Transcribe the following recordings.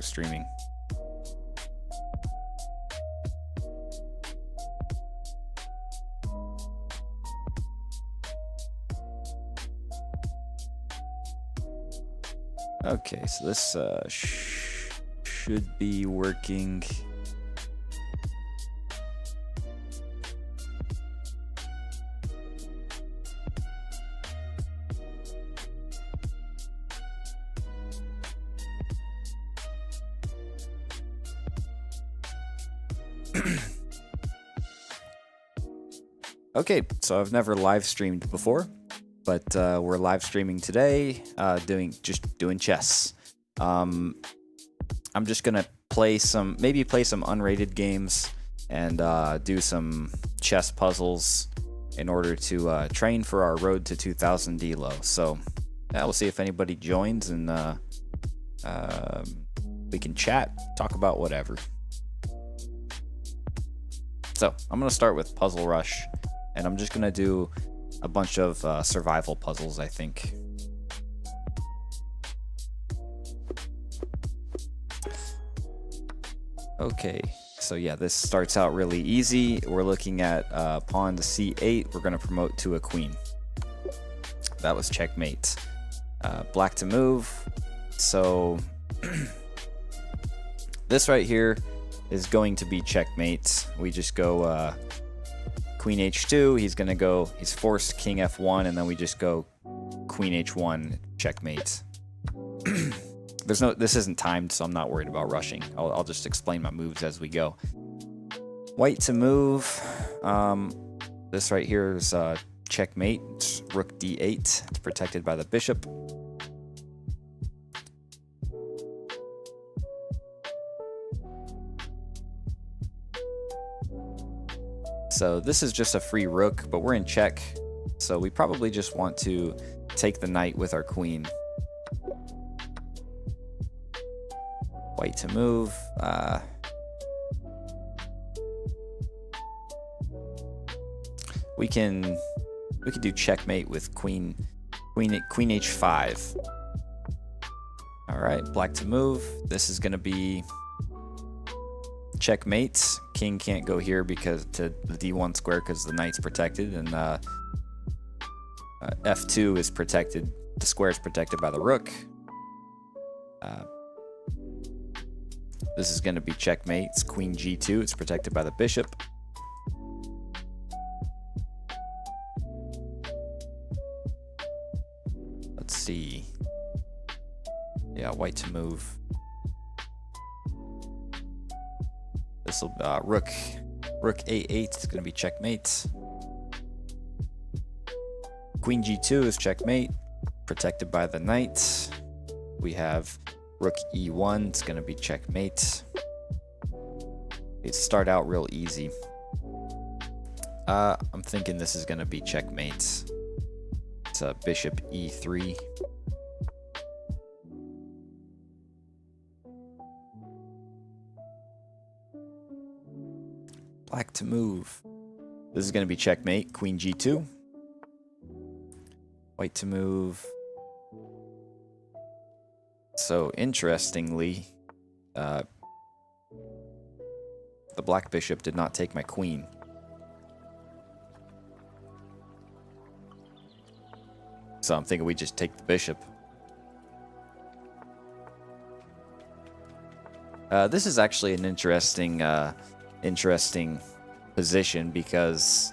streaming. Okay, so this should be working. Okay, so I've never live streamed before, but we're live streaming today, doing chess. I'm just gonna maybe play some unrated games and do some chess puzzles in order to train for our road to 2000 Elo. So yeah, we'll see if anybody joins, and we can chat, talk about whatever. So I'm gonna start with Puzzle Rush, and I'm just gonna do a bunch of survival puzzles, I think. Okay, so yeah, this starts out really easy. We're looking at pawn to c8. We're gonna promote to a queen. That was checkmate. Black to move. So this right here is going to be checkmate. We just go queen h2. He's forced king f1, and then we just go queen h1, checkmate. This isn't timed, so I'm not worried about rushing. I'll just explain my moves as we go. White to move. This right here is checkmate. It's rook d8. It's protected by the bishop. So this is just a free rook, but we're in check, so we probably just want to take the knight with our queen. White to move. We can do checkmate with queen h5. All right, black to move. This is going to be checkmate. King can't go here because to the d1 square because the knight's protected, and f2 is protected. The square is protected by the rook. This is going to be checkmate. It's queen g2. It's protected by the bishop. Let's see. Yeah, white to move. This will rook a8 is going to be checkmate. Queen g2 is checkmate, protected by the knight. We have rook e1. It's going to be checkmate. It start out real easy. I'm thinking this is going to be checkmate. It's a bishop e3. Black to move. This is going to be checkmate. Queen g2. White to move. So interestingly, the black bishop did not take my queen. So I'm thinking we just take the bishop. This is actually an interesting position because,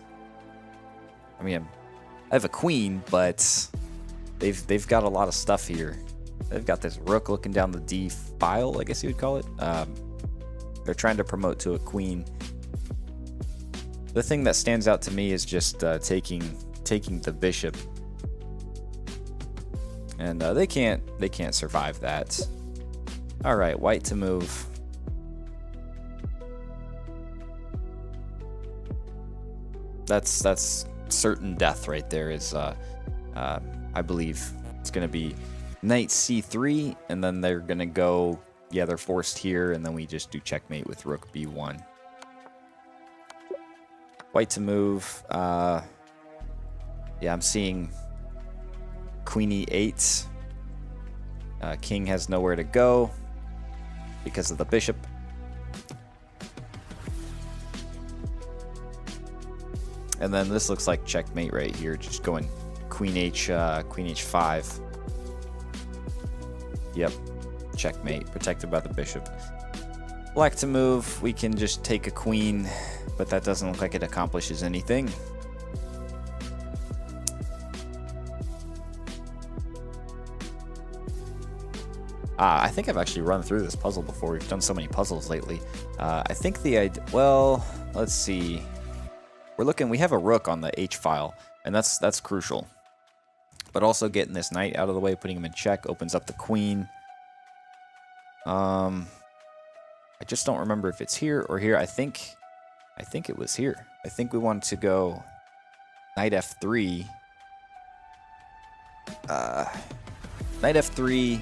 I mean, I have a queen, but they've got a lot of stuff here. They've got this rook looking down the d file, I guess you would call it. They're trying to promote to a queen. The thing that stands out to me is just taking the bishop, and they can't survive that. All right, white to move. That's certain death right there. Is I believe it's gonna be knight c3, and then they're gonna go, yeah, they're forced here, and then we just do checkmate with rook b1. White to move. Yeah, I'm seeing queen e8. King has nowhere to go. because of the bishop. And then this looks like checkmate right here, just going queen h5. Yep, checkmate, protected by the bishop. Black to move, we can just take a queen, but that doesn't look like it accomplishes anything. I think I've actually run through this puzzle before. We've done so many puzzles lately. I think the idea, well, let's see. We have a rook on the H file, and that's crucial. But also getting this knight out of the way, putting him in check, opens up the queen. I just don't remember if it's here or here. I think it was here. I think we wanted to go knight f3. Knight f3.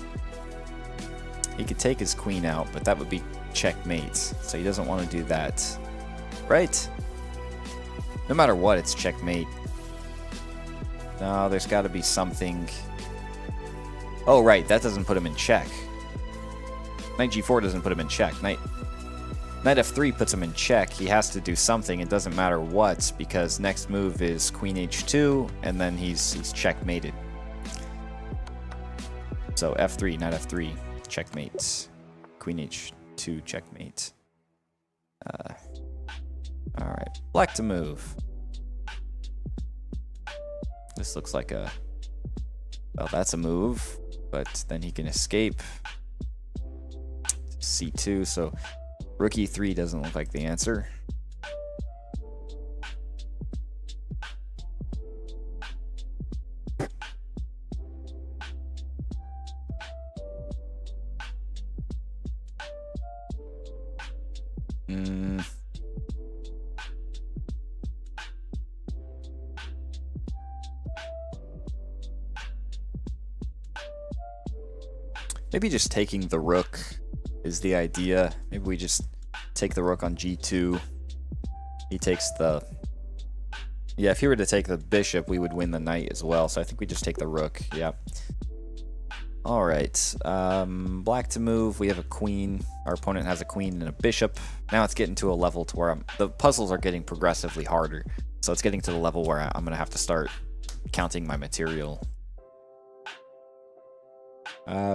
He could take his queen out, but that would be checkmate. So he doesn't want to do that. Right? No matter what, it's checkmate. No, there's got to be something. Oh, right. That doesn't put him in check. Knight g4 doesn't put him in check. Knight f3 puts him in check. He has to do something. It doesn't matter what, because next move is queen h2, and then he's checkmated. So f3, knight f3, checkmate. Queen h2, checkmate. All right, black to move. This looks like a, well, that's a move, but then he can escape. C2, so rook e3 doesn't look like the answer. Maybe just taking the rook is the idea. Maybe we just take the rook on g2. He takes the... Yeah, if he were to take the bishop, we would win the knight as well. So I think we just take the rook. Yeah. All right. Black to move. We have a queen. Our opponent has a queen and a bishop. Now it's getting to a level to where the puzzles are getting progressively harder. So it's getting to the level where I'm going to have to start counting my material.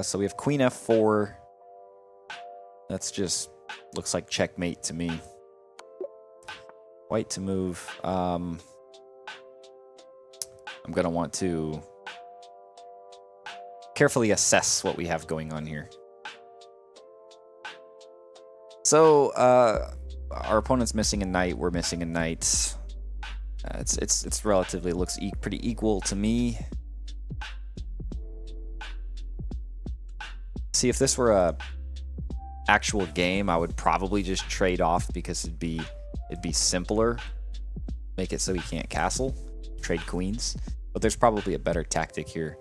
So we have queen f4. That's just looks like checkmate to me. White to move. I'm gonna want to carefully assess what we have going on here. So our opponent's missing a knight. We're missing a knight. It's relatively looks pretty equal to me. See, if this were a actual game, I would probably just trade off because it'd be simpler. Make it so he can't castle, trade queens. But there's probably a better tactic here.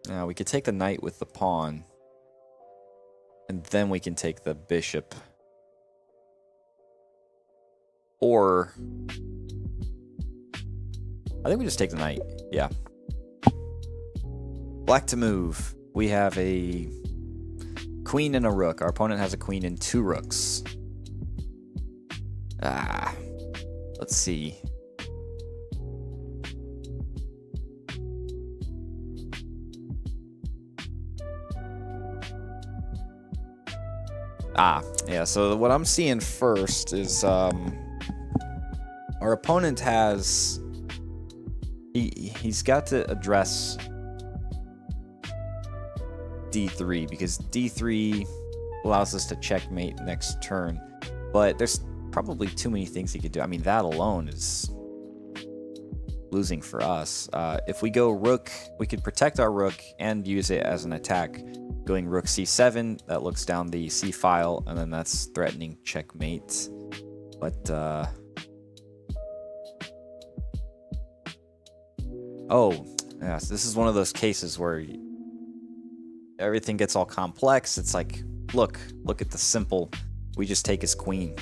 Now we could take the knight with the pawn, and then we can take the bishop. Or I think we just take the knight. Yeah. Black to move. We have a queen and a rook. Our opponent has a queen and two rooks. Let's see. Yeah, so what I'm seeing first is our opponent has he's got to address d3 because d3 allows us to checkmate next turn, but there's probably too many things he could do. I mean, that alone is losing for us. If we go rook, we could protect our rook and use it as an attack. Going rook c7, that looks down the c file, and then that's threatening checkmate. But oh, yes, this is one of those cases where everything gets all complex. It's like, look at the simple. We just take his queen,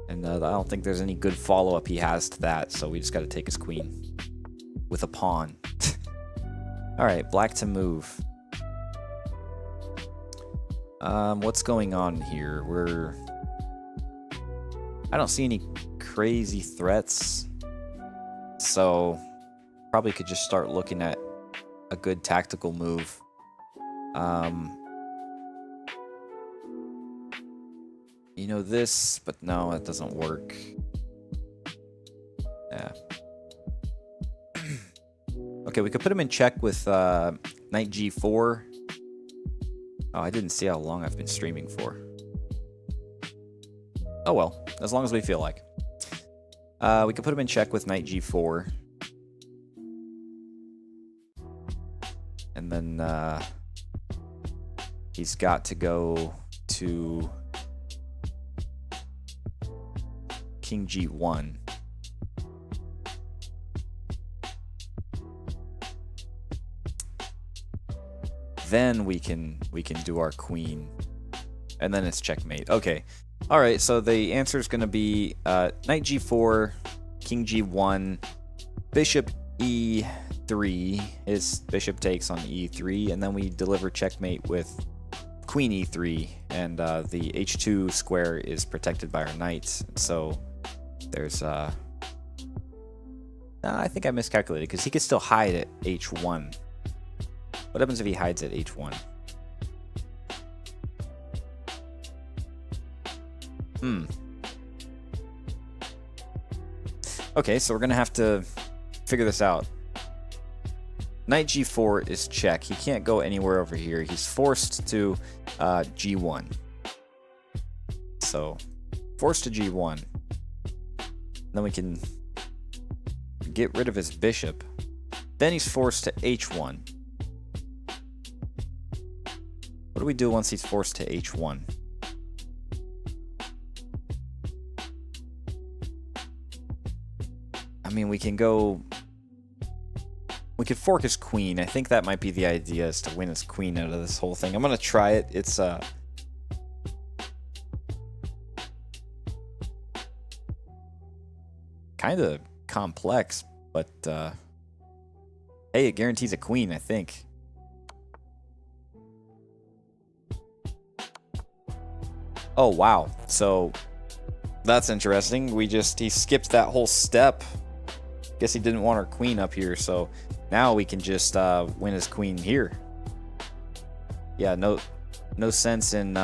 and I don't think there's any good follow-up he has to that, so we just got to take his queen with a pawn. Alright, black to move. What's going on here? I don't see any crazy threats, so probably could just start looking at a good tactical move. You know this, but no, it doesn't work. Yeah. Okay, we could put him in check with knight g4. Oh, I didn't see how long I've been streaming for. Oh well, as long as we feel like. We could put him in check with knight g4. And then he's got to go to king g1. Then we can do our queen, and then it's checkmate. Okay, all right. So the answer is going to be knight g4, king g1, bishop e3. His bishop takes on e3, and then we deliver checkmate with queen e3, and the h2 square is protected by our knights. So there's I think I miscalculated because he could still hide at h1. What happens if he hides at h1? Okay, so we're gonna have to figure this out. Knight g4 is check. He can't go anywhere over here. He's forced to g1. So, forced to g1. Then we can get rid of his bishop. Then he's forced to h1. What do we do once he's forced to h1? I mean, we could fork his queen. I think that might be the idea, is to win his queen out of this whole thing. I'm gonna try it. It's kind of complex, but hey, it guarantees a queen, I think. Oh wow, so that's interesting. He skipped that whole step. Guess he didn't want our queen up here, so now we can just win his queen here. Yeah, no sense in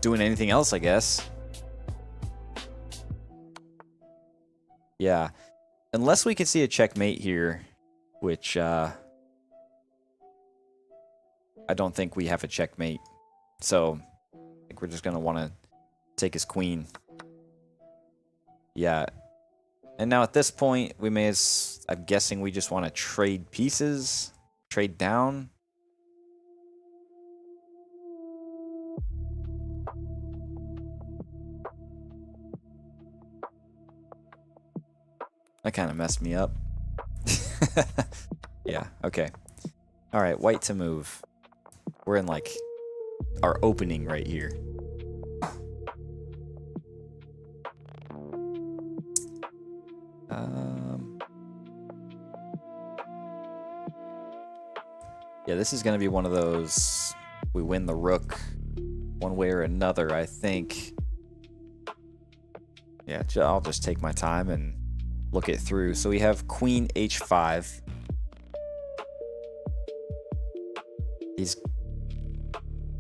doing anything else, I guess. Yeah, unless we can see a checkmate here, which I don't think we have a checkmate. So I think we're just gonna want to take his queen. Yeah. And now at this point, I'm guessing we just want to trade pieces, trade down. That kind of messed me up. Yeah, okay. All right, white to move. We're in like our opening right here. Yeah, this is going to be one of those, we win the rook one way or another, I think. Yeah, I'll just take my time and look it through. So we have queen h5. He's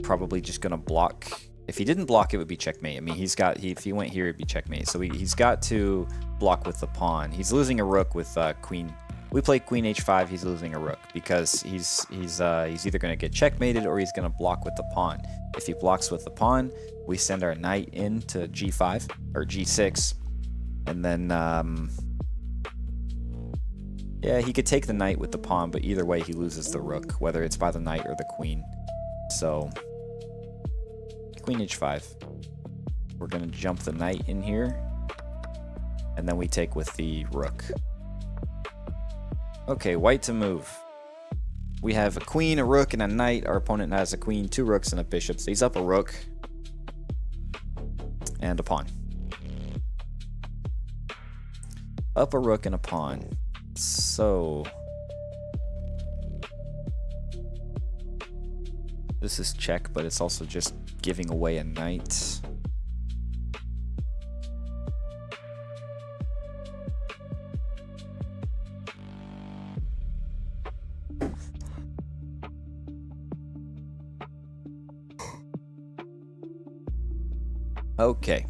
probably just going to block. If he didn't block, it would be checkmate. I mean, if he went here, it'd be checkmate. So he's got to block with the pawn. He's losing a rook with queen. We play queen h5, he's losing a rook because he's either going to get checkmated or he's going to block with the pawn. If he blocks with the pawn, we send our knight into g5 or g6, and then yeah, he could take the knight with the pawn, but either way he loses the rook, whether it's by the knight or the queen. So queen h5. We're going to jump the knight in here, and then we take with the rook. Okay, white to move. We have a queen, a rook, and a knight. Our opponent has a queen, two rooks, and a bishop. So he's up a rook. and a pawn. Up a rook and a pawn. So this is check, but it's also just giving away a knight. Okay.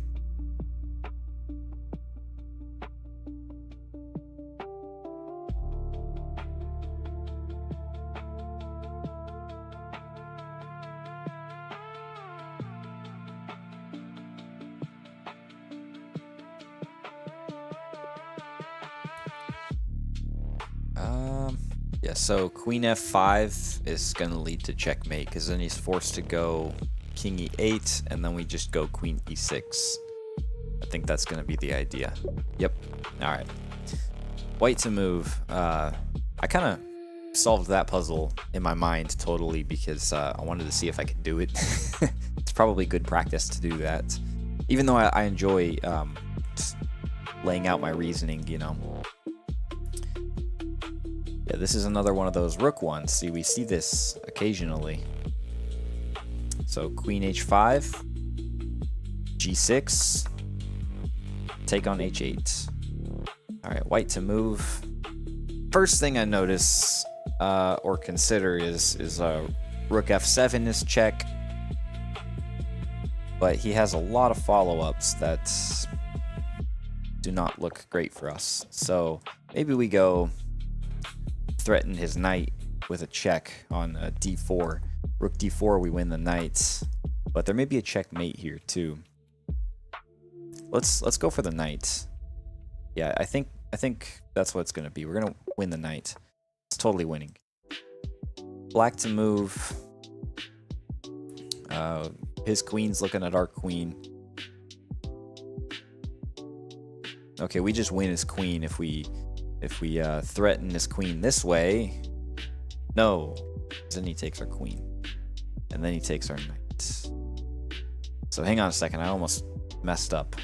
Yeah, so queen f5 is going to lead to checkmate, because then he's forced to go king e8, and then we just go queen e6. I think that's going to be the idea. Yep. All right. White to move. I kind of solved that puzzle in my mind totally because I wanted to see if I could do it. It's probably good practice to do that, even though I enjoy just laying out my reasoning, you know. Yeah, this is another one of those rook ones. See, we see this occasionally. So queen h5, g6, take on h8. All right, white to move. First thing I notice or consider is rook f7 is check, but he has a lot of follow-ups that do not look great for us. So maybe we go threaten his knight with a check on d4. Rook d4, we win the knight, but there may be a checkmate here too. Let's go for the knight. Yeah, I think that's what it's gonna be. We're gonna win the knight. It's totally winning. Black to move. His queen's looking at our queen. Okay, we just win his queen if we threaten his queen this way. No, then he takes our queen, and then he takes our knight. So hang on a second, I almost messed up.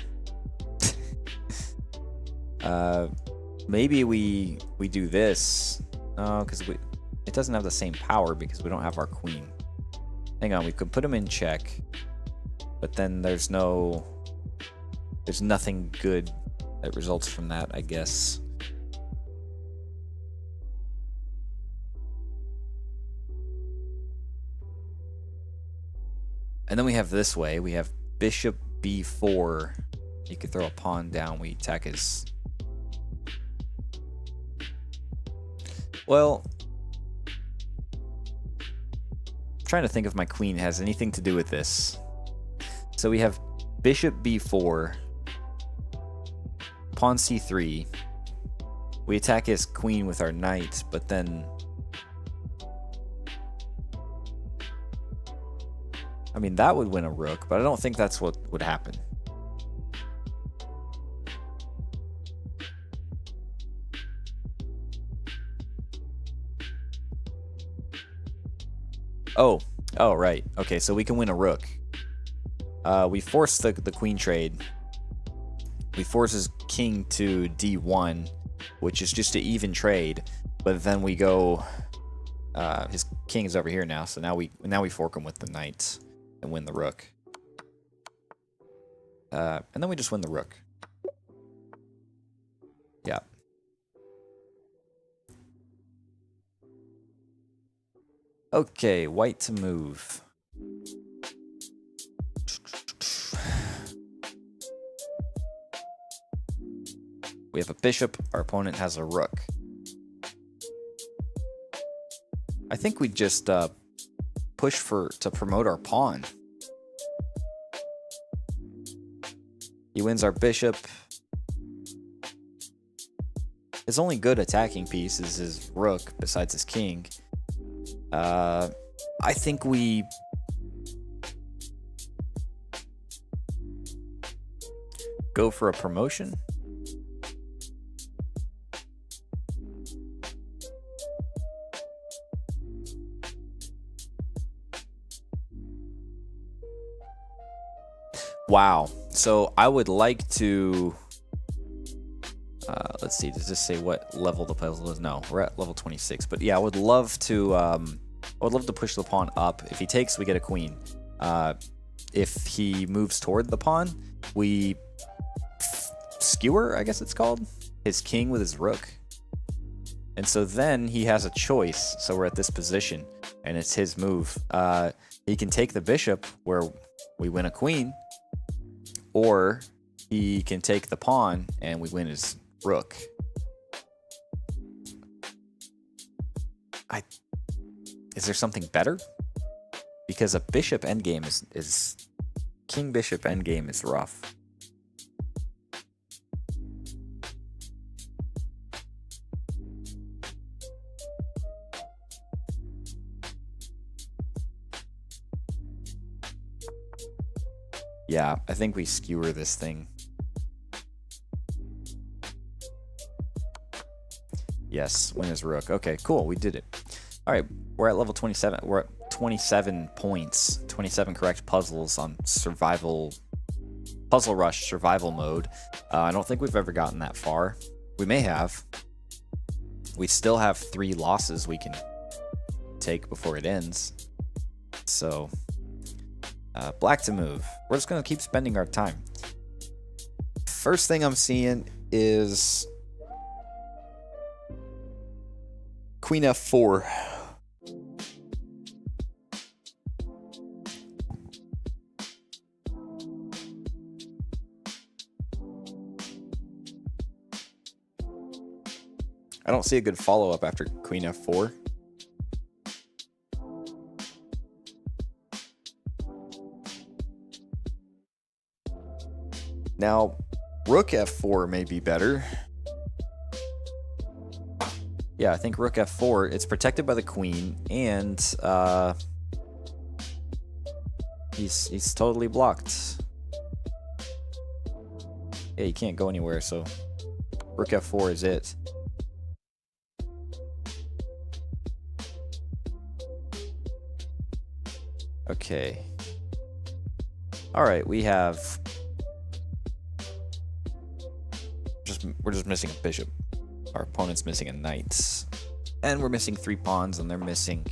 Maybe we do this. No, because it doesn't have the same power because we don't have our queen. Hang on, we could put him in check, but then there's nothing good that results from that, I guess. And then we have this way. We have bishop b4. You could throw a pawn down. We attack his... Well, I'm trying to think if my queen has anything to do with this. So we have bishop b4, pawn c3. We attack his queen with our knight, but then... I mean, that would win a rook, but I don't think that's what would happen. Oh, right. Okay, so we can win a rook. We force the queen trade. We force his king to d1, which is just an even trade. But then we go... his king is over here now, so now we fork him with the knight and win the rook. And then we just win the rook. Yeah. Okay, white to move. We have a bishop, our opponent has a rook. I think we just push to promote our pawn. He wins our bishop. His only good attacking piece is his rook, besides his king. I think we... go for a promotion? Wow. So I would like to... let's see, does this say what level the puzzle is? No, we're at level 26. But yeah, I would love to push the pawn up. If he takes, we get a queen. If he moves toward the pawn, we skewer, I guess it's called, his king with his rook. And so then he has a choice. So we're at this position, and it's his move. He can take the bishop, where we win a queen, or he can take the pawn, and we win his rook. Is there something better? Because a bishop endgame is king bishop endgame is rough. Yeah, I think we skewer this thing. Yes, win his rook. Okay, cool, we did it. All right, we're at level 27. We're at 27 points, 27 correct puzzles on survival, puzzle rush survival mode. I don't think we've ever gotten that far. We may have. We still have 3 losses we can take before it ends. So, black to move. We're just gonna keep spending our time. First thing I'm seeing is Queen F4. I don't see a good follow-up after Queen F4. Now, Rook F4 may be better. Yeah, I think Rook F4, it's protected by the queen, and he's totally blocked. Yeah, he can't go anywhere, so Rook F4 is it. Okay. Alright, we have... We're just missing a bishop. Our opponent's missing a knight. And we're missing 3 pawns, and they're missing...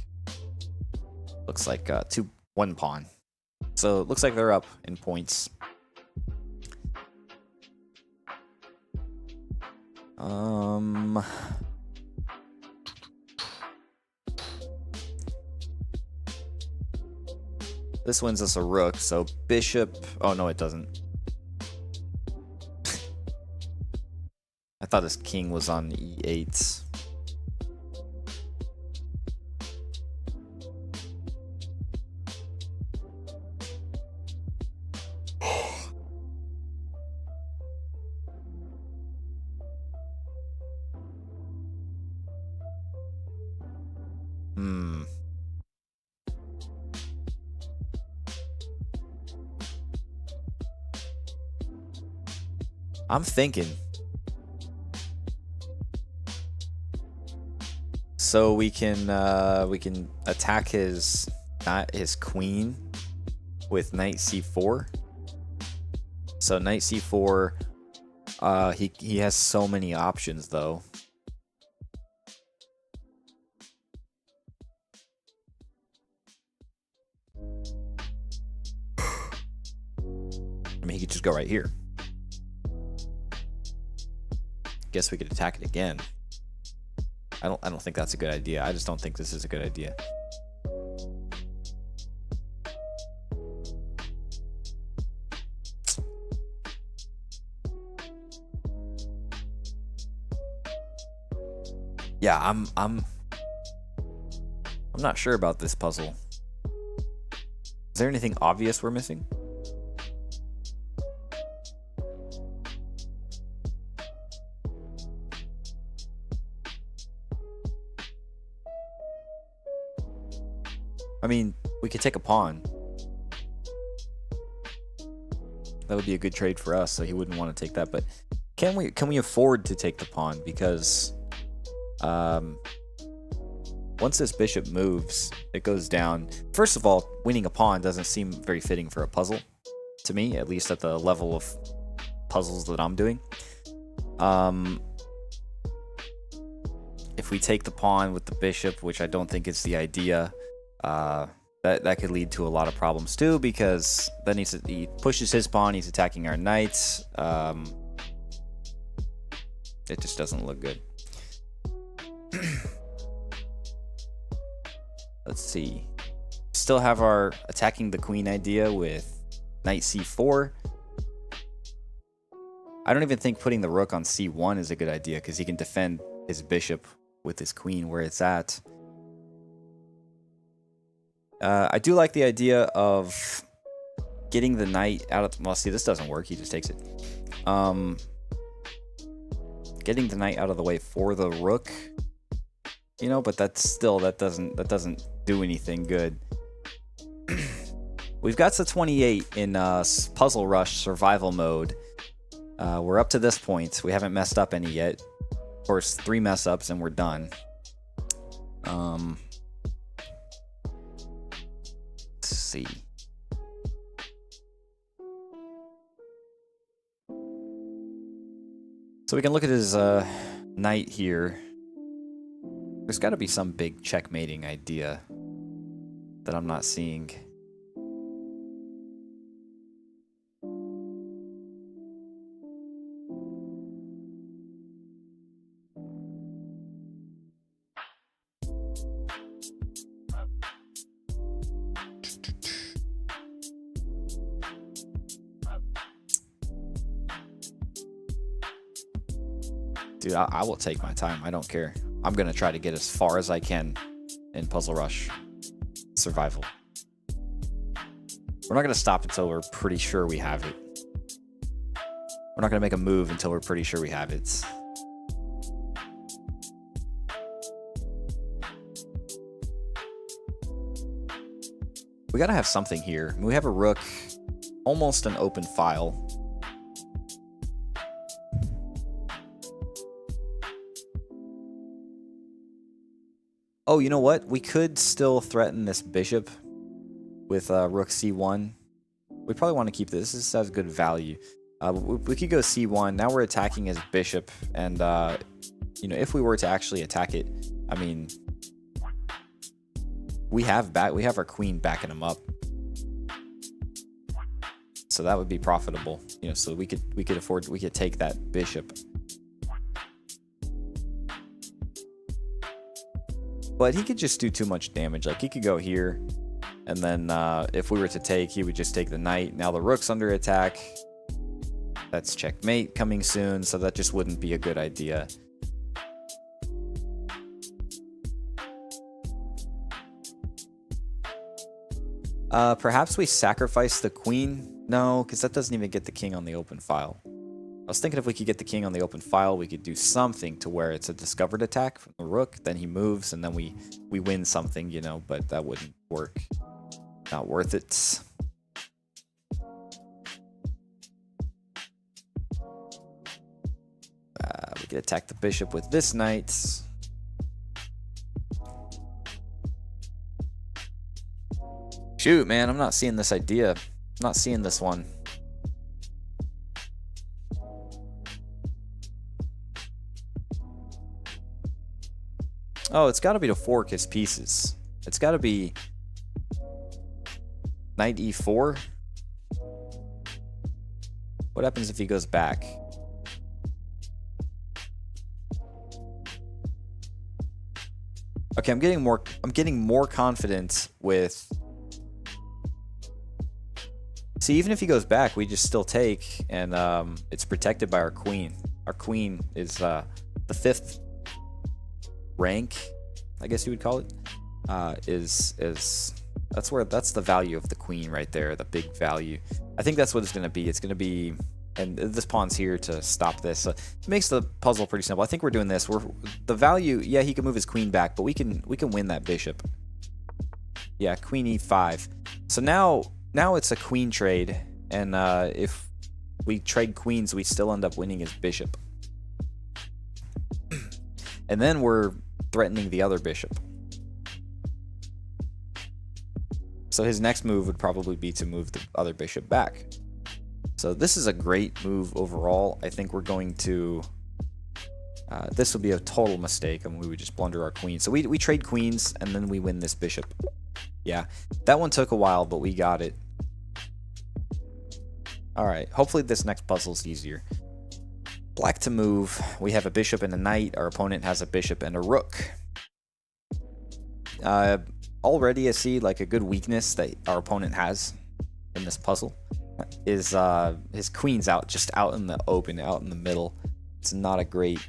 Looks like 1 pawn. So it looks like they're up in points. This wins us a rook, so bishop... Oh, no, it doesn't. I thought his king was on e8. I'm thinking. So we can attack his queen with knight c4. So knight c4, he has so many options though. I mean, he could just go right here. Guess we could attack it again. I don't think that's a good idea. I just don't think this is a good idea. Yeah, I'm not sure about this puzzle. Is there anything obvious we're missing? I mean, we could take a pawn. That would be a good trade for us, so he wouldn't want to take that. But can we afford to take the pawn? Because once this bishop moves, it goes down. First of all, winning a pawn doesn't seem very fitting for a puzzle. to me, at least at the level of puzzles that I'm doing. If we take the pawn with the bishop, which I don't think is the idea, that could lead to a lot of problems too, because then he pushes his pawn, he's attacking our knights. It just doesn't look good. Let's see. Still have our attacking the queen idea with knight c4. I don't even think putting the rook on c1 is a good idea, because he can defend his bishop with his queen where it's at. I do like the idea of getting the knight out of... Well, see, this doesn't work. He just takes it. Getting the knight out of the way for the rook, you know, but that's still, that doesn't do anything good. We've got to 28 in Puzzle Rush survival mode. We're up to this point. We haven't messed up any yet. Of course, 3 mess ups and we're done. Let's see. So we can look at his knight here. There's got to be some big checkmating idea that I'm not seeing. Dude, I will take my time. I don't care. I'm going to try to get as far as I can in Puzzle Rush survival. We're not going to stop until we're pretty sure we have it. We're not going to make a move until we're pretty sure we have it. We got to have something here. I mean, we have a rook, almost an open file. Oh, you know what? We could still threaten this bishop with rook c1. We probably want to keep this. This has good value. We could go c1. Now we're attacking his bishop, and you know, if we were to actually attack it, I mean, we have our queen backing him up, so that would be profitable. You know, so we could take that bishop. But he could just do too much damage. Like, he could go here, and then if we were to take, he would just take the knight. Now the rook's under attack. That's checkmate coming soon, so that just wouldn't be a good idea. Perhaps we sacrifice the queen? No, because that doesn't even get the king on the open file. I was thinking if we could get the king on the open file, we could do something to where it's a discovered attack from the rook, then he moves, and then we win something, you know, but that wouldn't work. Not worth it. We could attack the bishop with this knight. Shoot, man, I'm not seeing this idea. I'm not seeing this one. Oh, it's got to be to fork his pieces. It's got to be knight e4. What happens if he goes back? Okay, I'm getting more confident with... See, even if he goes back, we just still take, and it's protected by our queen. Our queen is the 5th rank, I guess you would call it. That's the value of the queen right there, the big value. I think that's what it's going to be. It's going to be, and this pawn's here to stop this. So it makes the puzzle pretty simple. I think we're doing this. The value, yeah, he can move his queen back, but we can win that bishop. Yeah, queen e5. So now it's a queen trade, and if we trade queens, we still end up winning his bishop. And then we're threatening the other bishop. So his next move would probably be to move the other bishop back. So this is a great move overall. I think we're going to... this would be a total mistake. I mean, we would just blunder our queen. So we trade queens, and then we win this bishop. Yeah, that one took a while, but we got it. Alright, hopefully this next puzzle is easier. Black to move. We have a bishop and a knight. Our opponent has a bishop and a rook. Already I see like a good weakness that our opponent has in this puzzle is his queen's just out in the open, out in the middle. It's not a great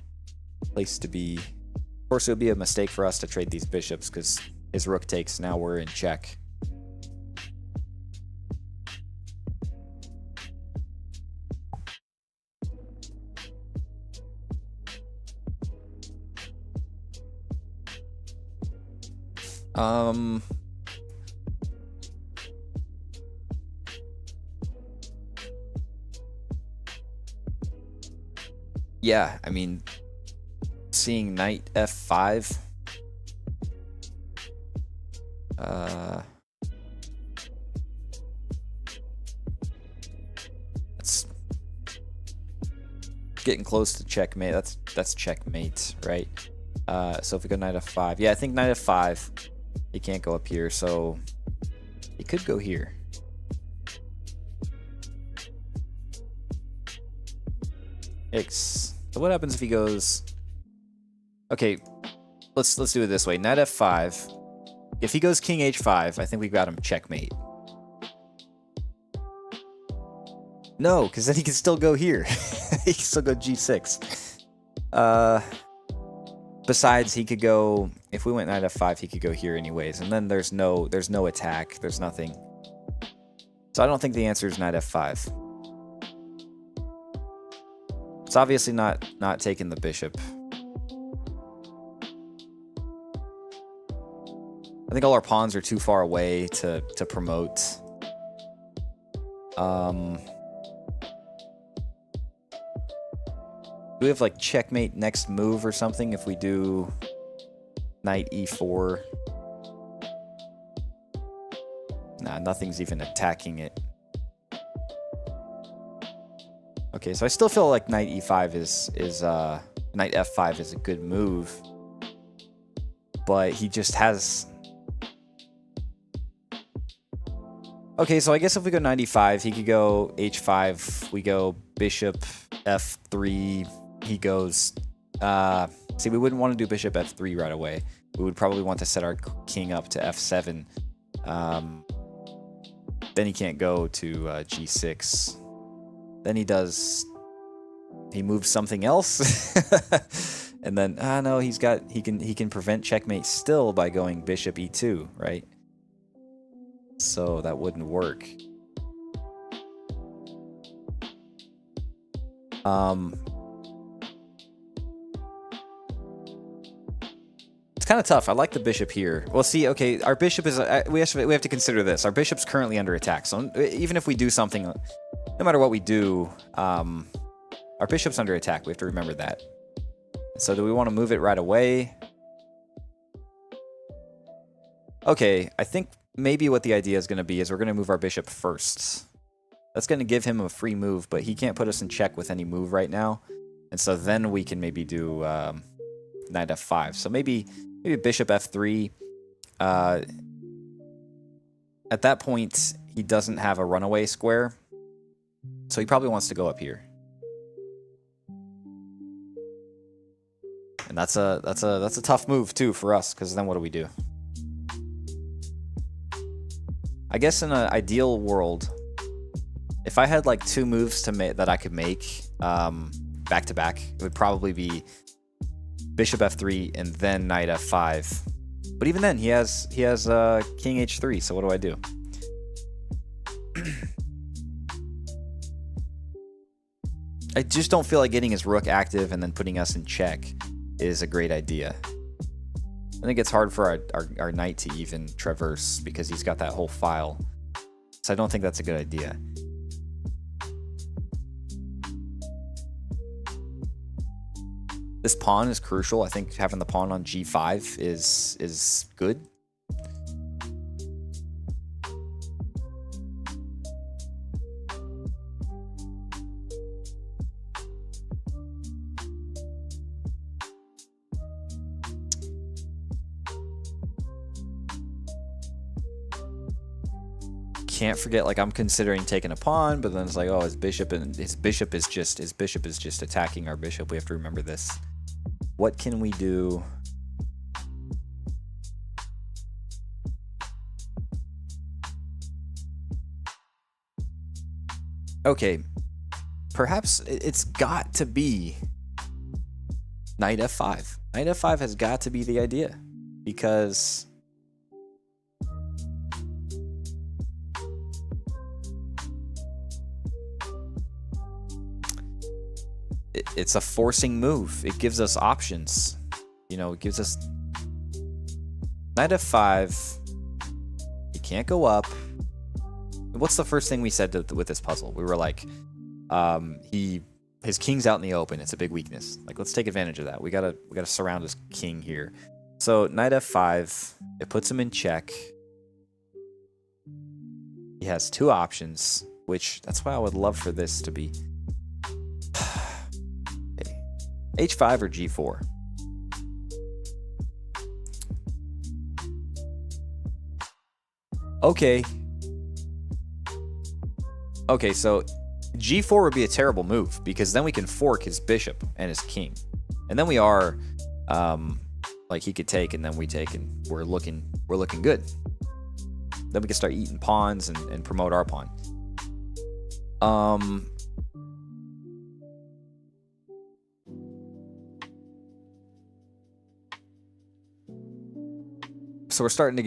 place to be. Of course, it would be a mistake for us to trade these bishops because his rook takes. Now we're in check. Yeah, I mean, seeing knight f5. That's getting close to checkmate. That's checkmate, right? So if we go knight f5, yeah, I think knight f5. He can't go up here, so he could go here. X. So what happens if he goes? Okay, let's do it this way. Knight f5. If he goes king h5, I think we got him checkmate. No, because then he can still go here. He can still go g6. Besides, he could go, if we went knight f5, he could go here anyways, and then there's no attack, there's nothing. So I don't think the answer is knight f5. It's obviously not taking the bishop. I think all our pawns are too far away to promote. Do we have like checkmate next move or something if we do knight e4? Nah, nothing's even attacking it. Okay, so I still feel like knight e5 is knight f5 is a good move, but he just has. Okay, so I guess if we go knight e5, he could go h5. We go bishop f3. He goes. See, we wouldn't want to do bishop f3 right away. We would probably want to set our king up to f7. Then he can't go to g6. Then he does. He moves something else, and then no, he can prevent checkmate still by going bishop e2, right? So that wouldn't work. It's kind of tough. I like the bishop here. Well, see, okay, our bishop is. We have to consider this. Our bishop's currently under attack. So even if we do something, no matter what we do, our bishop's under attack. We have to remember that. So do we want to move it right away? Okay, I think maybe what the idea is going to be is we're going to move our bishop first. That's going to give him a free move, but he can't put us in check with any move right now. And so then we can maybe do knight f5. So maybe bishop f3. At that point, he doesn't have a runaway square, so he probably wants to go up here. And that's a tough move too for us, because then what do we do? I guess in an ideal world, if I had like two moves to make that I could make back to back, it would probably be bishop f3 and then knight f5. But even then, he has king h3. So what do I do? I just don't feel like getting his rook active and then putting us in check is a great idea. I think it's hard for our knight to even traverse because he's got that whole file. So I don't think that's a good idea. This pawn is crucial. I think having the pawn on g5 is good. can't forget, like, I'm considering taking a pawn, but then it's like, oh, his bishop is just attacking our bishop. We have to remember this. What can we do? Okay, perhaps it's got to be knight f5. Knight f5 has got to be the idea, because it's a forcing move. It gives us options. You know, it gives us knight f5. You can't go up. What's the first thing we said with this puzzle? We were like, his king's out in the open. It's a big weakness. Like, let's take advantage of that. We gotta surround his king here. So knight f5, it puts him in check. He has two options, which that's why I would love for this to be okay. h5 or g4. Okay. Okay, so g4 would be a terrible move, because then we can fork his bishop and his king. And then we are, like, he could take and then we take, and we're looking good. Then we can start eating pawns and promote our pawn. So we're starting to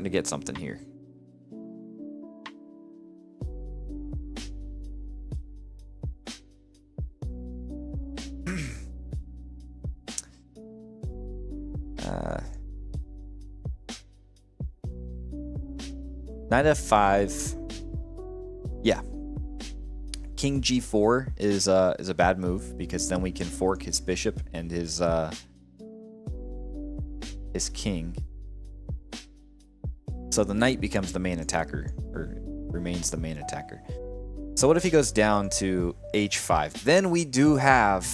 get something here. Knight f5. Yeah. King g4 is a bad move, because then we can fork his bishop and his king. So the knight becomes the main attacker, or remains the main attacker. So what if he goes down to h5? Then we do have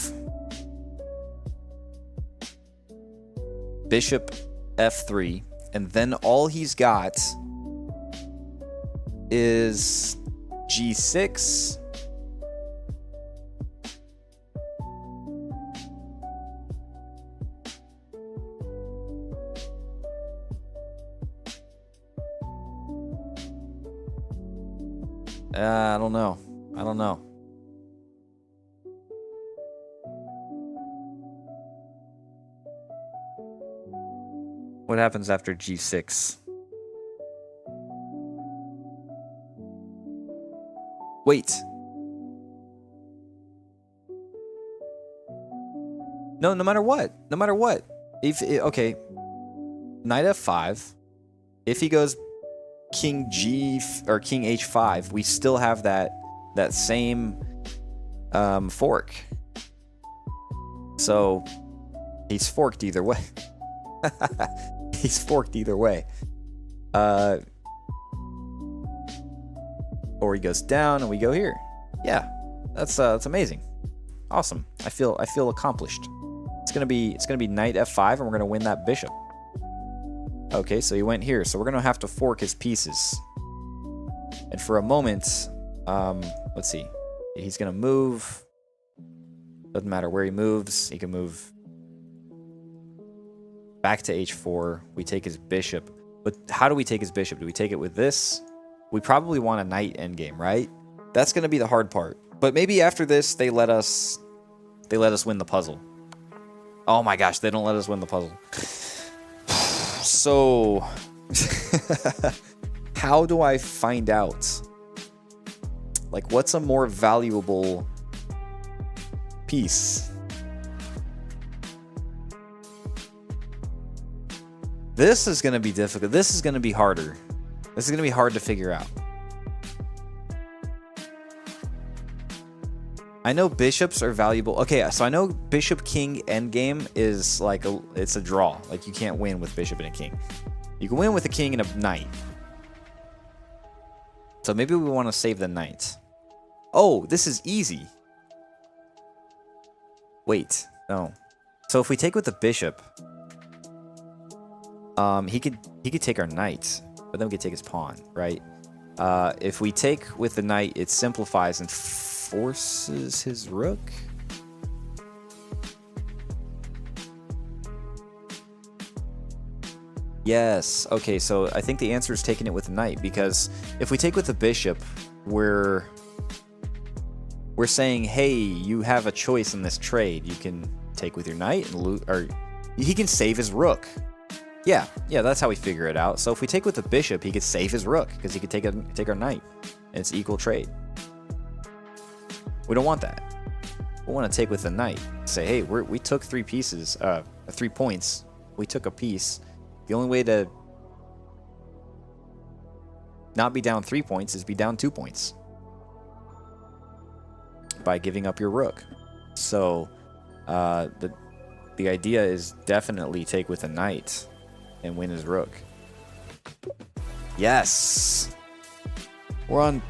bishop f3, and then all he's got is g6. I don't know. I don't know. What happens after g6? Wait. No, no matter what. No matter what. Okay. Knight f5. If he goes king h5, we still have that same fork. So he's forked either way. He's forked either way. Or he goes down and we go here. Yeah, that's amazing. Awesome. I feel accomplished. It's gonna be knight f5, and we're gonna win that bishop. Okay, so he went here, so we're gonna have to fork his pieces. And for a moment, let's see. He's gonna move. Doesn't matter where he moves. He can move back to h4. We take his bishop. But how do we take his bishop? Do we take it with this? We probably want a knight endgame, right? That's gonna be the hard part. But maybe after this, they let us win the puzzle. Oh my gosh, they don't let us win the puzzle. So, how do I find out? Like, what's a more valuable piece? This is going to be difficult. This is going to be harder. This is going to be hard to figure out. I know bishops are valuable. Okay, so I know bishop king endgame is like it's a draw. Like, you can't win with bishop and a king. You can win with a king and a knight. So maybe we want to save the knight. Oh, this is easy. Wait, no. So if we take with the bishop, He could take our knight, but then we could take his pawn, right? If we take with the knight, it simplifies and forces his rook. Yes. Okay, so I think the answer is taking it with the knight, because if we take with the bishop, we're saying, hey, you have a choice in this trade. You can take with your knight and or he can save his rook. Yeah, that's how we figure it out. So if we take with the bishop, he could save his rook because he could take our knight, and it's equal trade. We don't want that. We want to take with the knight. Say, hey, we took 3 pieces, 3 points. We took a piece. The only way to not be down 3 points is be down 2 points by giving up your rook. So the idea is definitely take with a knight and win his rook. Yes! We're on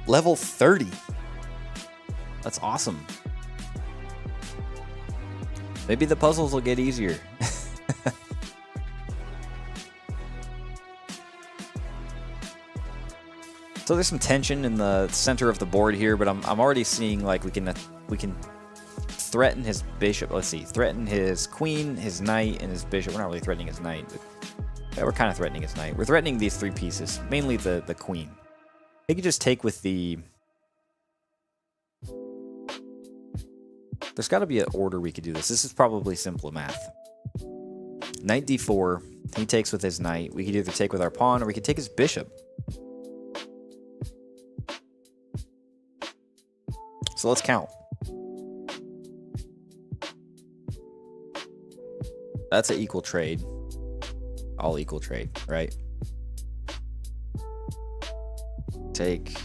level 30. That's awesome. Maybe the puzzles will get easier. So there's some tension in the center of the board here, but I'm already seeing like we can threaten his bishop. Let's see, threaten his queen, his knight, and his bishop. We're not really threatening his knight, but yeah, we're kind of threatening his knight. We're threatening these 3 pieces, mainly the queen. He could just take with the. There's got to be an order we could do this. This is probably simple math. Knight d4. He takes with his knight. We could either take with our pawn, or we could take his bishop. So let's count. That's an equal trade. All equal trade, right? Take.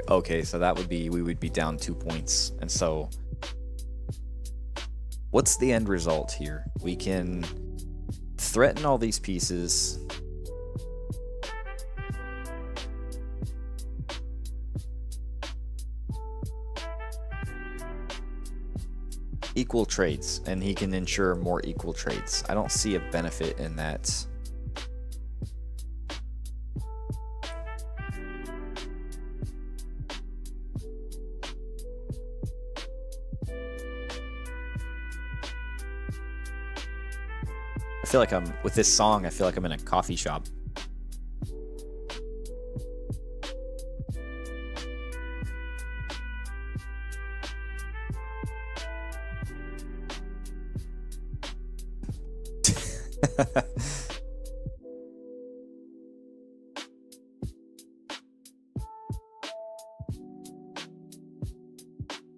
Okay, so that would be, we would be down 2 points. And so what's the end result here? We can threaten all these pieces. Equal trades, and he can ensure more equal trades. I don't see a benefit in that. I feel like with this song, I feel like I'm in a coffee shop.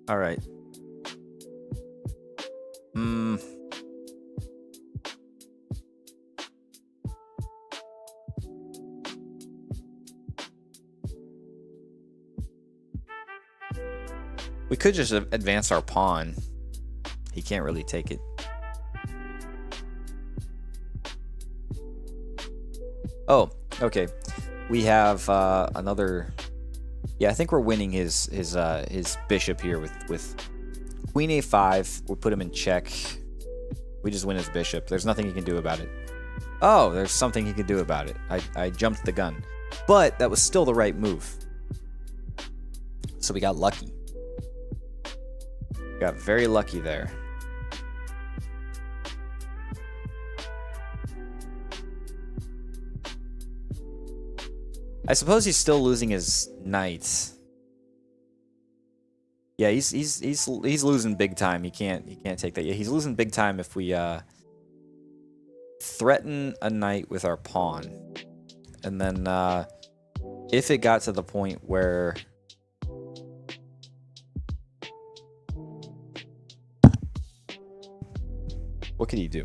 All right. We could just advance our pawn. He can't really take it. Oh, okay. We have another. Yeah, I think we're winning his bishop here with queen a5. We'll put him in check. We just win his bishop. There's nothing he can do about it. Oh, there's something he can do about it. I jumped the gun, but that was still the right move. So we got lucky. Got very lucky there. I suppose he's still losing his knight. Yeah, he's losing big time. He can't take that. Yeah, he's losing big time if we threaten a knight with our pawn, and then if it got to the point where what could he do?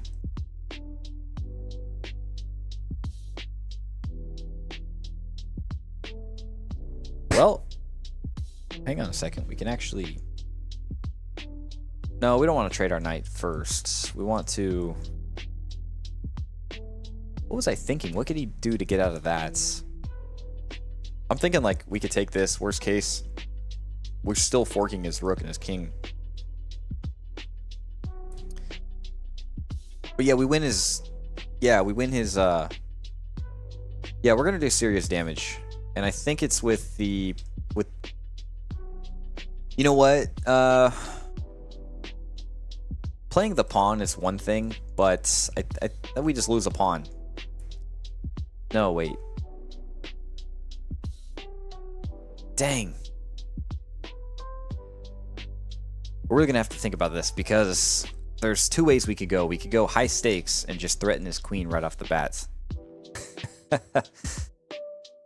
Well, hang on a second. We can actually. No, we don't want to trade our knight first. We want to. What was I thinking? What could he do to get out of that? I'm thinking like we could take this. Worst case, we're still forking his rook and his king. But yeah, we win his... Yeah, we win his... Yeah, we're gonna do serious damage. And I think it's with the... You know what? Playing the pawn is one thing, but I we just lose a pawn. No, wait. Dang. We're really gonna have to think about this because there's two ways we could go. We could go high stakes and just threaten his queen right off the bat. And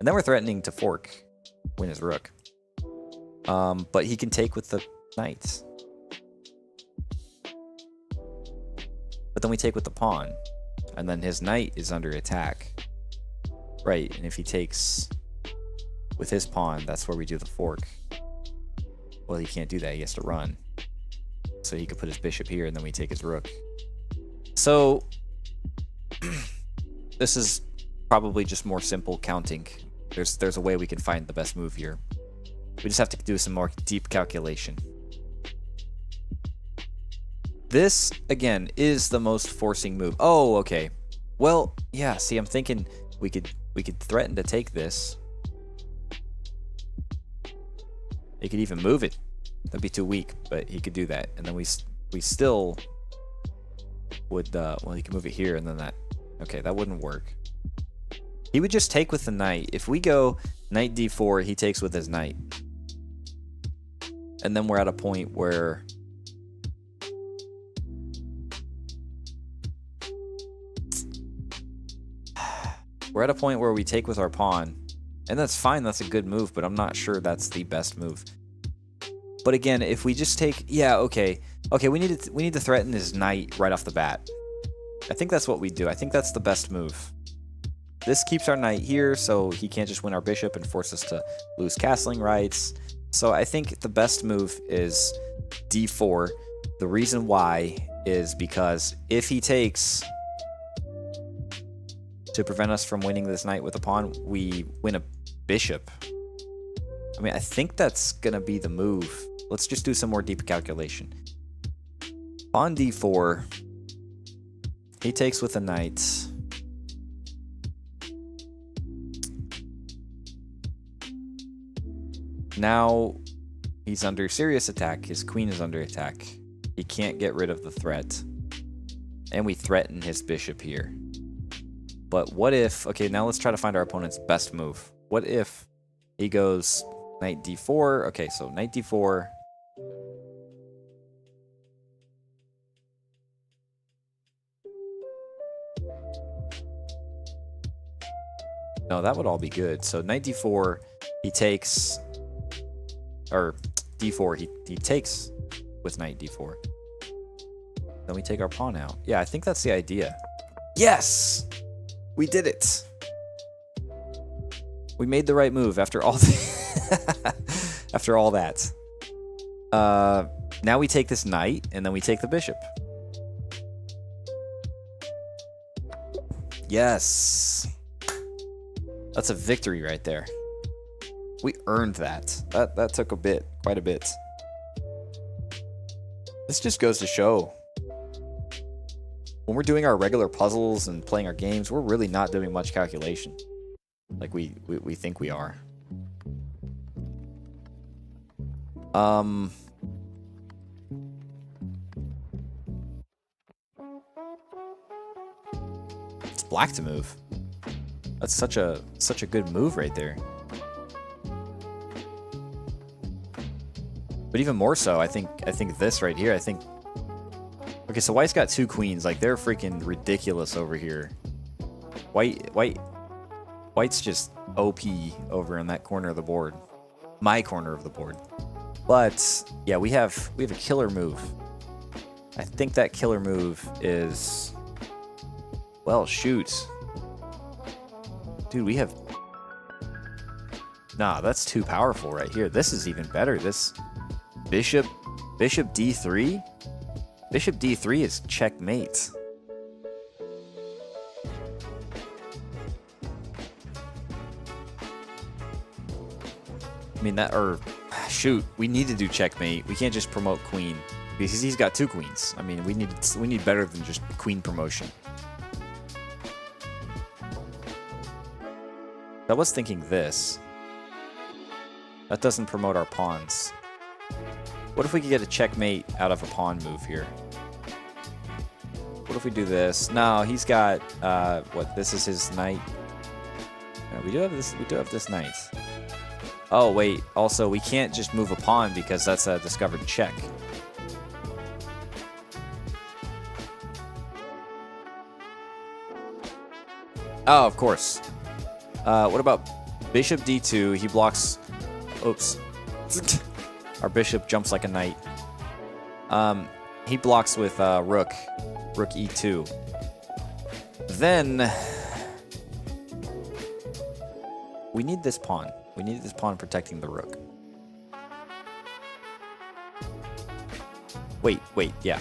then we're threatening to fork, win his rook. But he can take with the knight. But then we take with the pawn. And then his knight is under attack. Right, and if he takes with his pawn, that's where we do the fork. Well, he can't do that, he has to run. So he could put his bishop here, and then we take his rook. So, this is probably just more simple counting. There's a way we can find the best move here. We just have to do some more deep calculation. This, again, is the most forcing move. Oh, okay. Well, yeah, see, I'm thinking we could threaten to take this. He could even move it. That'd be too weak, but he could do that. And then we still would, well, he can move it here and then that. Okay, that wouldn't work. He would just take with the knight. If we go knight d4, he takes with his knight. And then we're at a point where we take with our pawn. And that's fine, that's a good move, but I'm not sure that's the best move. But again, if we just take, yeah, okay. Okay, we need to threaten his knight right off the bat. I think that's what we do. I think that's the best move. This keeps our knight here, so he can't just win our bishop and force us to lose castling rights. So I think the best move is d4. The reason why is because if he takes, to prevent us from winning this knight with a pawn, we win a bishop. I mean, I think that's gonna be the move. Let's just do some more deep calculation. Pawn d4. He takes with a knight. Now he's under serious attack. His queen is under attack. He can't get rid of the threat. And we threaten his bishop here. But what if... Okay, now let's try to find our opponent's best move. What if he goes knight d4? Okay, so knight d4. No, that would all be good. So knight d4, he takes... Or d4, he takes with knight d4. Then we take our pawn out. Yeah, I think that's the idea. Yes! We did it! We made the right move after all after all that. Now we take this knight, and then we take the bishop. Yes! That's a victory right there. We earned that. That took quite a bit. This just goes to show, when we're doing our regular puzzles and playing our games, we're really not doing much calculation like we think we are. It's black to move. That's such a good move right there. But even more so, I think this right here, okay, so white's got two queens, like they're freaking ridiculous over here. White's just OP over in that corner of the board. My corner of the board. But yeah, we have a killer move. I think that killer move is, well, shoot. Dude, we have, nah, that's too powerful right here. This is even better. This bishop d3. Bishop d3 is checkmate. I mean, that, or shoot, we need to do checkmate. We can't just promote queen. because he's got 2 queens. I mean, we need better than just queen promotion. I was thinking this. That doesn't promote our pawns. What if we could get a checkmate out of a pawn move here? What if we do this? No, he's got what? This is his knight. We do have this. We do have this knight. Oh wait. Also, we can't just move a pawn because that's a discovered check. Oh, of course. What about bishop d2? He blocks. Oops. Our bishop jumps like a knight. He blocks with rook e2. Then we need this pawn. We need this pawn protecting the rook. Wait, yeah.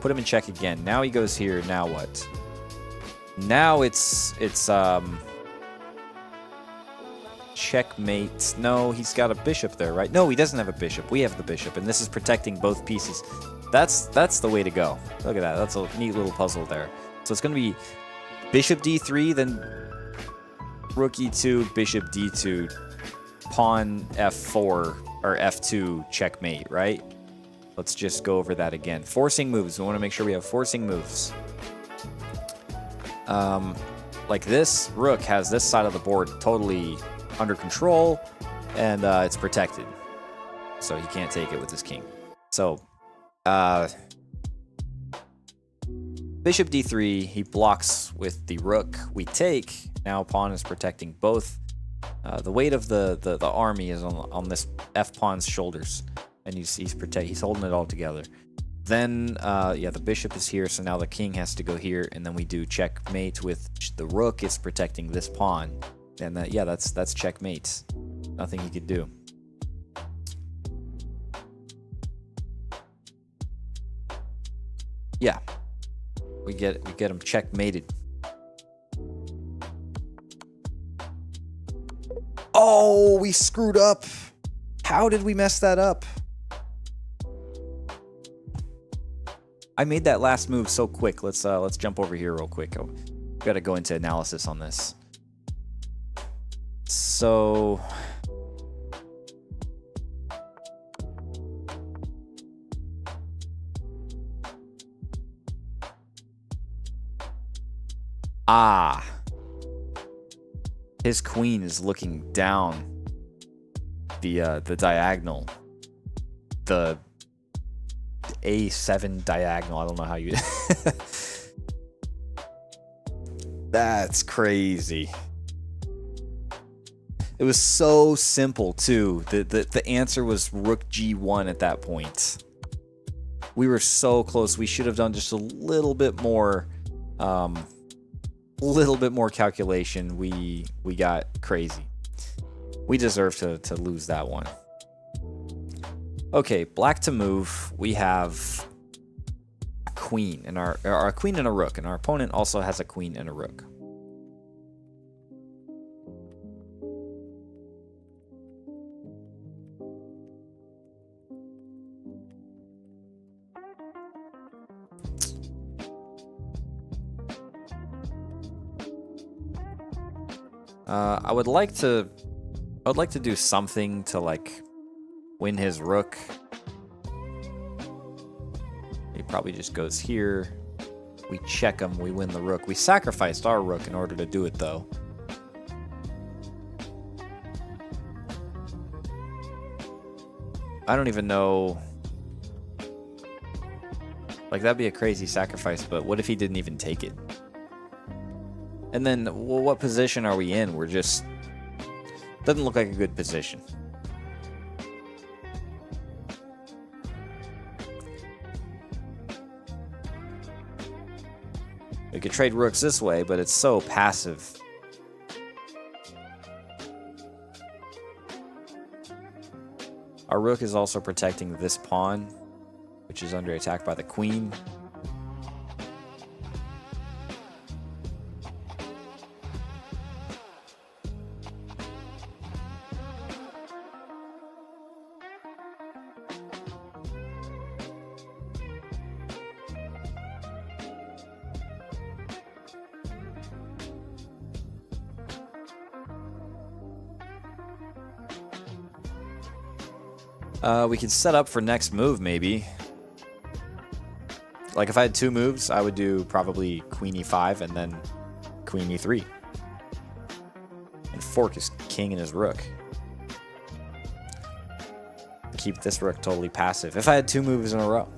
Put him in check again. Now he goes here. Now what? Now it's checkmate. No, he's got a bishop there, right? No, he doesn't have a bishop. We have the bishop, and this is protecting both pieces. That's the way to go. Look at that. That's a neat little puzzle there. So it's going to be bishop d3, then rook e2, bishop d2, pawn f4 or f2, checkmate, right? Let's just go over that again. Forcing moves. We want to make sure we have forcing moves. Like this rook has this side of the board totally under control, and it's protected, so he can't take it with his king. So bishop d3, he blocks with the rook. We take. Now pawn is protecting both. The weight of the army is on this f pawn's shoulders, and he's holding it all together. Then yeah, the bishop is here, so now the king has to go here, and then we do checkmate with the rook is protecting this pawn. And yeah, that's checkmate. Nothing he could do. Yeah, we get him checkmated. Oh, we screwed up. How did we mess that up? I made that last move so quick. Let's jump over here real quick. We've got to go into analysis on this. So his queen is looking down the diagonal, the A7 diagonal. I don't know how you That's crazy. It was so simple too. The answer was rook g1 at that point. We were so close. We should have done just a little bit more calculation. We got crazy. We deserve to lose that one. Okay, black to move. We have a queen and our queen and a rook, and our opponent also has a queen and a rook. I would like to do something to like win his rook. He probably just goes here. We check him. We win the rook. We sacrificed our rook in order to do it, though. I don't even know. Like, that'd be a crazy sacrifice, but what if he didn't even take it? And then, well, what position are we in? We're just... Doesn't look like a good position. We could trade rooks this way, but it's so passive. Our rook is also protecting this pawn, which is under attack by the queen. We could set up for next move, maybe. Like, if I had 2 moves, I would do probably queen e5 and then queen e3. And fork his king and his rook. Keep this rook totally passive. If I had 2 moves in a row.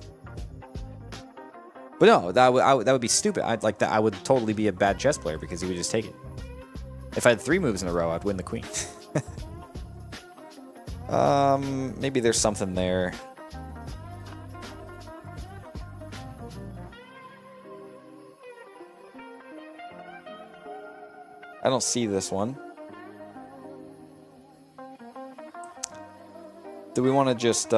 But no, that would be stupid. I would totally be a bad chess player because he would just take it. If I had 3 moves in a row, I'd win the queen. Maybe there's something there. I don't see this one. Do we want to just, he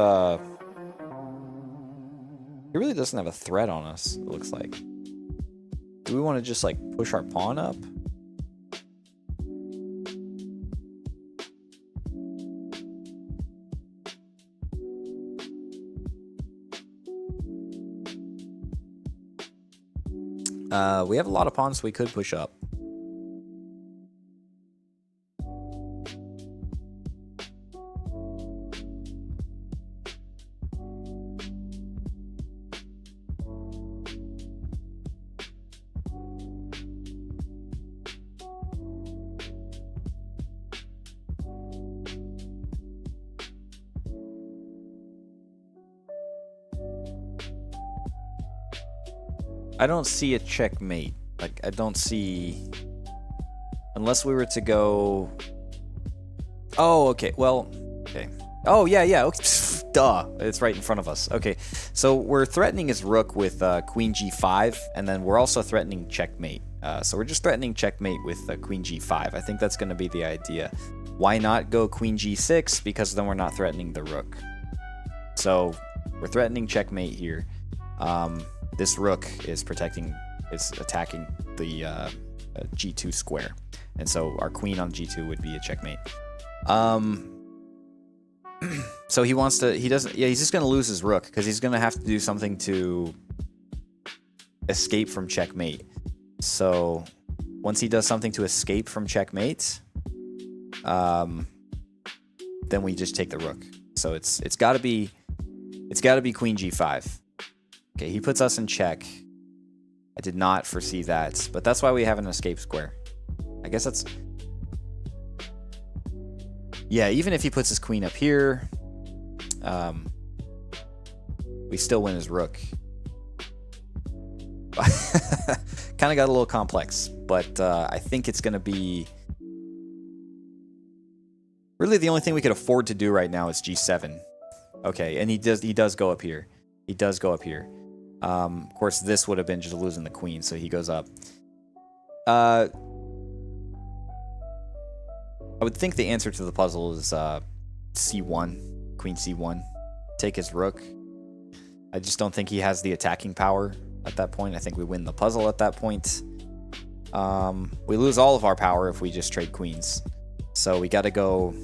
really doesn't have a threat on us, it looks like. Do we want to just, like, push our pawn up? We have a lot of pawns we could push up. I don't see a checkmate. Like, I don't see... Unless we were to go... Oh, okay. Well, okay. Oh, yeah. Okay. Duh. It's right in front of us. Okay. So we're threatening his rook with queen g5, and then we're also threatening checkmate. So we're just threatening checkmate with queen g5. I think that's going to be the idea. Why not go queen g6? Because then we're not threatening the rook. So we're threatening checkmate here. This rook is attacking the g2 square, and so our queen on g2 would be a checkmate. So he wants to. He doesn't. Yeah, he's just gonna lose his rook because he's gonna have to do something to escape from checkmate. So once he does something to escape from checkmate, then we just take the rook. So it's gotta be queen g5. Okay, he puts us in check. I did not foresee that, but that's why we have an escape square. I guess that's... Yeah, even if he puts his queen up here, we still win his rook. Kind of got a little complex, but I think it's going to be... Really, the only thing we could afford to do right now is g7. Okay, and he does go up here. He does go up here. Of course, this would have been just losing the queen, so he goes up. I would think the answer to the puzzle is c1, queen c1. Take his rook. I just don't think he has the attacking power at that point. I think we win the puzzle at that point. We lose all of our power if we just trade queens. So we got to go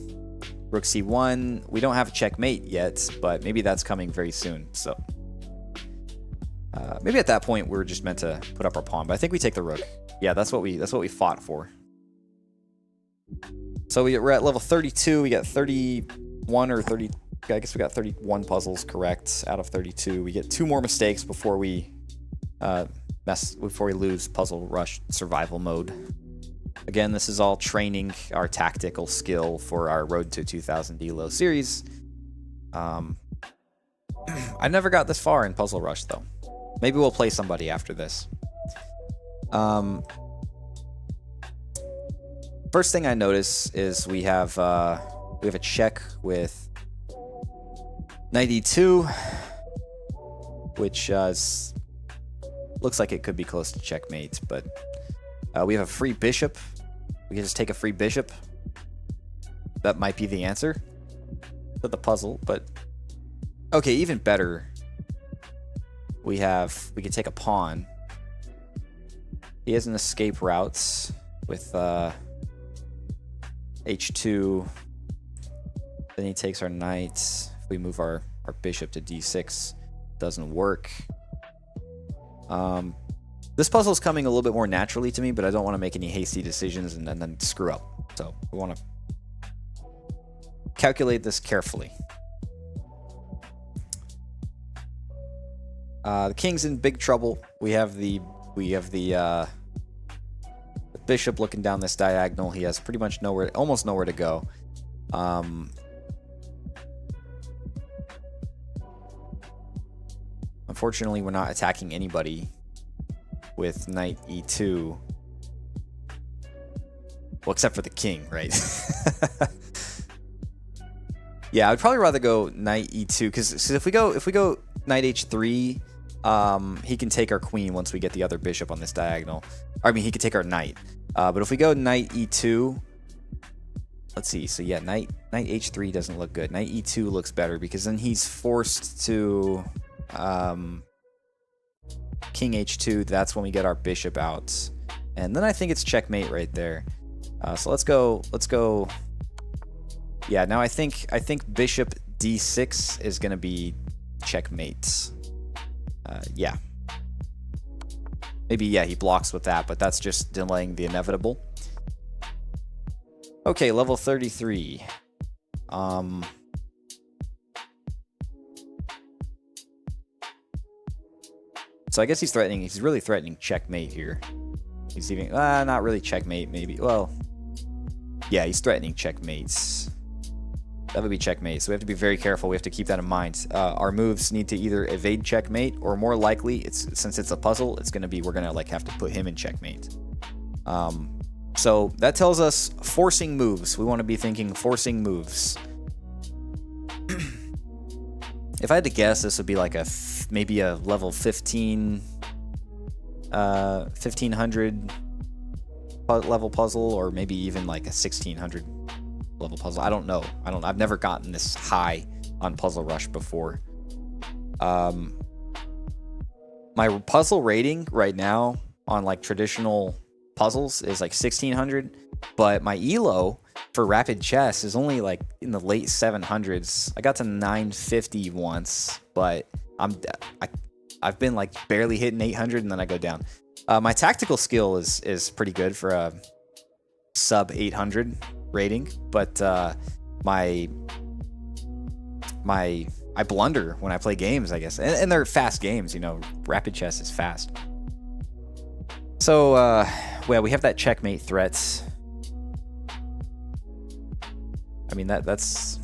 rook c1. We don't have a checkmate yet, but maybe that's coming very soon. So maybe at that point we're just meant to put up our pawn. But I think we take the rook. Yeah, that's what we fought for. So we're at level 32. We got 31 or 30. I guess we got 31 puzzles correct out of 32. We get 2 more mistakes before we lose puzzle rush survival mode. Again, this is all training our tactical skill for our Road to 2000 Elo series. I never got this far in Puzzle Rush though. Maybe we'll play somebody after this. First thing I notice is we have a check with knight e2, which looks like it could be close to checkmate, but we have a free bishop. We can just take a free bishop. That might be the answer to the puzzle, but okay, even better. We can take a pawn. He has an escape route with h2. Then he takes our knight. If we move our bishop to d6, doesn't work. This puzzle is coming a little bit more naturally to me, but I don't want to make any hasty decisions and then screw up. So we want to calculate this carefully. The king's in big trouble. We have the bishop looking down this diagonal. He has pretty much almost nowhere to go. Unfortunately, we're not attacking anybody with knight e2. Well, except for the king, right? Yeah, I'd probably rather go knight e2 because if we go knight h3, he can take our queen once we get the other bishop on this diagonal. I mean, he could take our knight. But if we go knight e2, let's see. So yeah, knight h3 doesn't look good. Knight e2 looks better because then he's forced to king h2. That's when we get our bishop out, and then I think it's checkmate right there. So let's go. Yeah, now I think bishop d6 is gonna be checkmate. Yeah. Maybe, yeah, he blocks with that, but that's just delaying the inevitable. Okay, level 33. So I guess he's really threatening checkmate here. He's even, not really checkmate, maybe. Well, yeah, he's threatening checkmates. That would be checkmate, so we have to be very careful. We have to keep that in mind. Our moves need to either evade checkmate, or more likely, since it's a puzzle, we're gonna like have to put him in checkmate. So that tells us forcing moves. We want to be thinking forcing moves. If I had to guess, this would be like maybe a level 15, 1500 level puzzle, or maybe even like a 1600 level puzzle. I don't know. I've never gotten this high on Puzzle Rush before. My puzzle rating right now on like traditional puzzles is like 1600, but my elo for rapid chess is only like in the late 700s. I got to 950 once, but I've been like barely hitting 800, and then I go down. My tactical skill is pretty good for a sub 800 rating, but I blunder when I play games, I guess, and they're fast games. You know, rapid chess is fast. So well, we have that checkmate threat. I mean, that's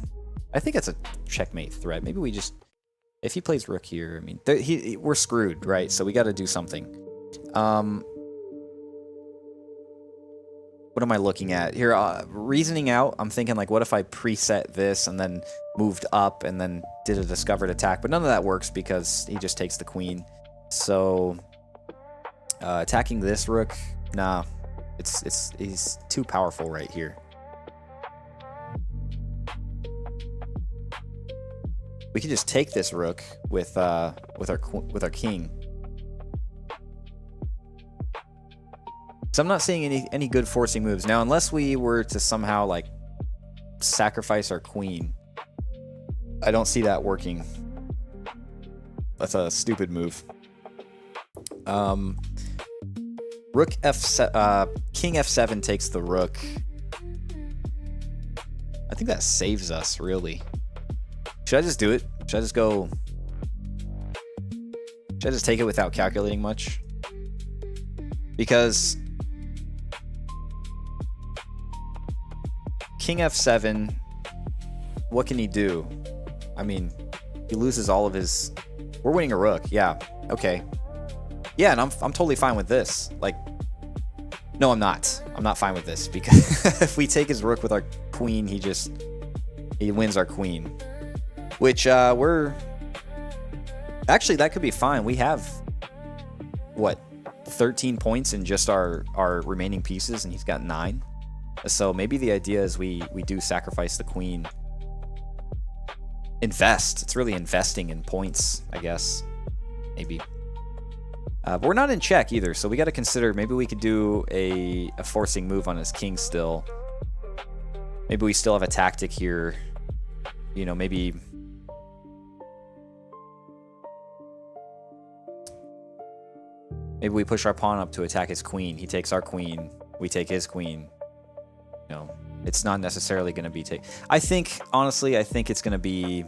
I think that's a checkmate threat. Maybe we just, if he plays rook here, I mean, we're screwed, right? So we got to do something. What am I looking at here? Reasoning out, I'm thinking like, what if I preset this and then moved up and then did a discovered attack? But none of that works because he just takes the queen. So attacking this rook, nah, he's too powerful right here. We could just take this rook with our king. So I'm not seeing any good forcing moves now, unless we were to somehow like sacrifice our queen. I don't see that working. That's a stupid move. Rook king f7 takes the rook. I think that saves us, really. Should I just do it? Should I just go? Should I just take it without calculating much? Because king f7, what can he do? I mean, he loses all of his... We're winning a rook, yeah. Okay. Yeah, and I'm totally fine with this. Like, no, I'm not. I'm not fine with this, because if we take his rook with our queen, he wins our queen. Which, we're... Actually, that could be fine. We have, what, 13 points in just our remaining pieces, and he's got 9. So maybe the idea is we do sacrifice the queen. Invest. It's really investing in points, I guess. Maybe. But we're not in check either, so we got to consider maybe we could do a forcing move on his king still. Maybe we still have a tactic here. You know, maybe... Maybe we push our pawn up to attack his queen. He takes our queen. We take his queen. You know, it's not necessarily going to be honestly, I think it's going to be...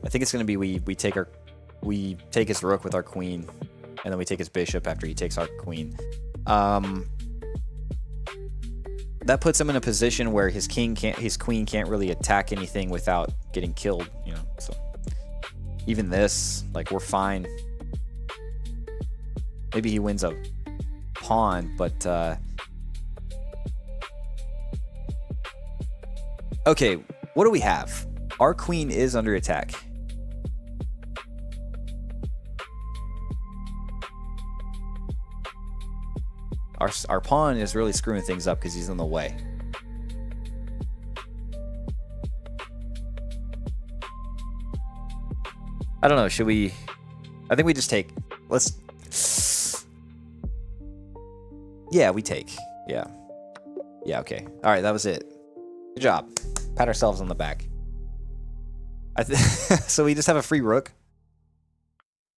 I think it's going to be we take his rook with our queen, and then we take his bishop after he takes our queen. That puts him in a position where his queen can't really attack anything without getting killed, you know. So even this, like, we're fine. Maybe he wins a pawn, but okay, what do we have? Our queen is under attack. Our pawn is really screwing things up because he's in the way. I don't know. Should we? I think we just take. Let's. Yeah, we take. Yeah. Yeah. Okay. All right. That was it. Good job. Pat ourselves on the back. So we just have a free rook.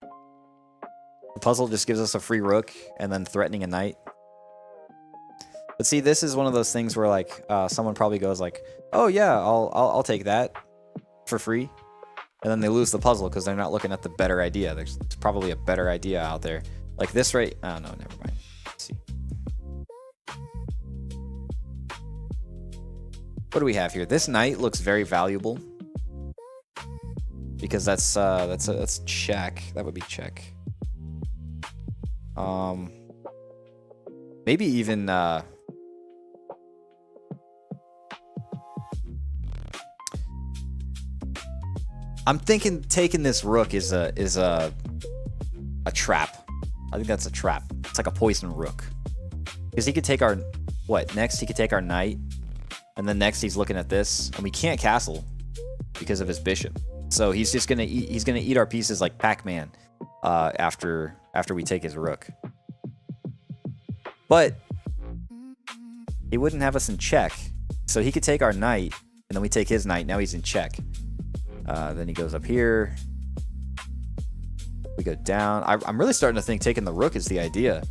The puzzle just gives us a free rook and then threatening a knight. But see, this is one of those things where, like, someone probably goes like, "Oh yeah, I'll take that for free," and then they lose the puzzle because they're not looking at the better idea. There's probably a better idea out there, like this, right? Oh no, never mind. Let's see. What do we have here? This knight looks very valuable because that's check. That would be check. Maybe even. I'm thinking taking this rook is a trap. I think that's a trap. It's like a poison rook. Because he could take our next he could take our knight, and then next he's looking at this, and we can't castle because of his bishop. So he's just gonna eat our pieces like Pac-Man after we take his rook. But he wouldn't have us in check. So he could take our knight, and then we take his knight. Now he's in check. Then he goes up here. We go down. I'm really starting to think taking the rook is the idea.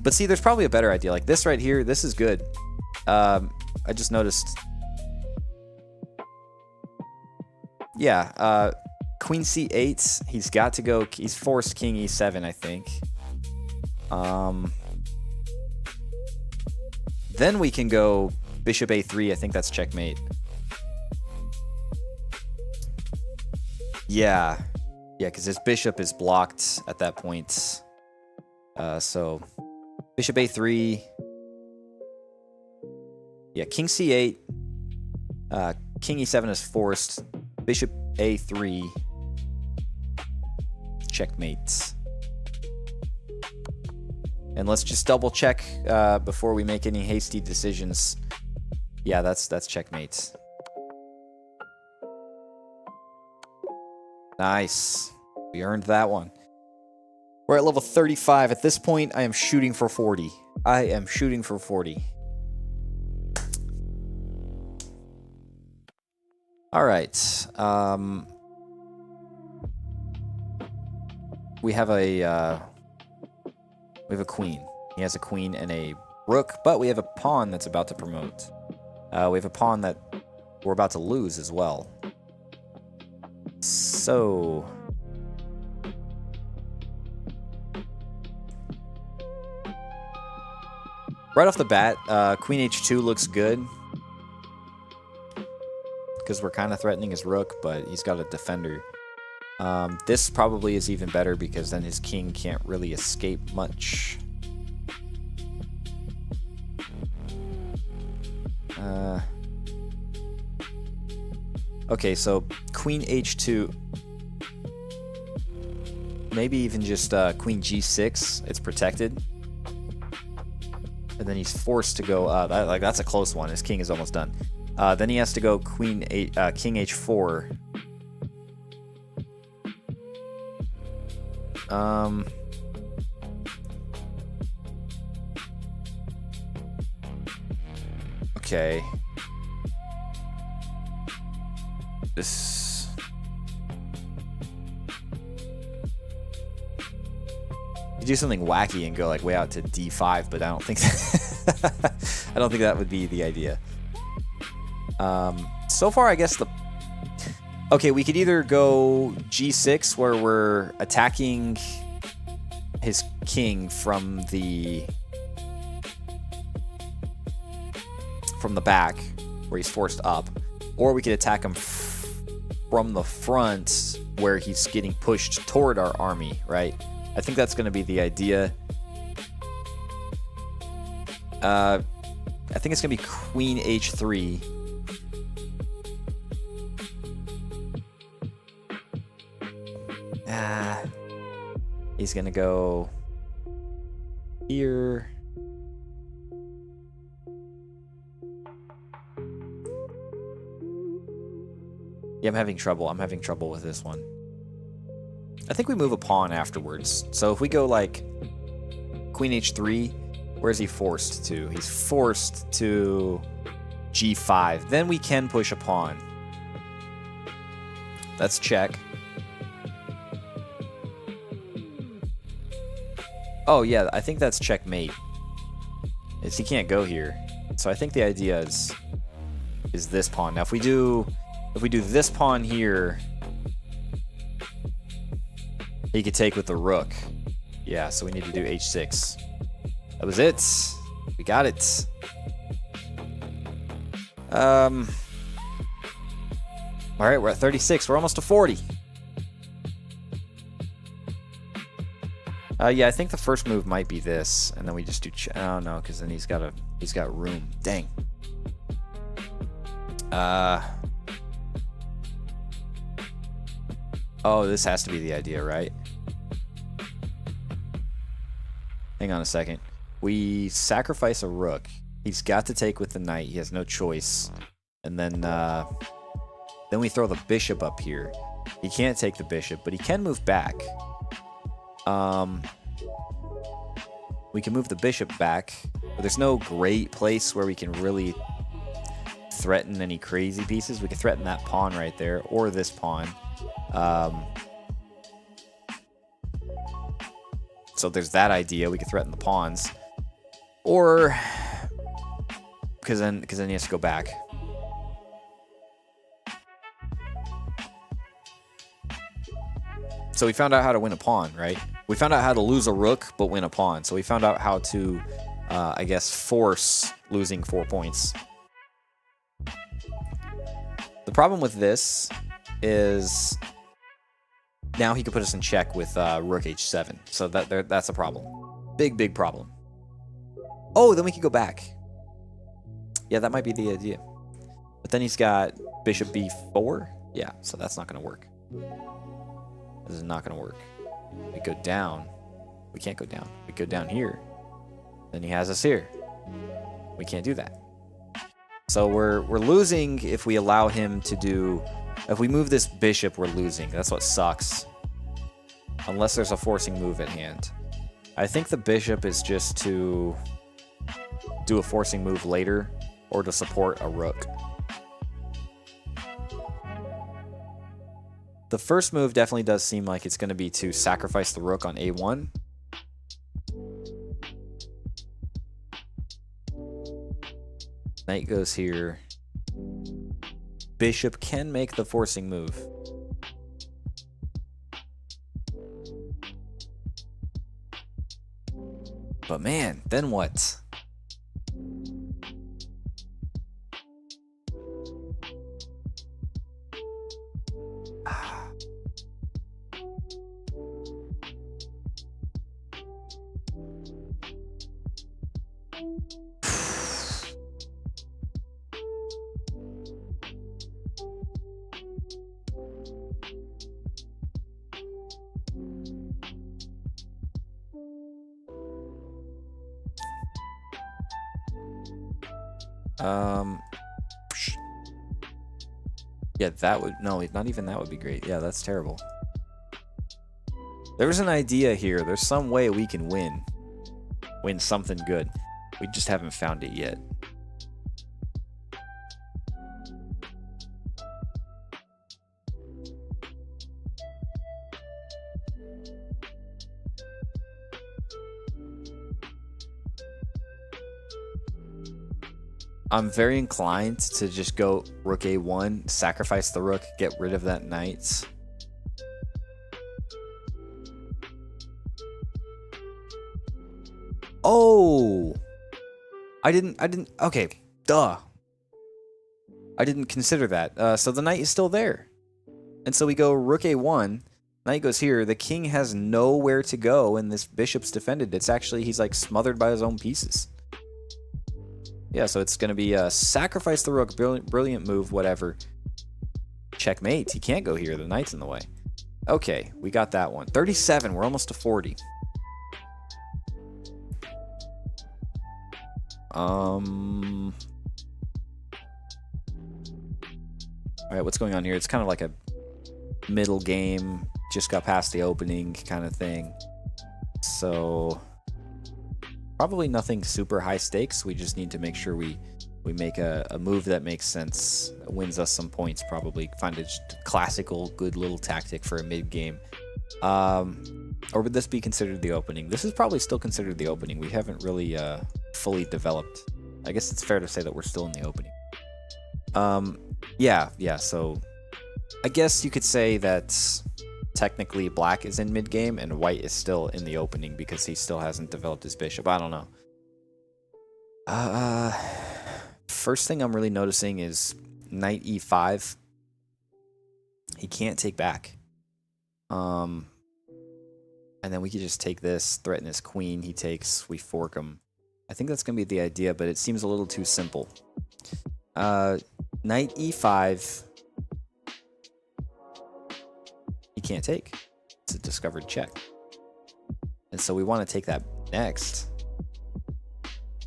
But see, there's probably a better idea. Like this right here, this is good. I just noticed. Yeah, Queen C8. He's got to go. He's forced King E7, I think. Then we can go Bishop A3. I think that's checkmate. Yeah, because his bishop is blocked at that point. So Bishop A3. Yeah, King C8. King E7 is forced. Bishop A3. Checkmate. And let's just double check before we make any hasty decisions. Yeah, that's checkmate. Nice. We earned that one. We're at level 35. At this point, I am shooting for 40. I am shooting for 40. All right. We have a queen. He has a queen and a rook, but we have a pawn that's about to promote. We have a pawn that we're about to lose as well. So right off the bat, Queen H2 looks good because we're kind of threatening his rook, but he's got a defender. This probably is even better because then his king can't really escape much. Okay, so Queen H2. Maybe even just Queen G6. It's protected. And then he's forced to go. That's a close one. His king is almost done. Then he has to go King H4. Okay. This. You do something wacky and go like way out to D5, but I don't think I don't think that would be the idea. So far, I guess Okay, we could either go G6, where we're attacking his king from the back, where he's forced up, or we could attack him from the front, where he's getting pushed toward our army, right? I think that's going to be the idea. I think it's going to be Queen H3. He's going to go here. Yeah, I'm having trouble. I'm having trouble with this one. I think we move a pawn afterwards. So if we go like Queen H3, where's he forced to? He's forced to G5. Then we can push a pawn. That's check. Oh yeah, I think that's checkmate. He can't go here. So I think the idea is this pawn. Now if we do this pawn here, he could take with the rook. Yeah, so we need to do H6. That was it. We got it. All right, we're at 36. We're almost to 40. Yeah, I think the first move might be this, and then we just do. Oh no, because then he's got room. Dang. Oh, this has to be the idea, right? Hang on a second. We sacrifice a rook. He's got to take with the knight. He has no choice. And then we throw the bishop up here. He can't take the bishop, but he can move back. We can move the bishop back, but there's no great place where we can really threaten any crazy pieces. We can threaten that pawn right there, or this pawn. So there's that idea. We could threaten the pawns, or because then he has to go back. So we found out how to win a pawn, right? We found out how to lose a rook but win a pawn. So we found out how to, I guess, force losing 4 points. The problem with this is now he could put us in check with rook h7. So that's a problem. Big problem. Oh, then we could go back. Yeah, that might be the idea. But then he's got bishop b4. Yeah, so that's not going to work. This is not going to work. We go down. We can't go down. We go down here. Then he has us here. We can't do that. So we're losing if we allow him to do... If we move this bishop, we're losing. That's what sucks. Unless there's a forcing move at hand. I think the bishop is just to do a forcing move later or to support a rook. The first move definitely does seem like it's going to be to sacrifice the rook on a1. Knight goes here. Bishop can make the forcing move. But man, then what? Yeah, that would... No, not even that would be great. Yeah, that's terrible. There's an idea here. There's some way we can win. Win something good. We just haven't found it yet. I'm very inclined to just go rook a1, sacrifice the rook, get rid of that knight. Oh! Okay, duh. I didn't consider that. So the knight is still there. And so we go rook a1, knight goes here. The king has nowhere to go, and this bishop's defended. It's actually, he's like smothered by his own pieces. Yeah, so it's going to be sacrifice the rook, brilliant move, whatever. Checkmate. He can't go here. The knight's in the way. Okay, we got that one. 37. We're almost to 40. All right, what's going on here? It's kind of like a middle game, just got past the opening kind of thing. So probably nothing super high stakes. We just need to make sure we make a move that makes sense, wins us some points, probably find a classical good little tactic for a mid game. Or would this be considered the opening? This is probably still considered the opening. We haven't really fully developed. I guess it's fair to say that we're still in the opening. Yeah, so I guess you could say that technically black is in mid game and white is still in the opening because he still hasn't developed his bishop. I don't know. First thing I'm really noticing is knight e5. He can't take back. And then we could just take this, threaten his queen. He takes, we fork him. I think that's going to be the idea, but it seems a little too simple. Knight e5. He can't take. It's a discovered check. And so we want to take that next.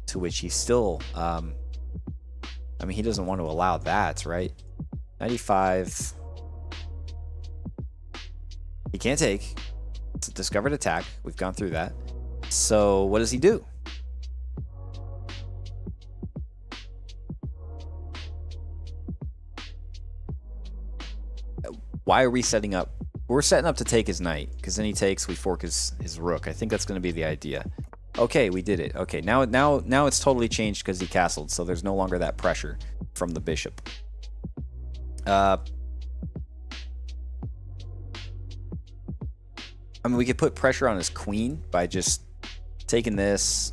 To which he still, I mean, he doesn't want to allow that, right? Knight e5. He can't take. It's a discovered attack. We've gone through that. So what does he do? Why are we setting up? We're setting up to take his knight, because then he takes, we fork his rook. I think that's going to be the idea. Okay, we did it. Okay, now it's totally changed because he castled, so there's no longer that pressure from the bishop. I mean, we could put pressure on his queen by just taking this.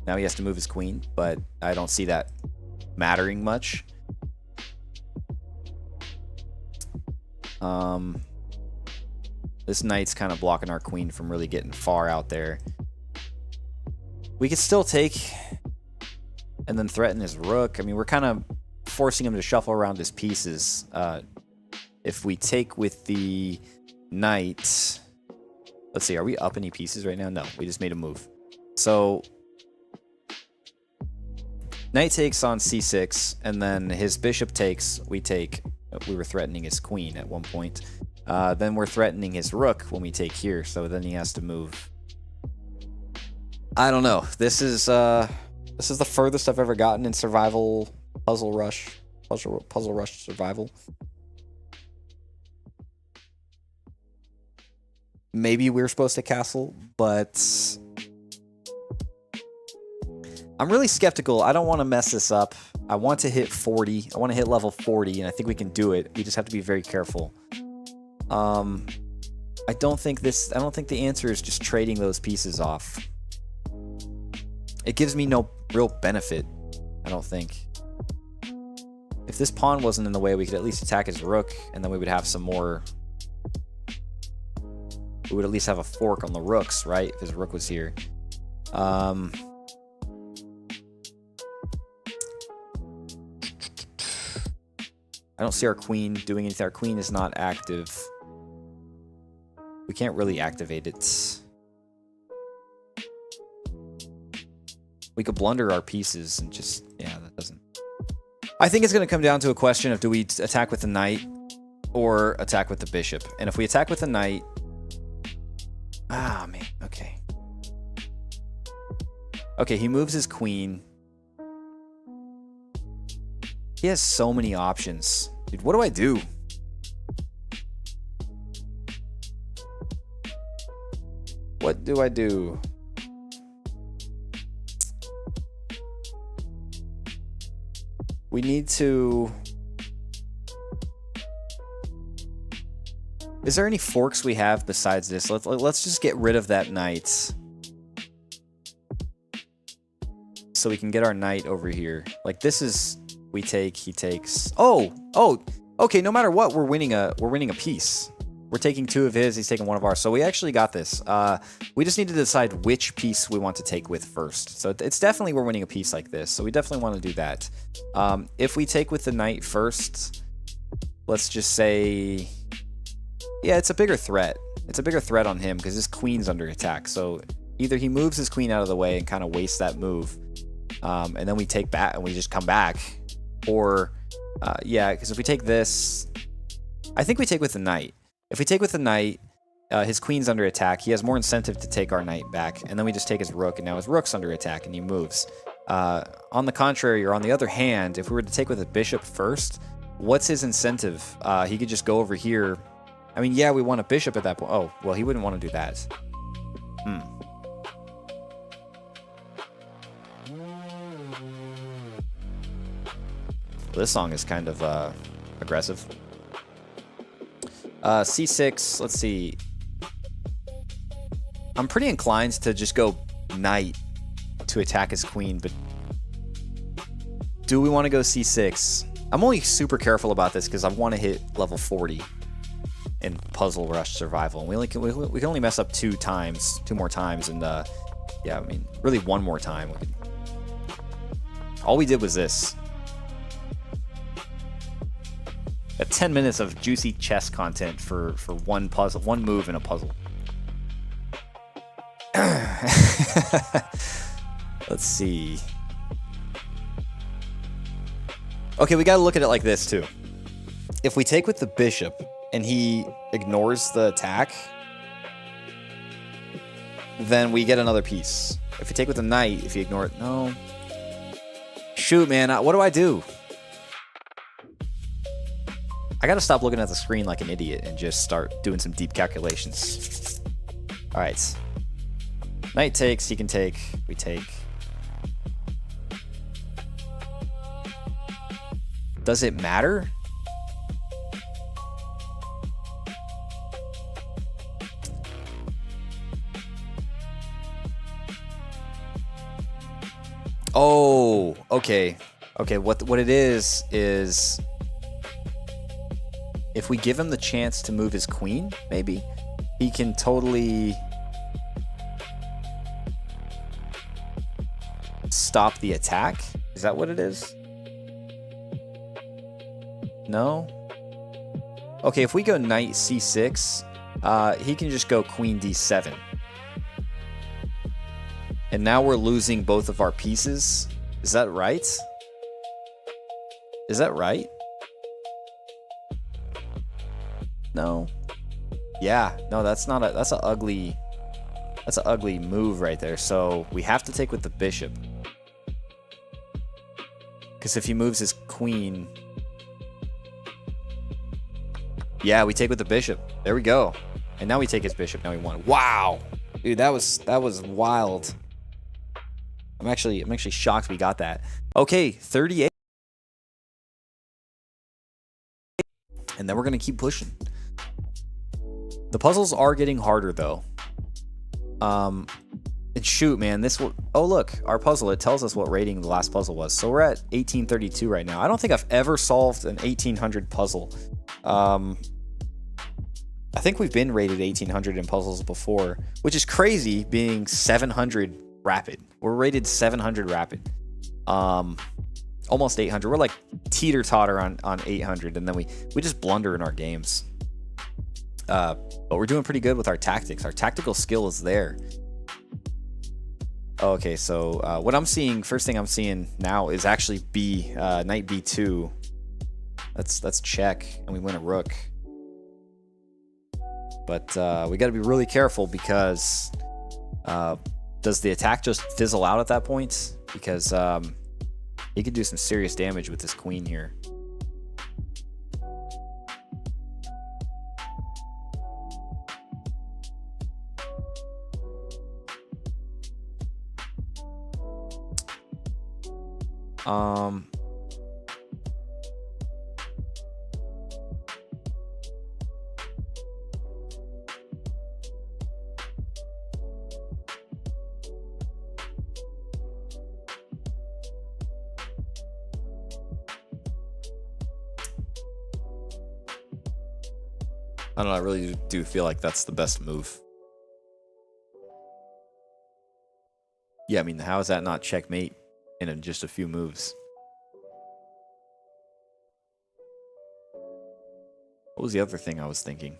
Now he has to move his queen, but I don't see that mattering much. This knight's kind of blocking our queen from really getting far out there. We could still take and then threaten his rook. I mean, we're kind of forcing him to shuffle around his pieces. If we take with the knight, let's see, are we up any pieces right now? No, we just made a move. So knight takes on c6, and then his bishop takes, we take. We were threatening his queen at one point. Then we're threatening his rook when we take here, so then he has to move. I don't know. This is the furthest I've ever gotten in survival puzzle rush survival. Maybe we're supposed to castle, but I'm really skeptical. I don't want to mess this up. I want to hit 40. I want to hit level 40, and I think we can do it. We just have to be very careful. I don't think the answer is just trading those pieces off. It gives me no real benefit, I don't think. If this pawn wasn't in the way, we could at least attack his rook, and then we would have some more. We would at least have a fork on the rooks, right? If his rook was here. I don't see our queen doing anything. Our queen is not active. We can't really activate it. We could blunder our pieces and just, yeah, that doesn't. I think it's going to come down to a question of do we attack with the knight or attack with the bishop. And if we attack with the knight, man, okay. Okay, he moves his queen. He has so many options. Dude, what do I do? What do I do? we need to... Is there any forks we have besides this? Let's just get rid of that knight. So we can get our knight over here. Like this is... We take, he takes... Oh! Okay, no matter what, we're winning a piece. We're taking 2 of his, he's taking 1 of ours. So we actually got this. We just need to decide which piece we want to take with first. So it's definitely we're winning a piece like this. So we definitely want to do that. If we take with the knight first, let's just say... Yeah, it's a bigger threat. It's a bigger threat on him because his queen's under attack. So either he moves his queen out of the way and kind of wastes that move. And then we take back and we just come back. Or, yeah, because if we take this... I think we take with the knight. If we take with the knight, his queen's under attack. He has more incentive to take our knight back. And then we just take his rook, and now his rook's under attack, and he moves. On the contrary, or on the other hand, if we were to take with a bishop first, what's his incentive? He could just go over here. I mean, yeah, we want a bishop at that point. Oh, well, he wouldn't want to do that. This song is kind of aggressive. C6, let's see. I'm pretty inclined to just go knight to attack his queen, but do we want to go C6? I'm only super careful about this because I want to hit level 40 in Puzzle Rush Survival. We can only mess up 2 more times, and yeah, I mean, really 1 more time. All we did was this. 10 minutes of juicy chess content for one puzzle, 1 move in a puzzle. Let's see. Okay, we gotta look at it like this too. If we take with the bishop and he ignores the attack, then we get another piece. If we take with the knight, if he ignores... No. Shoot, man, what do I do? I gotta stop looking at the screen like an idiot and just start doing some deep calculations. Alright. Knight takes, he can take, we take. Does it matter? Oh, okay. Okay, what it is if we give him the chance to move his queen, maybe, he can totally stop the attack. Is that what it is? No? Okay, if we go knight c6, he can just go queen d7. And now we're losing both of our pieces. Is that right? Is that right? No. Yeah, no, that's not a, that's an ugly move right there. So we have to take with the bishop. Because if he moves his queen... Yeah, we take with the bishop. There we go. And now we take his bishop. Now we won. Wow. Dude, that was wild. I'm actually shocked we got that. Okay, 38. And then we're going to keep pushing. The puzzles are getting harder though. And shoot, man, this will... Oh, look, our puzzle, it tells us what rating the last puzzle was. So we're at 1832 right now. I don't think I've ever solved an 1800 puzzle. I think we've been rated 1800 in puzzles before, which is crazy being 700 rapid. We're rated 700 rapid. Almost 800. We're like teeter-totter on 800, and then we just blunder in our games. But we're doing pretty good with our tactics. Our tactical skill is there. Okay, so what I'm seeing, first thing I'm seeing now is actually knight b2. Let's check, and we win a rook. But we got to be really careful because does the attack just fizzle out at that point? Because he could do some serious damage with this queen here. I don't know, I really do feel like that's the best move. Yeah, I mean, how is that not checkmate in just a few moves? What was the other thing I was thinking?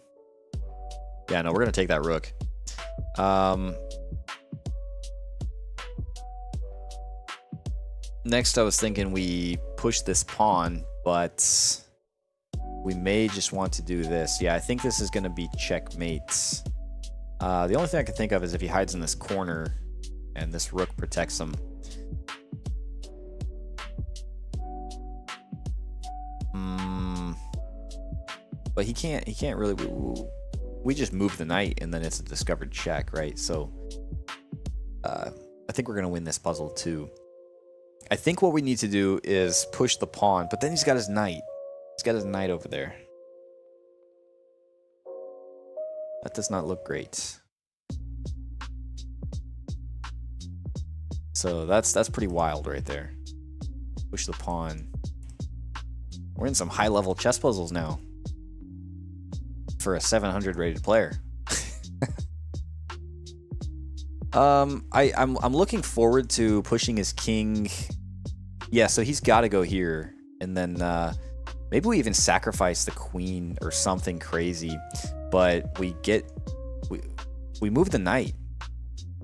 Yeah, no, we're going to take that rook. Next, I was thinking we push this pawn, but we may just want to do this. Yeah, I think this is going to be checkmate. The only thing I can think of is if he hides in this corner and this rook protects him. But he can't really. We just move the knight and then it's a discovered check, right? So I think we're going to win this puzzle too. I think what we need to do is push the pawn, but then he's got his knight. He's got his knight over there. That does not look great. So that's pretty wild right there. Push the pawn. We're in some high-level chess puzzles now. For a 700 rated player. I'm looking forward to pushing his king. Yeah, so he's got to go here, and then maybe we even sacrifice the queen or something crazy. But we move the knight.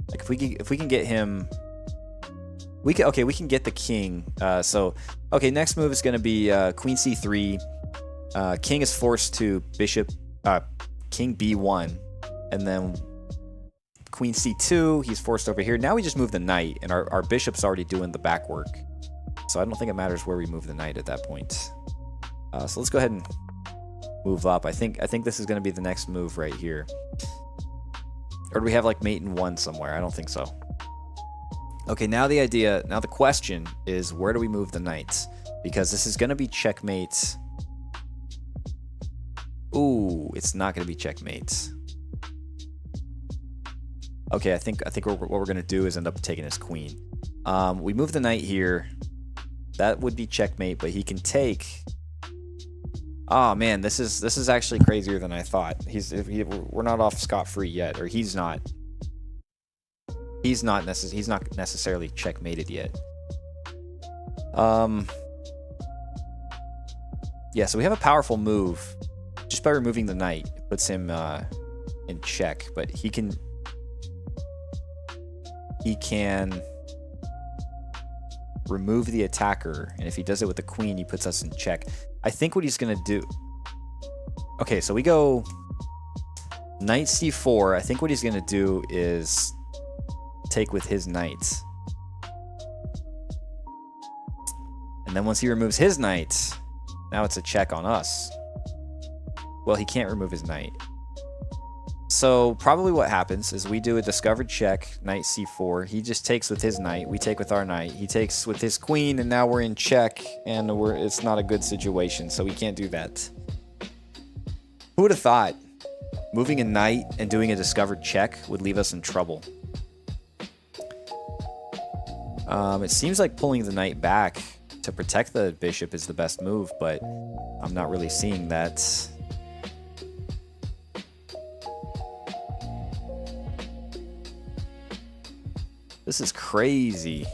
Like if we can get him, we can get the king. So okay, next move is going to be queen c3. King is forced to bishop. King b1, and then queen c2, he's forced over here. Now we just move the knight, and our bishop's already doing the back work. So I don't think it matters where we move the knight at that point. So let's go ahead and move up. I think this is going to be the next move right here. Or do we have like mate in 1 somewhere? I don't think so. Okay, now the question is, where do we move the knight? Because this is going to be checkmate. Ooh, it's not going to be checkmate. Okay, I think what we're going to do is end up taking his queen. We move the knight here. That would be checkmate, but he can take. Oh man, this is actually crazier than I thought. We're not off scot-free yet, or he's not. He's not necessarily checkmated yet. Yeah, so we have a powerful move. Just by removing the knight, it puts him in check, but he can remove the attacker, and if he does it with the queen, he puts us in check. I think what he's gonna do. Okay, so we go knight c4. I think what he's gonna do is take with his knight, and then once he removes his knight, now it's a check on us. Well, he can't remove his knight. So probably what happens is we do a discovered check, knight c4. He just takes with his knight. We take with our knight. He takes with his queen, and now we're in check, and it's not a good situation, so we can't do that. Who would have thought moving a knight and doing a discovered check would leave us in trouble? It seems like pulling the knight back to protect the bishop is the best move, but I'm not really seeing that. This is crazy.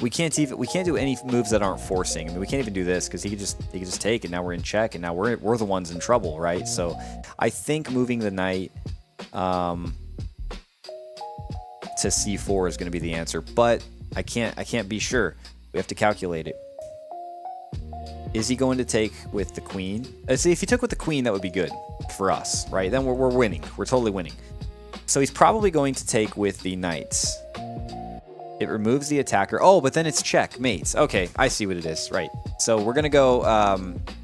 We can't do any moves that aren't forcing. I mean, we can't even do this because he could just take, and now we're in check, and now we're the ones in trouble, right? So I think moving the knight to c4 is going to be the answer, but I can't be sure. We have to calculate it. Is he going to take with the queen? See, if he took with the queen, that would be good for us, right? Then we're winning. We're totally winning. So he's probably going to take with the knights. It removes the attacker. Oh, but then it's checkmate. Okay, I see what it is. Right. So we're gonna go,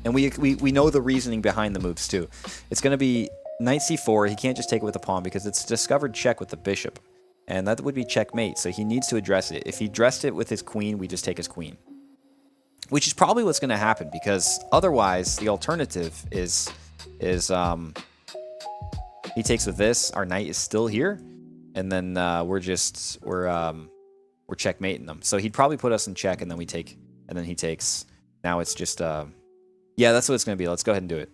and we know the reasoning behind the moves too. It's gonna be knight c4. He can't just take it with the pawn because it's discovered check with the bishop, and that would be checkmate. So he needs to address it. If he addressed it with his queen, we just take his queen. Which is probably what's going to happen, because otherwise the alternative is he takes with this, our knight is still here, and then we're checkmating them. So he'd probably put us in check, and then we take, and then he takes. Now it's just Yeah, that's what it's going to be. Let's go ahead and do it.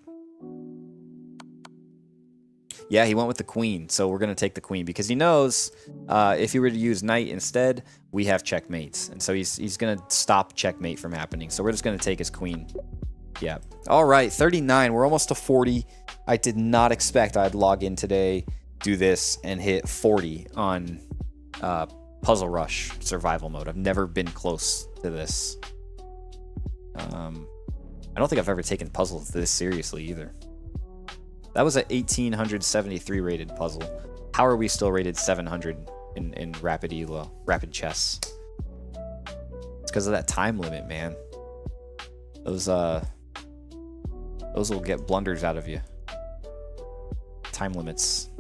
Yeah, he went with the queen, so we're going to take the queen because he knows if he were to use knight instead, we have checkmates. And so he's going to stop checkmate from happening. So we're just going to take his queen. Yeah. All right, 39. We're almost to 40. I did not expect I'd log in today, do this, and hit 40 on Puzzle Rush survival mode. I've never been close to this. I don't think I've ever taken puzzles this seriously either. That was an 1873 rated puzzle. How are we still rated 700 in rapid elo, rapid chess? It's because of that time limit, man. Those will get blunders out of you. Time limits.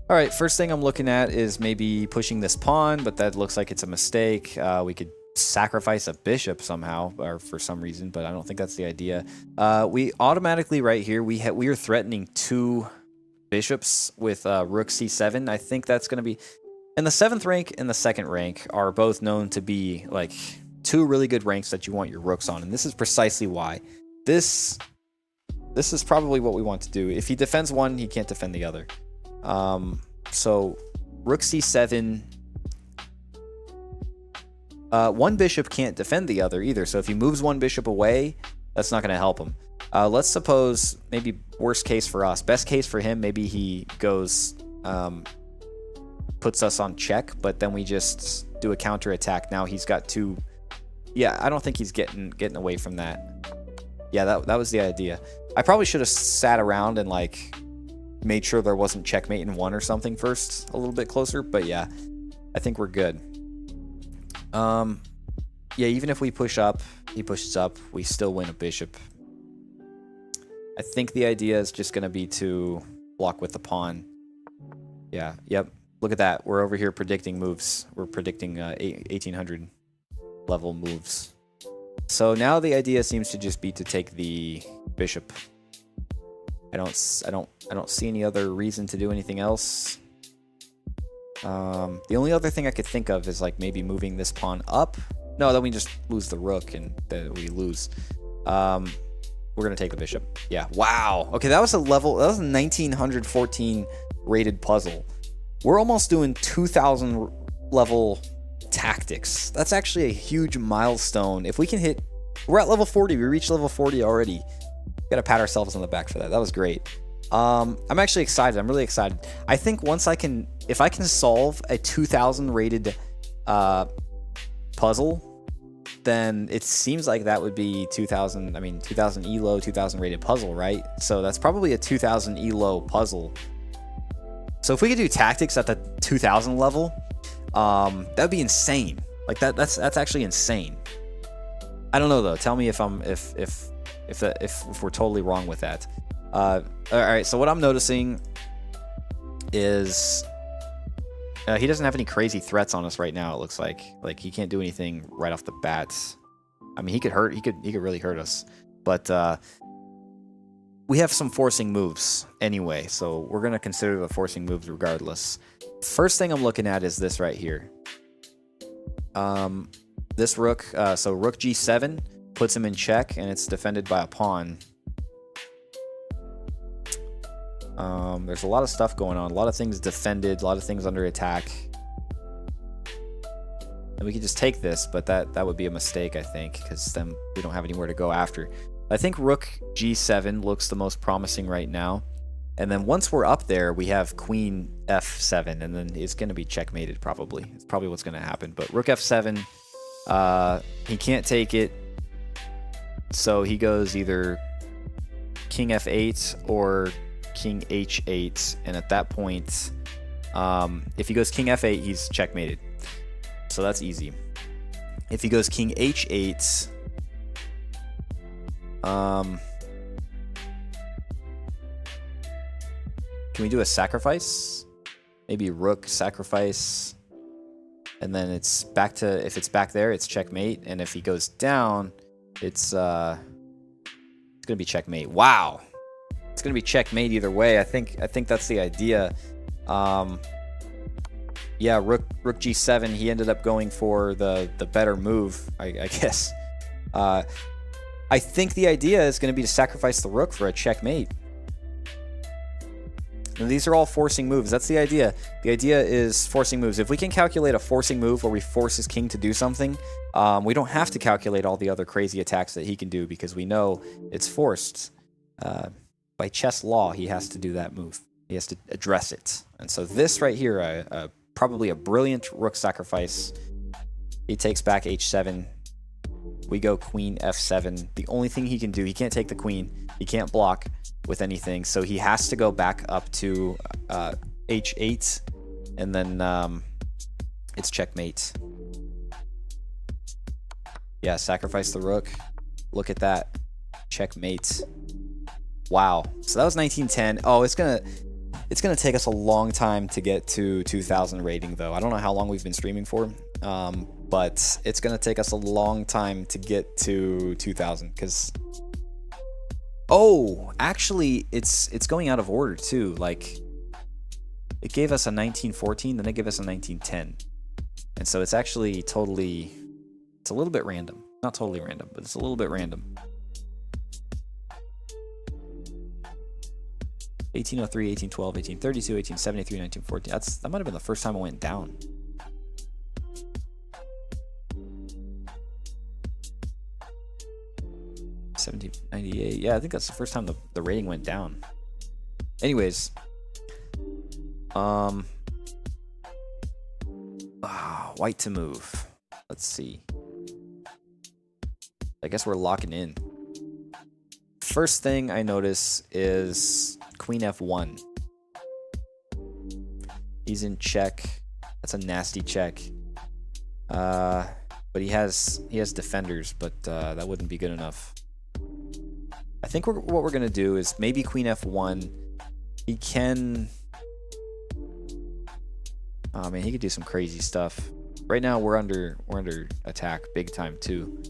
All right, first thing I'm looking at is maybe pushing this pawn, but that looks like it's a mistake. We could sacrifice a bishop somehow, or for some reason, but I don't think that's the idea. We automatically right here, we are threatening 2 bishops with rook c7. I think that's going to be... And the 7th rank and the 2nd rank are both known to be like 2 really good ranks that you want your rooks on, and this is precisely why. This is probably what we want to do. If he defends one, he can't defend the other. So rook c7... one bishop can't defend the other either, so if he moves one bishop away, that's not going to help him. Let's suppose, maybe worst case for us, best case for him, maybe he goes, puts us on check, but then we just do a counter attack. Now he's got 2. Yeah, I don't think he's getting away from that. Yeah, that was the idea. I probably should have sat around and like made sure there wasn't checkmate in 1 or something first, a little bit closer, but yeah, I think we're good. Yeah, even if we push up, he pushes up, we still win a bishop. I think the idea is just going to be to block with the pawn. Yeah, yep. Look at that. We're over here predicting moves. We're predicting 1800 level moves. So now the idea seems to just be to take the bishop. I don't see any other reason to do anything else. The only other thing I could think of is like maybe moving this pawn up. No, then we just lose the rook and then we lose. We're gonna take the bishop. Yeah. Wow. Okay, that was a 1914 rated puzzle. We're almost doing 2000 level tactics. That's actually a huge milestone. If we can hit, we're at level 40. We reached level 40 already. Gotta pat ourselves on the back for that. That was great. I'm actually excited. I'm really excited. I think once if I can solve a 2000 rated puzzle, then it seems like that would be 2000 elo, 2000 rated puzzle, right? So that's probably a 2000 elo puzzle. So if we could do tactics at the 2000 level, that'd be insane. Like that's actually insane. I don't know though. Tell me if we're totally wrong with that. All right, so what I'm noticing is he doesn't have any crazy threats on us right now. It looks like he can't do anything right off the bat. I mean, he could really hurt us, but we have some forcing moves anyway, so we're gonna consider the forcing moves regardless. First thing I'm looking at is this right here. This rook, so rook g7 puts him in check, and it's defended by a pawn. There's a lot of stuff going on, a lot of things defended, a lot of things under attack. And we could just take this, but that would be a mistake, I think, because then we don't have anywhere to go after. I think rook g7 looks the most promising right now. And then once we're up there, we have queen f7, and then it's going to be checkmated probably. It's probably what's going to happen. But rook f7, he can't take it. So he goes either king f8 or king h8, and at that point, if he goes king f8, he's checkmated. So that's easy. If he goes king h8, can we do a sacrifice? Maybe rook sacrifice, and then it's back to, if it's back there, it's checkmate, and if he goes down, it's gonna be checkmate. Wow. It's gonna be checkmate either way. I think that's the idea. Yeah, rook g7. He ended up going for the better move, I guess. I think the idea is going to be to sacrifice the rook for a checkmate. And these are all forcing moves. That's the idea. The idea is forcing moves. If we can calculate a forcing move where we force his king to do something, we don't have to calculate all the other crazy attacks that he can do because we know it's forced. By chess law, he has to do that move. He has to address it. And so this right here, probably a brilliant rook sacrifice. He takes back h7. We go queen f7. The only thing he can do, he can't take the queen. He can't block with anything. So he has to go back up to h8. And then it's checkmate. Yeah, sacrifice the rook. Look at that. Checkmate. Wow. So that was 1910. Oh, it's gonna take us a long time to get to 2000 rating, though. I don't know how long we've been streaming for, but it's gonna take us a long time to get to 2000. Because, oh, actually, it's going out of order too. Like, it gave us a 1914, then it gave us a 1910, and so it's actually totally. It's a little bit random. Not totally random, but it's a little bit random. 1803, 1812, 1832, 1873, 1914. That might have been the first time it went down. $17.98. Yeah, I think that's the first time the rating went down. Anyways, white to move. Let's see. I guess we're locking in. First thing I notice is queen f1. He's in check. That's a nasty check. But he has defenders, but that wouldn't be good enough. I think what we're gonna do is maybe queen f1. He can. Oh man, he could do some crazy stuff. Right now we're under attack big time too.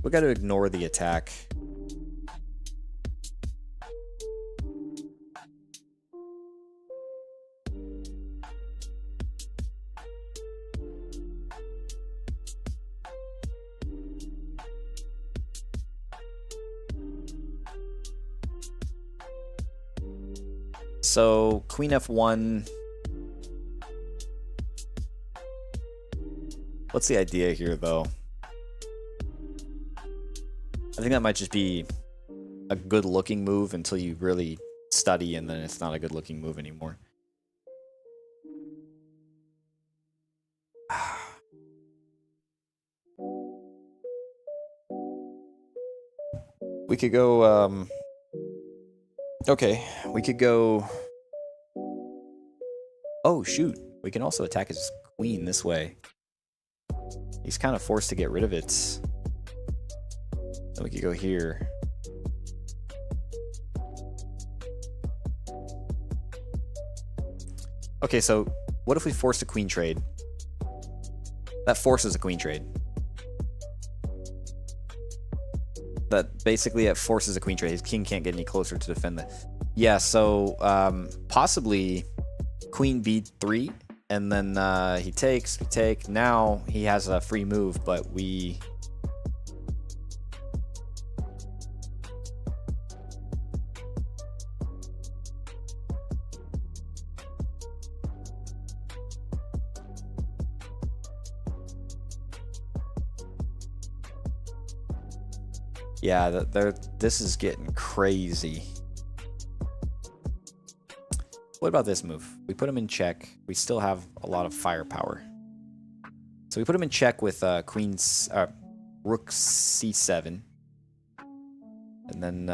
We got to ignore the attack. So queen f1. What's the idea here, though? I think that might just be a good-looking move until you really study, and then it's not a good-looking move anymore. We could go, okay, we could go... Oh, shoot. We can also attack his queen this way. He's kind of forced to get rid of it. Then we could go here. Okay, so what if we forced a queen trade? That forces a queen trade. That basically it forces a queen trade. His king can't get any closer to defend the... Yeah, so possibly queen b3, and then he takes, we take. Now he has a free move, but we... Yeah, this is getting crazy. What about this move? We put him in check. We still have a lot of firepower. So we put him in check with rook c7. And then...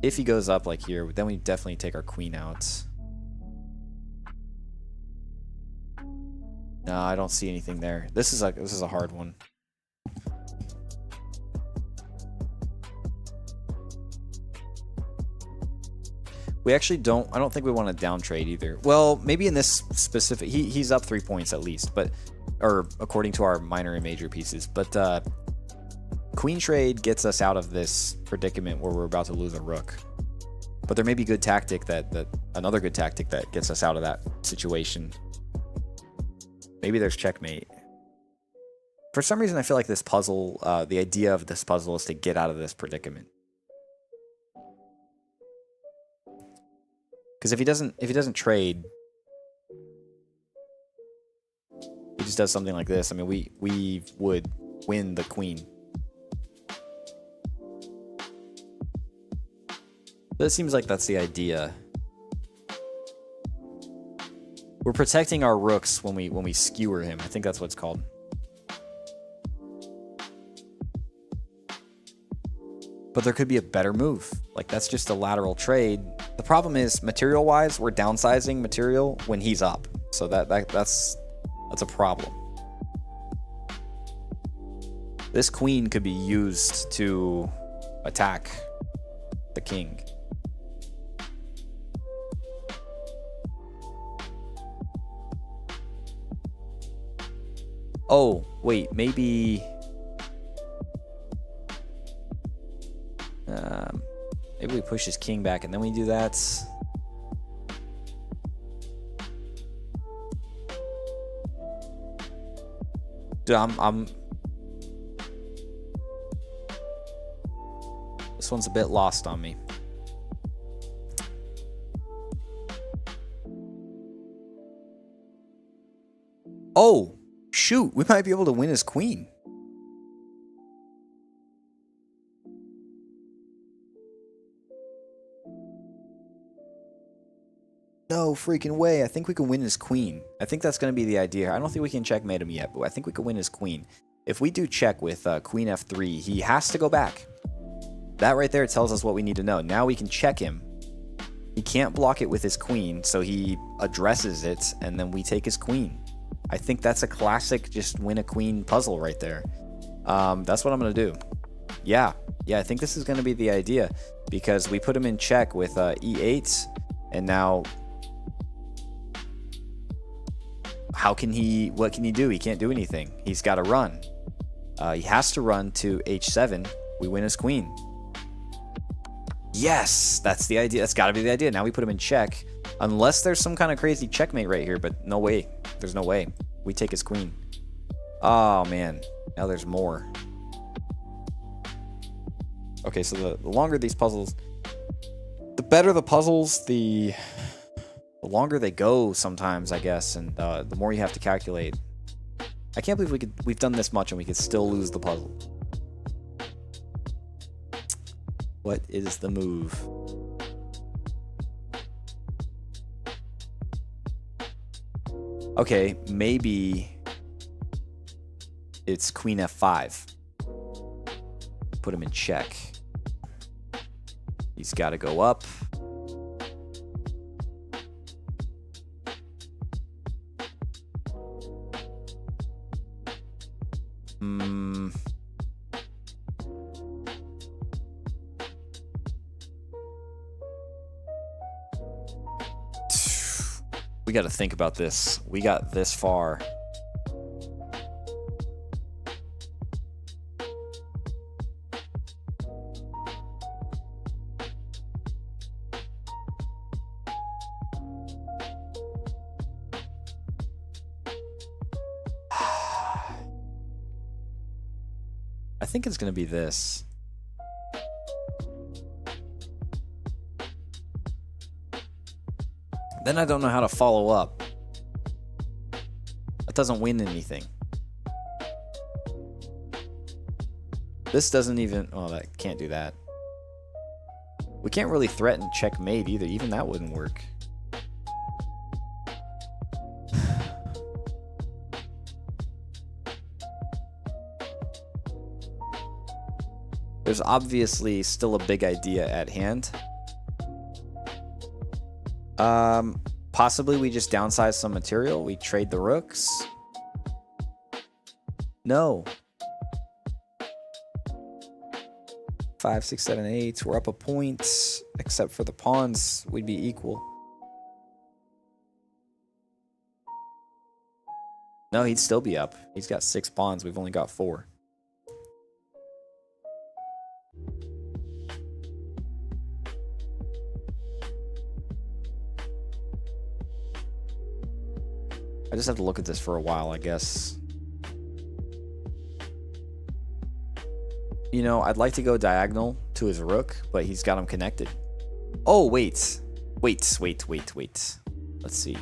if he goes up like here, then we definitely take our queen out. No, I don't see anything there. This is a hard one. We actually don't... I don't think we want to down trade either. Well, maybe in this specific... He's up 3 points at least, but... Or according to our minor and major pieces. But queen trade gets us out of this predicament where we're about to lose a rook. But there may be good tactic another good tactic that gets us out of that situation. Maybe there's checkmate. For some reason, I feel like this puzzle, the idea of this puzzle is to get out of this predicament. Because if he doesn't trade, he just does something like this. I mean, we would win the queen. But it seems like that's the idea. We're protecting our rooks when we skewer him. I think that's what it's called. But there could be a better move. Like, that's just a lateral trade. The problem is, material-wise, we're downsizing material when he's up. So that's a problem. This queen could be used to attack the king. Oh, wait, maybe... maybe we push his king back and then we do that. Dude, this one's a bit lost on me. Oh, shoot, we might be able to win his queen. No freaking way. I think we can win his queen. I think that's going to be the idea. I don't think we can checkmate him yet, but I think we can win his queen. If we do check with queen f3, he has to go back. That right there tells us what we need to know. Now we can check him. He can't block it with his queen, so he addresses it, and then we take his queen. I think that's a classic just win a queen puzzle right there. That's what I'm going to do. Yeah, I think this is going to be the idea, because we put him in check with e8, and now... what can he do? He can't do anything. He's got to run. He has to run to h7. We win his queen. Yes, that's the idea. That's got to be the idea. Now we put him in check. Unless there's some kind of crazy checkmate right here, but no way. There's no way. We take his queen. Oh, man. Now there's more. Okay, so the longer these puzzles... The better the puzzles, the longer they go sometimes, I guess, and the more you have to calculate. I can't believe we've done this much and we could still lose the puzzle. What is the move? Okay, maybe it's queen f5. Put him in check. He's got to go up. We got to think about this. We got this far. I think it's going to be this. Then I don't know how to follow up. That doesn't win anything. This doesn't even... Oh, that can't do that. We can't really threaten checkmate either. Even that wouldn't work. There's obviously still a big idea at hand. Possibly we just downsize some material. We trade the rooks. No. 5, 6, 7, 8. We're up a point. Except for the pawns, we'd be equal. No, he'd still be up. He's got 6 pawns. We've only got 4. I just have to look at this for a while, I guess. You know, I'd like to go diagonal to his rook, but he's got him connected. Oh, wait. Wait. Let's see.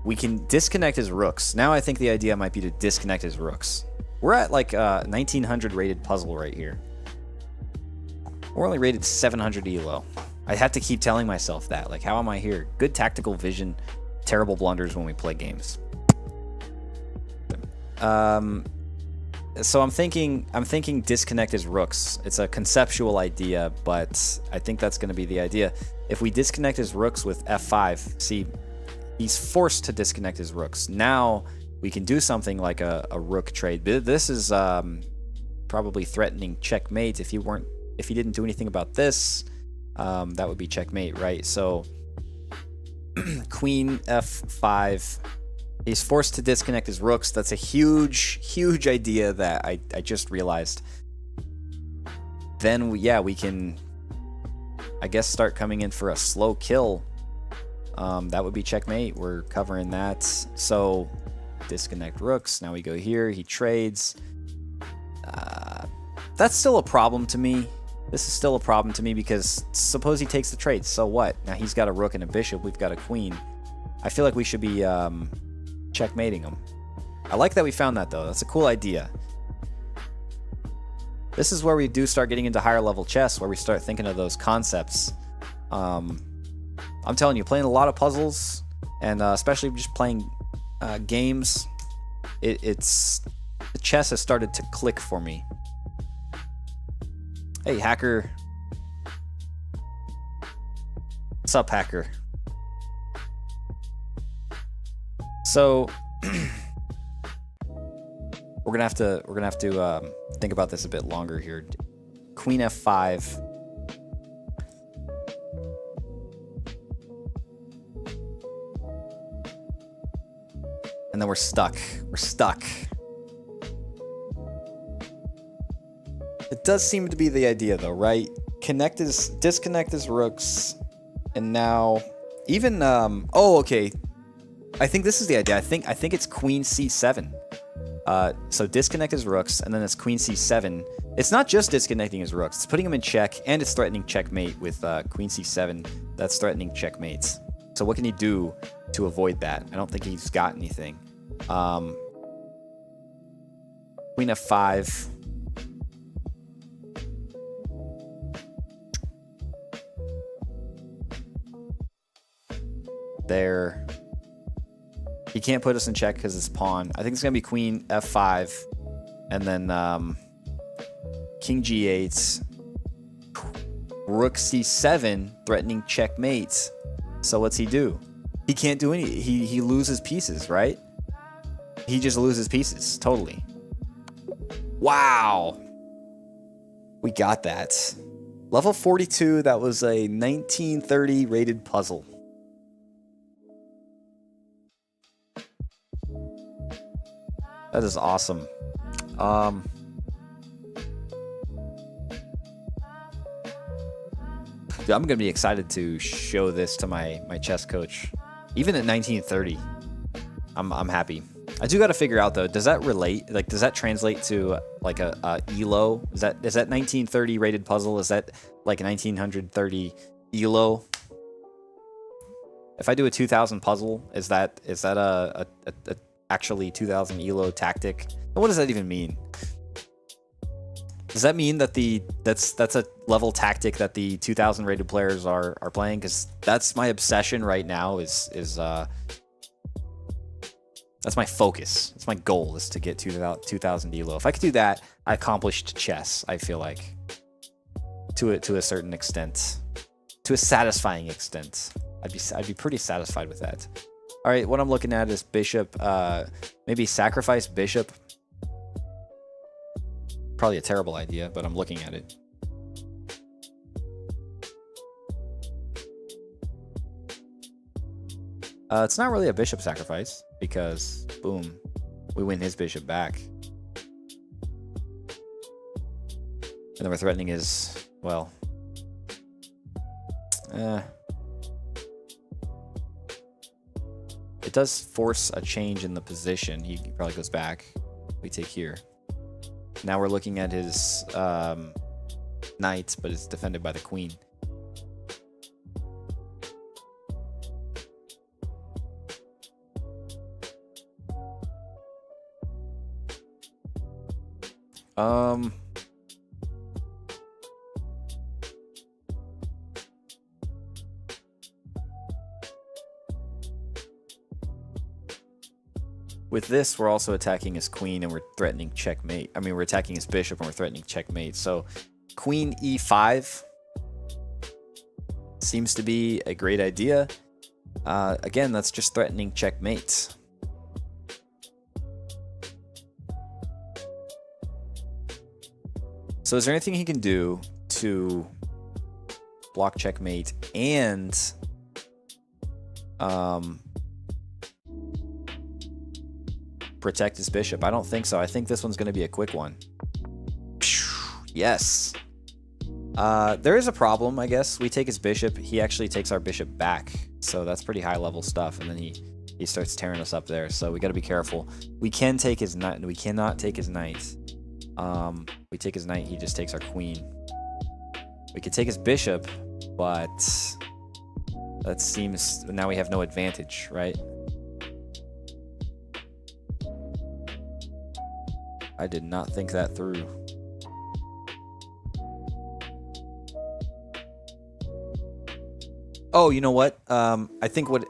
We can disconnect his rooks. Now I think the idea might be to disconnect his rooks. We're at like 1900 rated puzzle right here. We're only rated 700 elo. I have to keep telling myself that. Like, how am I here? Good tactical vision, terrible blunders when we play games. So I'm thinking disconnect his rooks. It's a conceptual idea, but I think that's going to be the idea. If we disconnect his rooks with f5, see, he's forced to disconnect his rooks. Now we can do something like a rook trade. This is probably threatening checkmate. If he didn't do anything about this, that would be checkmate, right? So queen f5. He's forced to disconnect his rooks. That's a huge idea that I just realized. Then, we can, I guess, start coming in for a slow kill. That would be checkmate. We're covering that. So, disconnect rooks. Now we go here. He trades. That's still a problem to me. This is still a problem to me because suppose he takes the trade. So what? Now he's got a rook and a bishop. We've got a queen. I feel like we should be... checkmating him. I like that we found that though. That's a cool idea. This is where we do start getting into higher level chess, where we start thinking of those concepts. I'm telling you, playing a lot of puzzles, and especially just playing games, the chess has started to click for me. Hey, hacker. What's up, hacker? So we're gonna have to think about this a bit longer here. Queen f5. And then we're stuck. We're stuck. It does seem to be the idea though, right? Disconnect his rooks, and now even oh, okay. I think this is the idea. I think it's queen c7. So disconnect his rooks, and then it's queen c7. It's not just disconnecting his rooks. It's putting him in check, and it's threatening checkmate with queen c7. That's threatening checkmates. So what can he do to avoid that? I don't think he's got anything. Queen f5. There. He can't put us in check because it's pawn. I think it's going to be queen f5. And then king g8. Rook c7, threatening checkmate. So what's he do? He can't do any... He loses pieces, right? He just loses pieces, totally. Wow! We got that. Level 42, that was a 1930 rated puzzle. That is awesome. I'm gonna be excited to show this to my chess coach. Even at 1930, I'm happy. I do got to figure out though. Does that relate? Like, does that translate to like a elo? Is that 1930 rated puzzle? Is that like 1930 elo? If I do a 2000 puzzle, is that a actually 2000 elo tactic? And what does that even mean? Does that mean that that's a level tactic that the 2000 rated players are playing? Because that's my obsession right now. That's my focus. It's my goal is to get 2000 elo. If I could do that, I accomplished chess. I feel like to a certain extent, to a satisfying extent. I'd be pretty satisfied with that. All right, what I'm looking at is bishop. Maybe sacrifice bishop. Probably a terrible idea, but I'm looking at it. It's not really a bishop sacrifice because, boom, we win his bishop back. And then we're threatening his, well, It does force a change in the position. He probably goes back. We take here. Now we're looking at his knight, but it's defended by the queen. With this, we're also attacking his queen and we're threatening checkmate. I mean, we're attacking his bishop and we're threatening checkmate. So queen e5 seems to be a great idea. Again, that's just threatening checkmate. So is there anything he can do to block checkmate and protect his bishop? I don't think so. I think this one's going to be a quick one. Yes. There is a problem, I guess. We take his bishop. He actually takes our bishop back. So that's pretty high level stuff. And then he starts tearing us up there. So we got to be careful. We can take his knight. We cannot take his knight. We take his knight. He just takes our queen. We could take his bishop, but that seems now we have no advantage, right? I did not think that through. Oh, you know what? I think what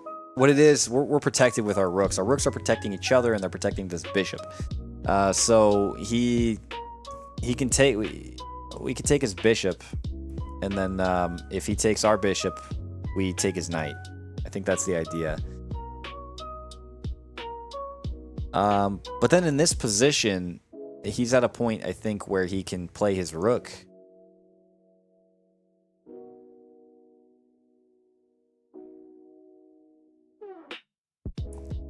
it is, we're protected with our rooks. Our rooks are protecting each other, and they're protecting this bishop. So he can take we can take his bishop, and then if he takes our bishop, we take his knight. I think that's the idea. But then in this position, he's at a point, I think, where he can play his rook.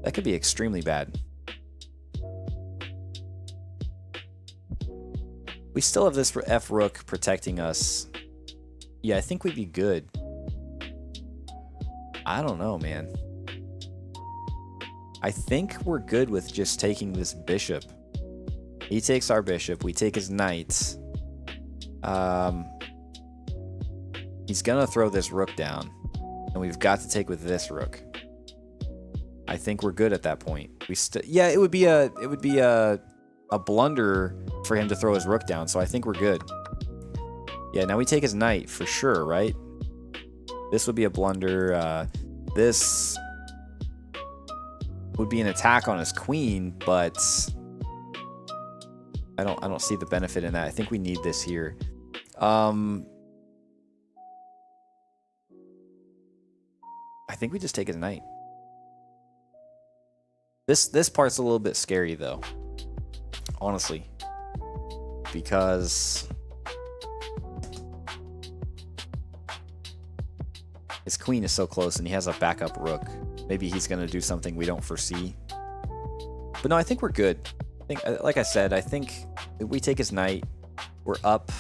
That could be extremely bad. We still have this F rook protecting us. Yeah, I think we'd be good. I don't know, man. I think we're good with just taking this bishop. He takes our bishop. We take his knight. He's gonna throw this rook down, and we've got to take with this rook. I think we're good at that point. Yeah, it would be a blunder for him to throw his rook down. So I think we're good. Yeah, now we take his knight for sure, right? This would be a blunder. This would be an attack on his queen, but I don't see the benefit in that. I think we need this here. I think we just take his knight. This part's a little bit scary though, honestly, because his queen is so close and he has a backup rook. Maybe he's gonna do something we don't foresee. But no, I think we're good. I think, like I said, I think if we take his knight, we're up.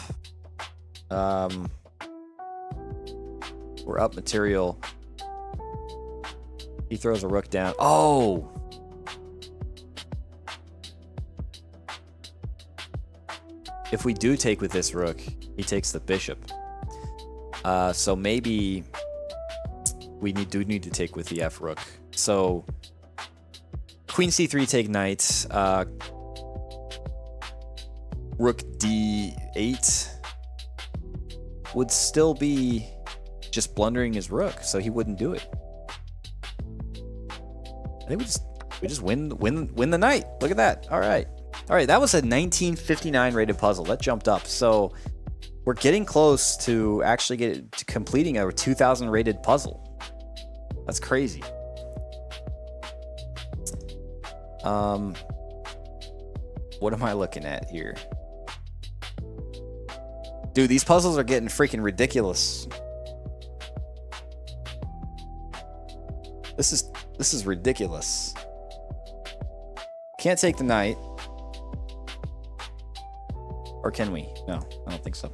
We're up material. He throws a rook down. Oh! If we do take with this rook, he takes the bishop. So maybe we do need to take with the F rook. So queen c3, take knight. Rook d8 would still be just blundering his rook, so he wouldn't do it. I think we just win the knight. Look at that. All right. That was a 1959 rated puzzle. That jumped up. So we're getting close to actually completing a 2000 rated puzzle. That's crazy. What am I looking at here? Dude, these puzzles are getting freaking ridiculous. This is ridiculous. Can't take the knight. Or can we? No, I don't think so.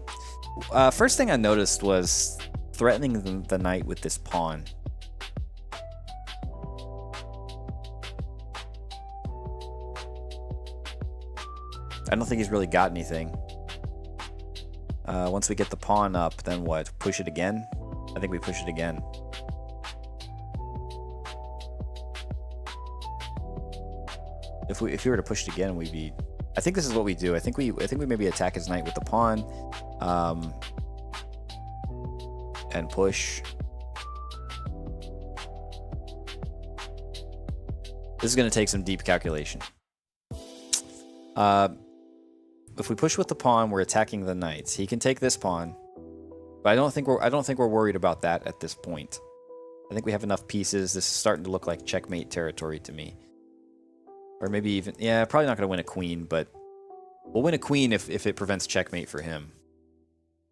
First thing I noticed was threatening the knight with this pawn. I don't think he's really got anything. Once we get the pawn up, then what? Push it again? I think we push it again. If we were to push it again, we'd be... I think this is what we do. I think we maybe attack his knight with the pawn, and push. This is going to take some deep calculation. If we push with the pawn, we're attacking the knights. He can take this pawn, but I don't think we're worried about that at this point. I think we have enough pieces. This is starting to look like checkmate territory to me. Or maybe even, yeah, probably not going to win a queen, but we'll win a queen if it prevents checkmate for him.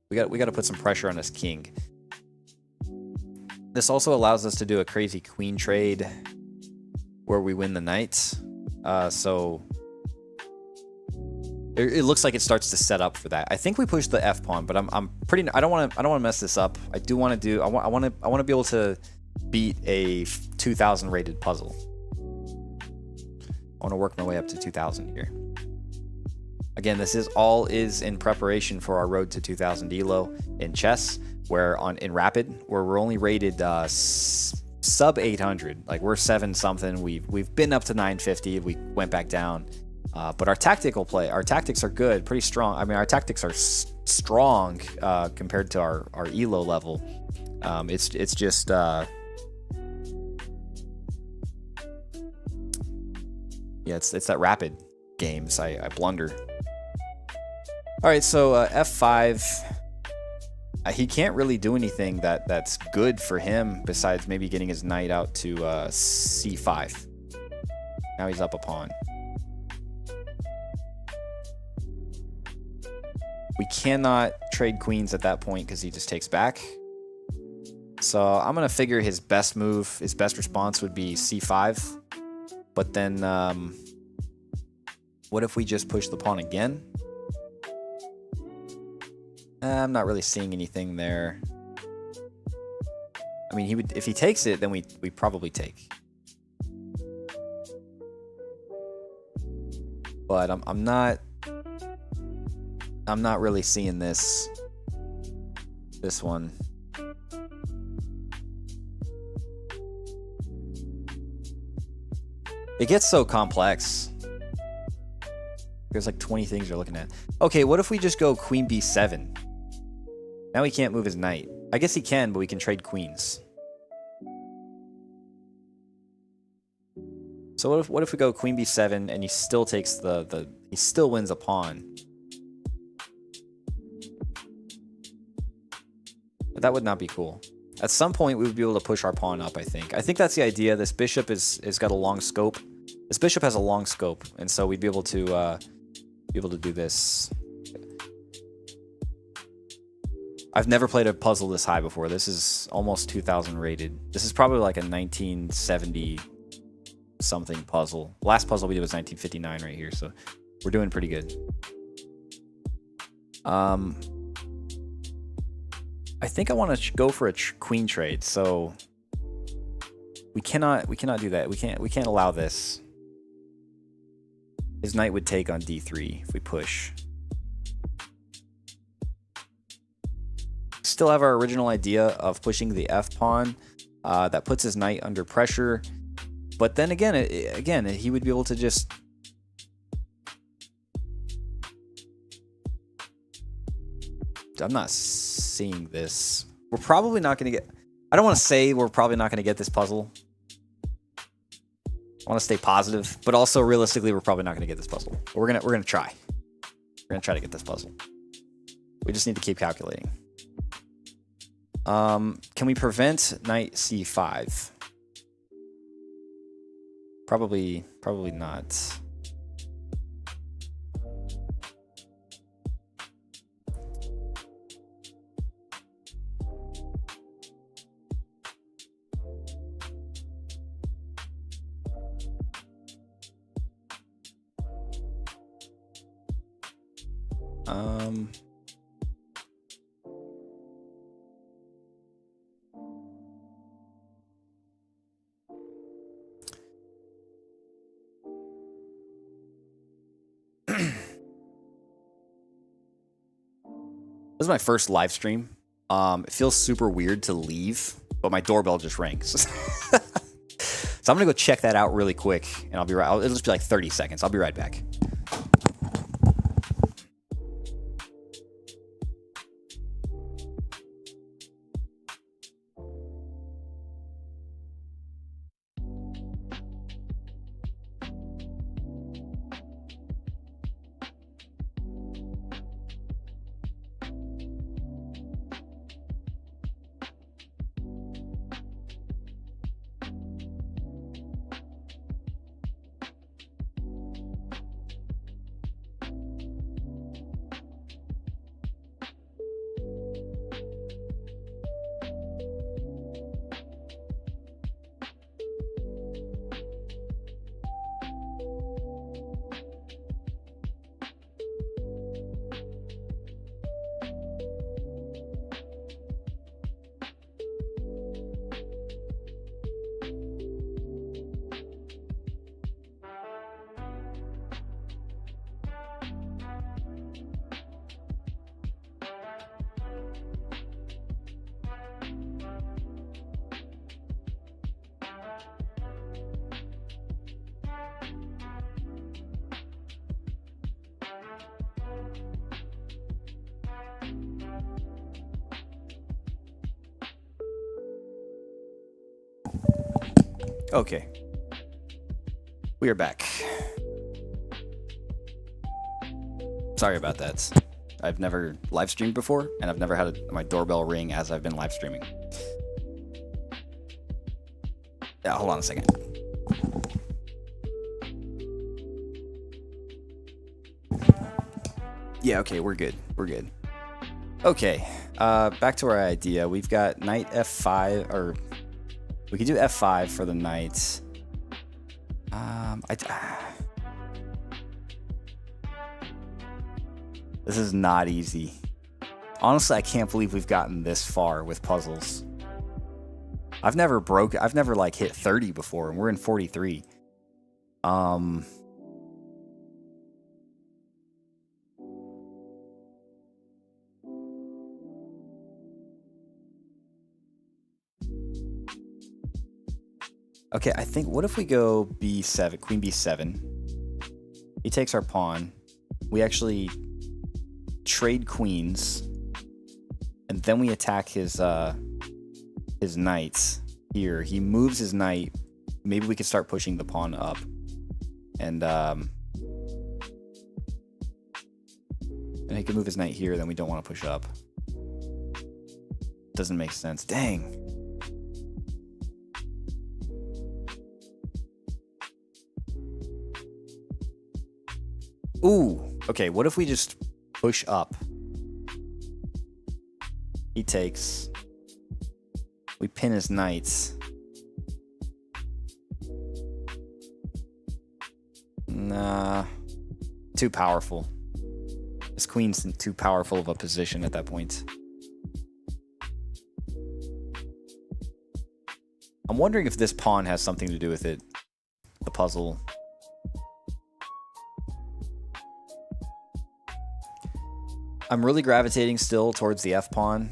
We got to put some pressure on his king. This also allows us to do a crazy queen trade where we win the knights. So it looks like it starts to set up for that. I think we push the f pawn, but I'm pretty. I don't want to mess this up. I do want to do. I want to be able to beat a 2000 rated puzzle. I want to work my way up to 2000 here. Again, this is all in preparation for our road to 2000 elo in chess, where in rapid, where we're only rated sub 800. Like we're 7 something. We've been up to 950. We went back down. But our tactics are good, pretty strong. I mean, our tactics are strong compared to our elo level. It's just yeah, it's that rapid games. I blunder. All right, so f5. He can't really do anything that's good for him besides maybe getting his knight out to c5. Now he's up a pawn. We cannot trade queens at that point because he just takes back. So I'm going to figure his best move, his best response would be c5. But then what if we just push the pawn again? I'm not really seeing anything there. I mean, if he takes it, then we probably take. But I'm not really seeing this one. It gets so complex. There's like 20 things you're looking at. Okay, what if we just go queen b7? Now he can't move his knight. I guess he can, but we can trade queens. So what if we go queen b7 and he still takes he still wins a pawn? But that would not be cool. At some point, we would be able to push our pawn up, I think. I think that's the idea. This bishop is got a long scope. This bishop has a long scope, and so we'd be able to do this. I've never played a puzzle this high before. This is almost 2000 rated. This is probably like a 1970 something puzzle. The last puzzle we did was 1959 right here, so we're doing pretty good. I think I want to go for a queen trade, so we cannot do that. We can't allow this. His knight would take on d3 if we push. Still have our original idea of pushing the f pawn. That puts his knight under pressure. But then again, he would be able to just... I'm not seeing this. We're probably not going to get... I don't want to say we're probably not going to get this puzzle. I want to stay positive, but also realistically, we're probably not going to get this puzzle. But we're gonna try. We're gonna try to get this puzzle. We just need to keep calculating. Can we prevent knight c5? Probably not. is my first live stream. It feels super weird to leave, but my doorbell just rang. So I'm gonna go check that out really quick, and I'll be right. It'll just be like 30 seconds. I'll be right back. Okay. We are back. Sorry about that. I've never live streamed before, and I've never had my doorbell ring as I've been live streaming. Yeah, hold on a second. Yeah, okay, we're good. We're good. Okay, back to our idea. We've got knight f5, or we could do f5 for the knight. This is not easy. Honestly, I can't believe we've gotten this far with puzzles. I've never like hit 30 before, and we're in 43. Okay, I think, what if we go b7, queen b7? He takes our pawn. We actually trade queens, and then we attack his knights here. He moves his knight. Maybe we could start pushing the pawn up, and he can move his knight here. Then we don't want to push up. Doesn't make sense. Dang. Ooh. Okay. What if we just push up? He takes. We pin his knights. Nah. Too powerful. His queen's in too powerful of a position at that point. I'm wondering if this pawn has something to do with it. The puzzle. I'm really gravitating still towards the F pawn.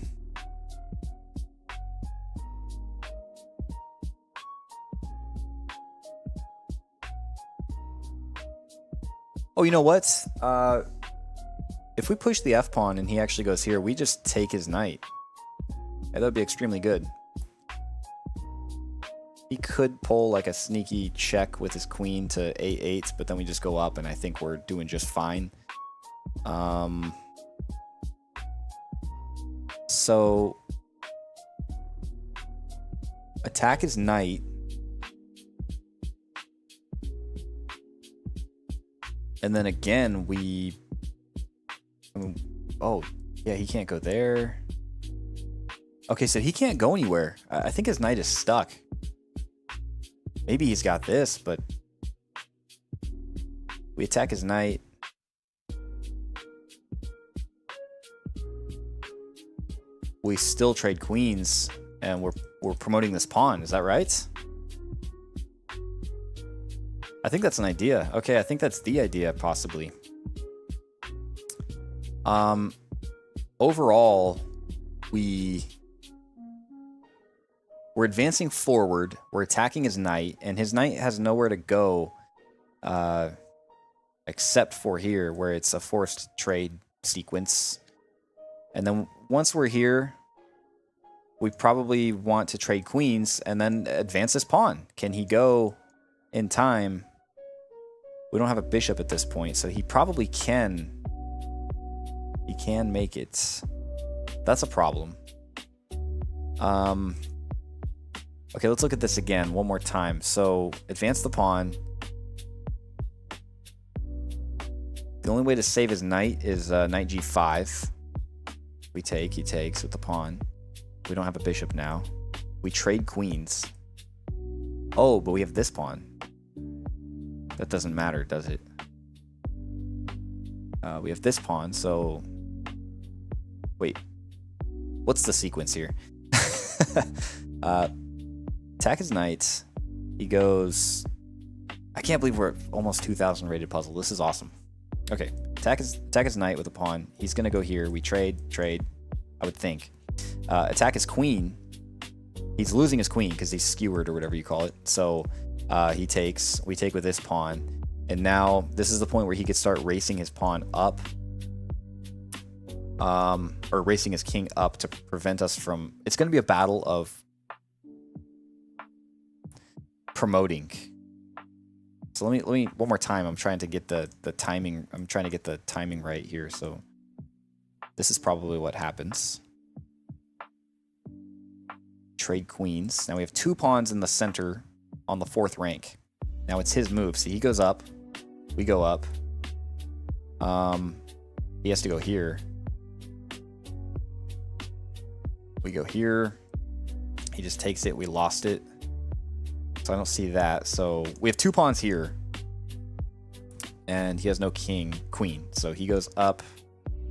Oh, you know what? If we push the F pawn and he actually goes here, we just take his knight. Yeah, that would be extremely good. He could pull like a sneaky check with his queen to a8, but then we just go up, and I think we're doing just fine. So attack his knight. And then again, oh, yeah, he can't go there. Okay, so he can't go anywhere. I think his knight is stuck. Maybe he's got this, but we attack his knight. We still trade queens, and we're promoting this pawn. Is that right? I think that's an idea. Okay, I think that's the idea, possibly. overall, we're advancing forward. We're attacking his knight, and his knight has nowhere to go except for here, where it's a forced trade sequence. And then once we're here, we probably want to trade queens and then advance this pawn. Can he go in time? We don't have a bishop at this point, so he probably can. He can make it. That's a problem. Okay, let's look at this again one more time. So advance the pawn. The only way to save his knight is knight g5. We take, he takes with the pawn. We don't have a bishop now. We trade queens. Oh, but we have this pawn. That doesn't matter, does it? We have this pawn, so... Wait. What's the sequence here? Attack his knight. He goes... I can't believe we're at almost 2,000 rated puzzle. This is awesome. Okay. Attack his knight with a pawn. He's going to go here. We trade, I would think. Attack his queen. He's losing his queen because he's skewered or whatever you call it. So he takes. We take with this pawn. And now this is the point where he could start racing his pawn up. Or racing his king up to prevent us from... It's going to be a battle of promoting. So let me one more time. I'm trying to get the timing. I'm trying to get the timing right here. So this is probably what happens. Trade queens. Now we have two pawns in the center on the 4th rank. Now it's his move. See, he goes up. We go up. He has to go here. We go here. He just takes it. We lost it. So I don't see that. So we have two pawns here. And he has no queen. So he goes up.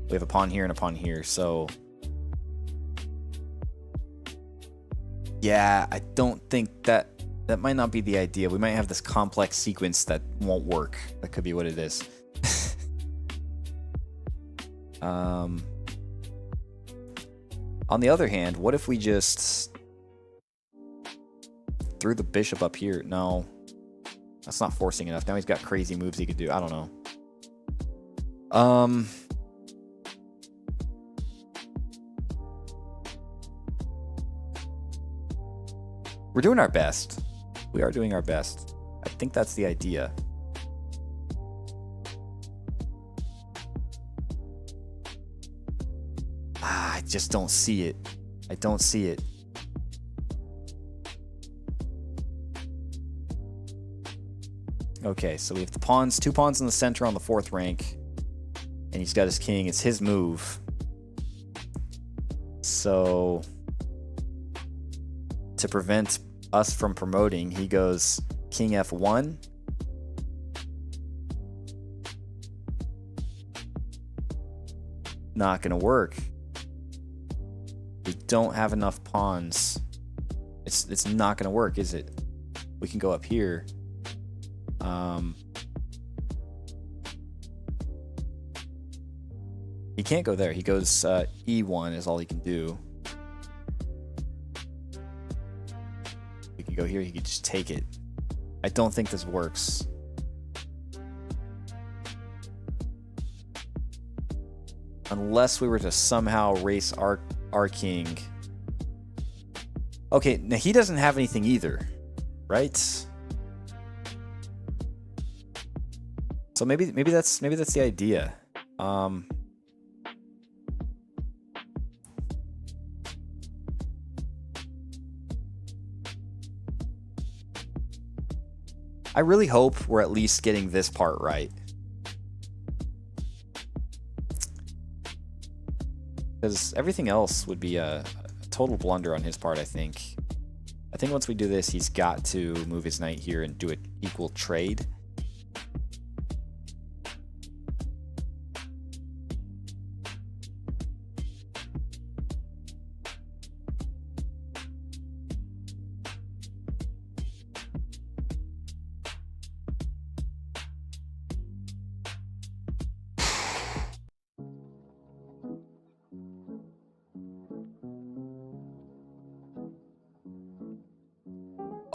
We have a pawn here and a pawn here. So yeah, I don't think that might not be the idea. We might have this complex sequence that won't work. That could be what it is. On the other hand, what if we just threw the bishop up here? No, that's not forcing enough. Now he's got crazy moves he could do. I don't know. We're doing our best. We are doing our best. I think that's the idea. I just don't see it. I don't see it. Okay, so we have the pawns, two pawns in the center on the 4th rank. And he's got his king. It's his move. So to prevent us from promoting, he goes king f1. Not gonna work. We don't have enough pawns. It's not gonna work, is it? We can go up here. He can't go there. He goes e1 is all he can do. We can go here. He could just take it. I don't think this works. Unless we were to somehow race our king. Okay, now he doesn't have anything either, right? So maybe that's the idea. I really hope we're at least getting this part right. Because everything else would be a total blunder on his part, I think. I think once we do this, he's got to move his knight here and do an equal trade.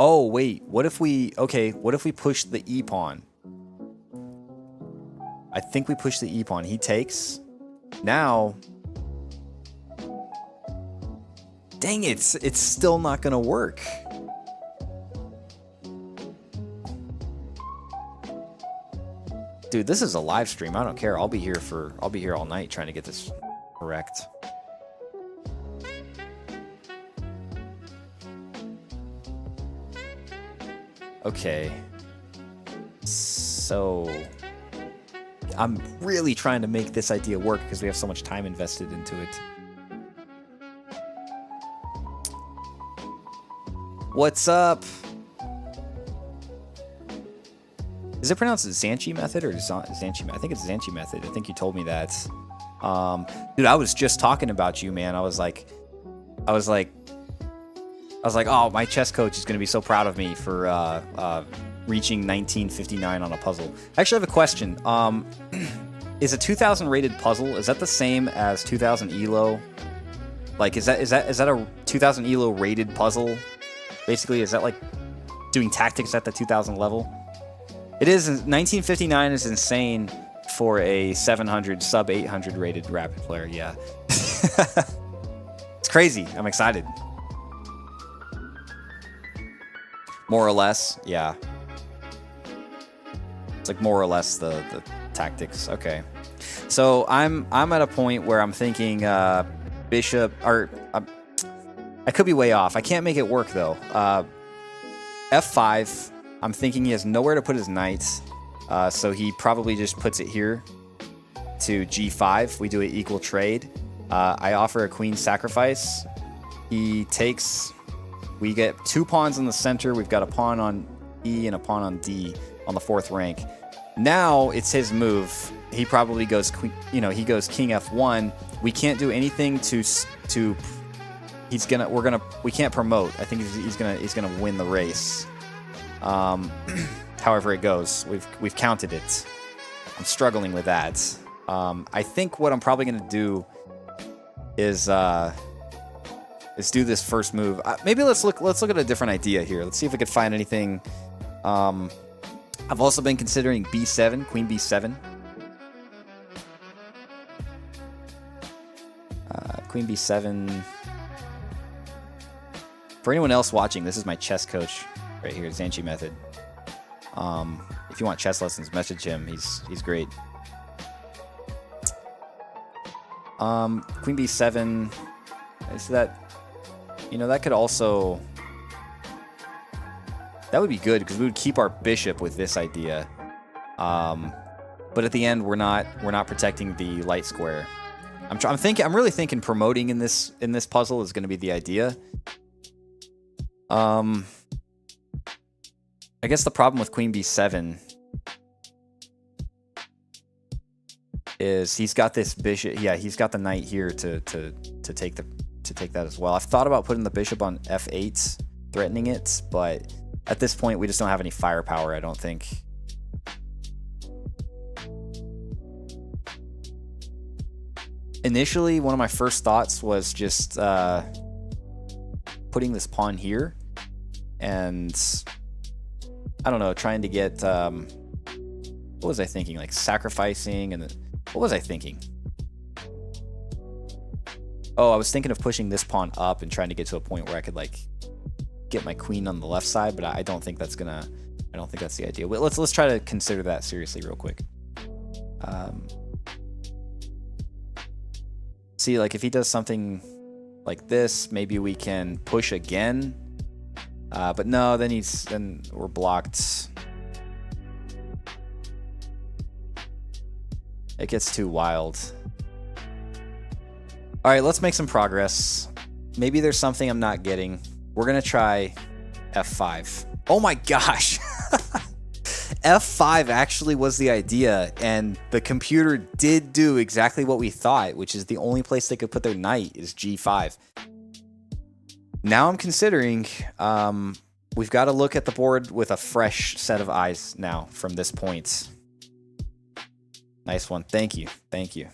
Oh, wait. What if we... Okay, what if we push the E pawn? I think we push the E pawn. He takes. Now... Dang it. It's still not going to work. Dude, this is a live stream. I don't care. I'll be here all night trying to get this correct. Okay. So I'm really trying to make this idea work because we have so much time invested into it. What's up? Is it pronounced Zanchi method or Zanchi? I think it's Zanchi method. I think you told me that. Dude, I was just talking about you, man. I was like, oh, my chess coach is gonna be so proud of me for reaching 1959 on a puzzle. I actually have a question. Is a 2000 rated puzzle, is that the same as 2000 ELO? Like, is that a 2000 ELO rated puzzle? Basically, is that like doing tactics at the 2000 level? It is. 1959 is insane for a 700 sub 800 rated rapid player. Yeah, it's crazy. I'm excited. More or less, yeah. It's like more or less the tactics. Okay, so I'm at a point where I'm thinking bishop, or I could be way off. I can't make it work though. F5. I'm thinking he has nowhere to put his knight, so he probably just puts it here to G5. We do an equal trade. I offer a queen sacrifice. He takes. We get 2 pawns in the center. We've got a pawn on E and a pawn on D on the 4th rank. Now it's his move. He probably goes, he goes king F1. We can't do anything to. We can't promote. I think he's gonna win the race. However it goes, we've counted it. I'm struggling with that. I think what I'm probably gonna do is do this first move. Maybe let's look at a different idea here. Let's see if we could find anything. I've also been considering B7, Queen B7. Queen B7. For anyone else watching, this is my chess coach right here, Zanchi method. If you want chess lessons, message him. He's great. Queen B7. Is that? That could also. That would be good because we would keep our bishop with this idea. But at the end, we're not protecting the light square. I'm really thinking promoting in this puzzle is going to be the idea. I guess the problem with Queen B7 is he's got this bishop. Yeah, he's got the knight here to take that as well. I've thought about putting the bishop on F8, threatening it, but at this point we just don't have any firepower, I don't think. Initially, one of my first thoughts was just putting this pawn here and I don't know, trying to get what was I thinking? Like sacrificing and what was I thinking? Oh, I was thinking of pushing this pawn up and trying to get to a point where I could like get my queen on the left side, but I don't think that's the idea. Let's try to consider that seriously real quick. See, like if he does something like this, maybe we can push again. But no, then we're blocked. It gets too wild. All right, let's make some progress. Maybe there's something I'm not getting. We're gonna try F5. Oh my gosh. F5 actually was the idea, and the computer did do exactly what we thought, which is the only place they could put their knight is G5. Now I'm considering we've got to look at the board with a fresh set of eyes now from this point. Nice one. Thank you. Thank you.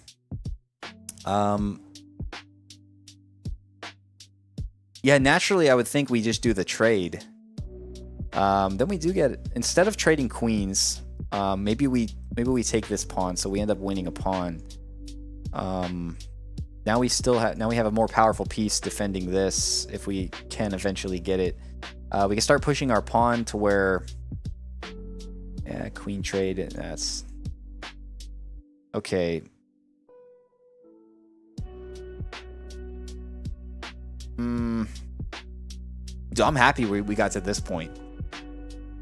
Yeah, naturally I would think we just do the trade. Then we do get, instead of trading queens, maybe we take this pawn, so we end up winning a pawn. Now we have a more powerful piece defending this if we can eventually get it. We can start pushing our pawn to where, yeah, queen trade. That's okay. I'm happy we got to this point.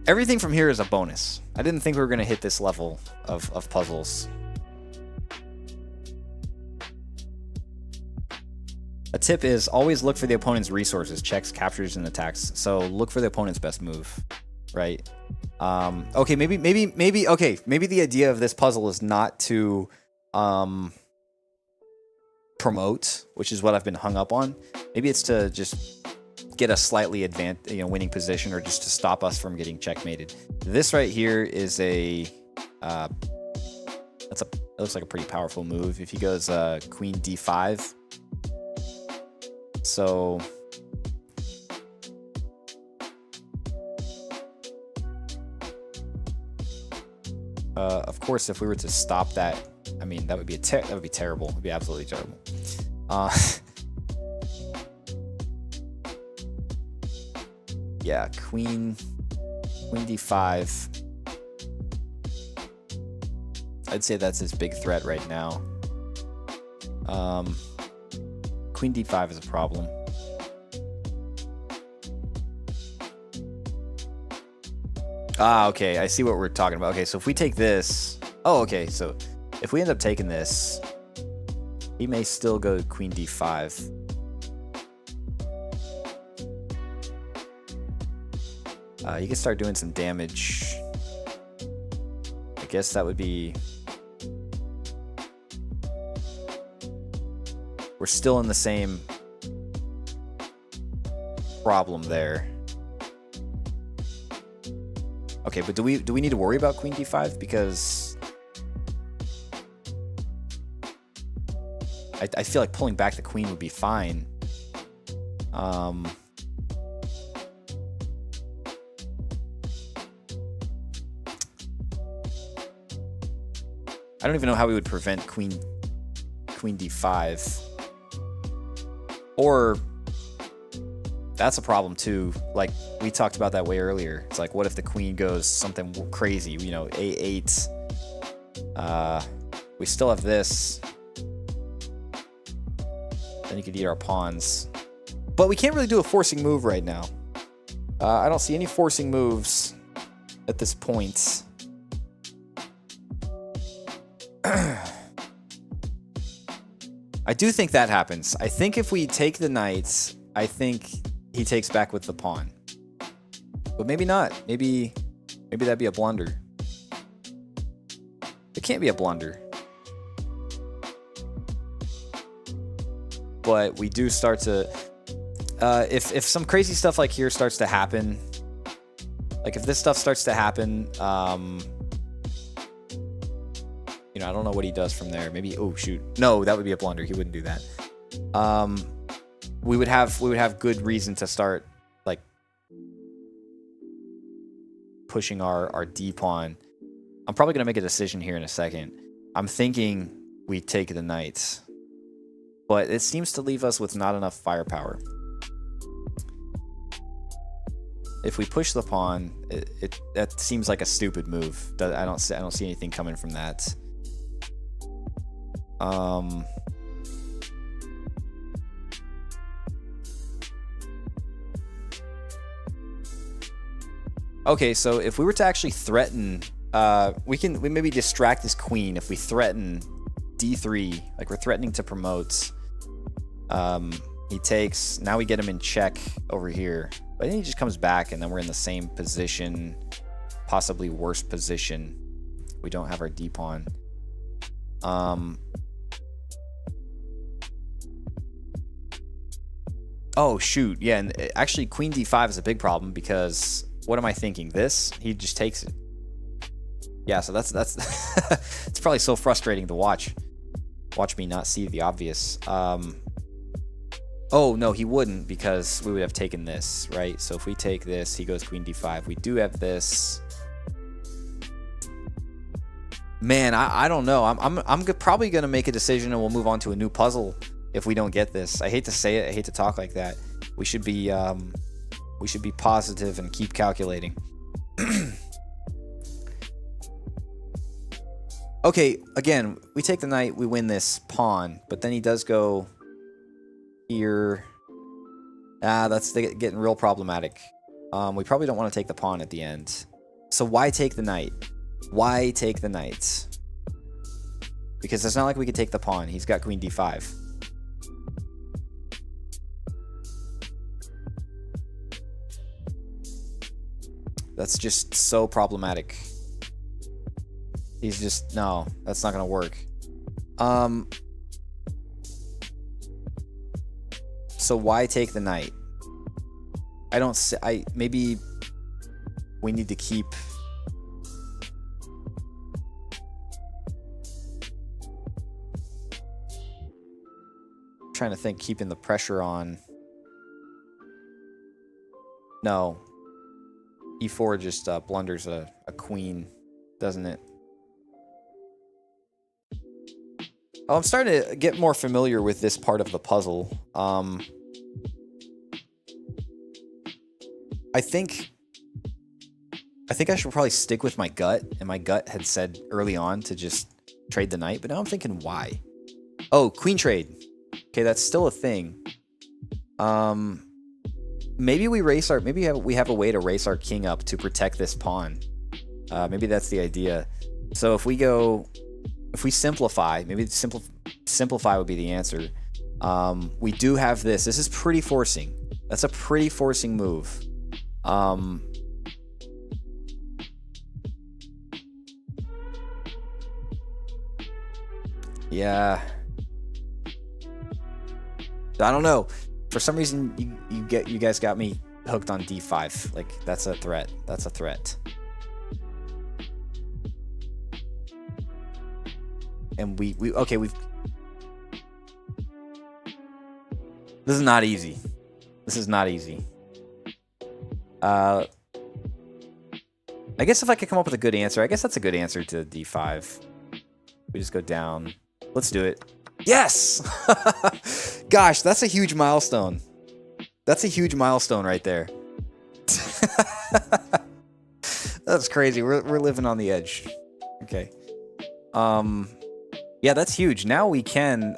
Everything from here is a bonus. I didn't think we were going to hit this level of puzzles. A tip is always look for the opponent's resources, checks, captures, and attacks. So look for the opponent's best move, right? Okay, maybe the idea of this puzzle is not to promote, which is what I've been hung up on. Maybe it's to just get a slightly winning position, or just to stop us from getting checkmated. This right here is it looks like a pretty powerful move. If he goes queen d5, so of course, if we were to stop that, I mean, that would be terrible. It would be absolutely terrible. Yeah, queen d5. I'd say that's his big threat right now. Queen d5 is a problem. Okay, I see what we're talking about. Okay, so if we take this... Oh, okay, so if we end up taking this, he may still go queen d5. You can start doing some damage. I guess that would be... We're still in the same problem there. Okay, but do we need to worry about queen d5? Because I feel like pulling back the queen would be fine. I don't even know how we would prevent queen d5. Or that's a problem too. Like we talked about that way earlier. It's like, what if the queen goes something crazy? You know, a8. We still have this. Then you could eat our pawns. But we can't really do a forcing move right now. I don't see any forcing moves at this point. I do think that happens. I think if we take the knight, I think he takes back with the pawn. But maybe not. Maybe that'd be a blunder. It can't be a blunder. But we do start to... if some crazy stuff like here starts to happen, like if this stuff starts to happen, you know, I don't know what he does from there. Maybe, oh shoot, no, that would be a blunder. He wouldn't do that. We would have good reason to start like pushing our D pawn. I'm probably gonna make a decision here in a second. I'm thinking we take the knight, but it seems to leave us with not enough firepower. If we push the pawn, that seems like a stupid move. I don't see anything coming from that. Okay, so if we were to actually threaten, we maybe distract this queen if we threaten d3, like we're threatening to promote. He takes, now we get him in check over here, but then he just comes back and then we're in the same position, possibly worse position. We don't have our d pawn. Oh shoot, yeah, and actually queen d5 is a big problem because what am I thinking? This, he just takes it. Yeah, so that's it's probably so frustrating to watch me not see the obvious. Oh, no, he wouldn't, because we would have taken this, right? So if we take this, he goes queen d5. We do have this. Man, I don't know. I'm probably going to make a decision and we'll move on to a new puzzle if we don't get this. I hate to say it. I hate to talk like that. We should be positive and keep calculating. Okay, again, we take the knight, we win this pawn, but then he does go here. That's getting real problematic. We probably don't want to take the pawn at the end. So why take the knight? Why take the knight? Because it's not like we could take the pawn. He's got queen d5. That's just so problematic. He's just, no, that's not gonna work. So why take the knight? Maybe we need to keep. Trying to think, keeping the pressure on. No. E4 just blunders a queen, doesn't it? Oh, I'm starting to get more familiar with this part of the puzzle. I think I should probably stick with my gut, and my gut had said early on to just trade the knight, but now I'm thinking why? Oh, queen trade. Okay, that's still a thing. Maybe we race our. Maybe we have a way to race our king up to protect this pawn. Maybe that's the idea. So if we simplify, maybe simplify would be the answer. We do have this. This is pretty forcing. That's a pretty forcing move. Yeah. I don't know. For some reason, you guys got me hooked on d5. Like, that's a threat. That's a threat. And we've. This is not easy. This is not easy. I guess if I could come up with a good answer, I guess that's a good answer to d5. We just go down. Let's do it. Yes! Gosh, that's a huge milestone. That's a huge milestone right there. That's crazy. We're living on the edge. Okay. Yeah, that's huge. Now we can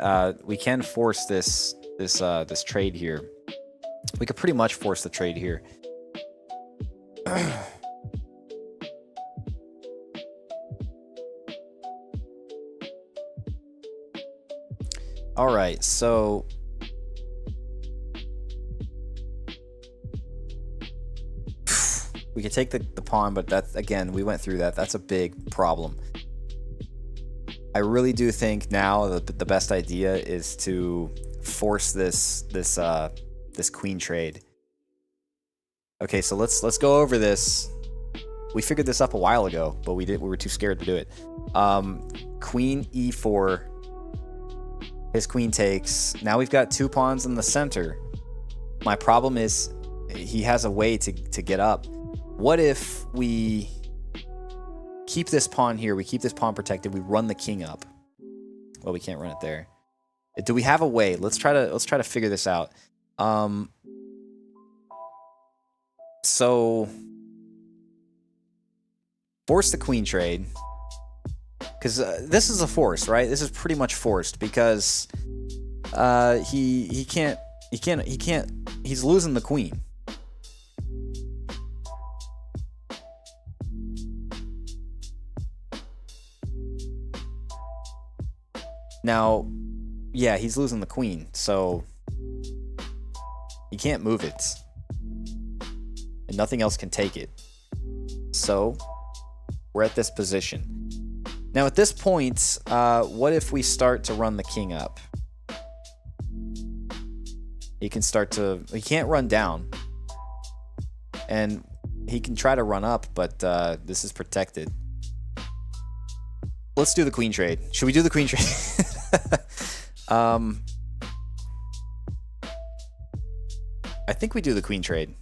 force this trade here. We could pretty much force the trade here. All right, so we could take the pawn, but that's, again, we went through that. That's a big problem. I really do think now that the best idea is to force this queen trade. Okay, so let's go over this. We figured this up a while ago, but we were too scared to do it. Queen e4. His queen takes. Now we've got two pawns in the center. My problem is he has a way to get up. What if we keep this pawn here? We keep this pawn protected. We run the king up. Well, we can't run it there. Do we have a way? Let's try to figure this out. So force the queen trade. Because this is a force, right? This is pretty much forced because he can't. He's losing the queen. Now, yeah, he's losing the queen, so he can't move it, and nothing else can take it. So we're at this position. Now, at this point, what if we start to run the king up? He can't run down. And he can try to run up, but this is protected. Let's do the queen trade. Should we do the queen trade? I think we do the queen trade.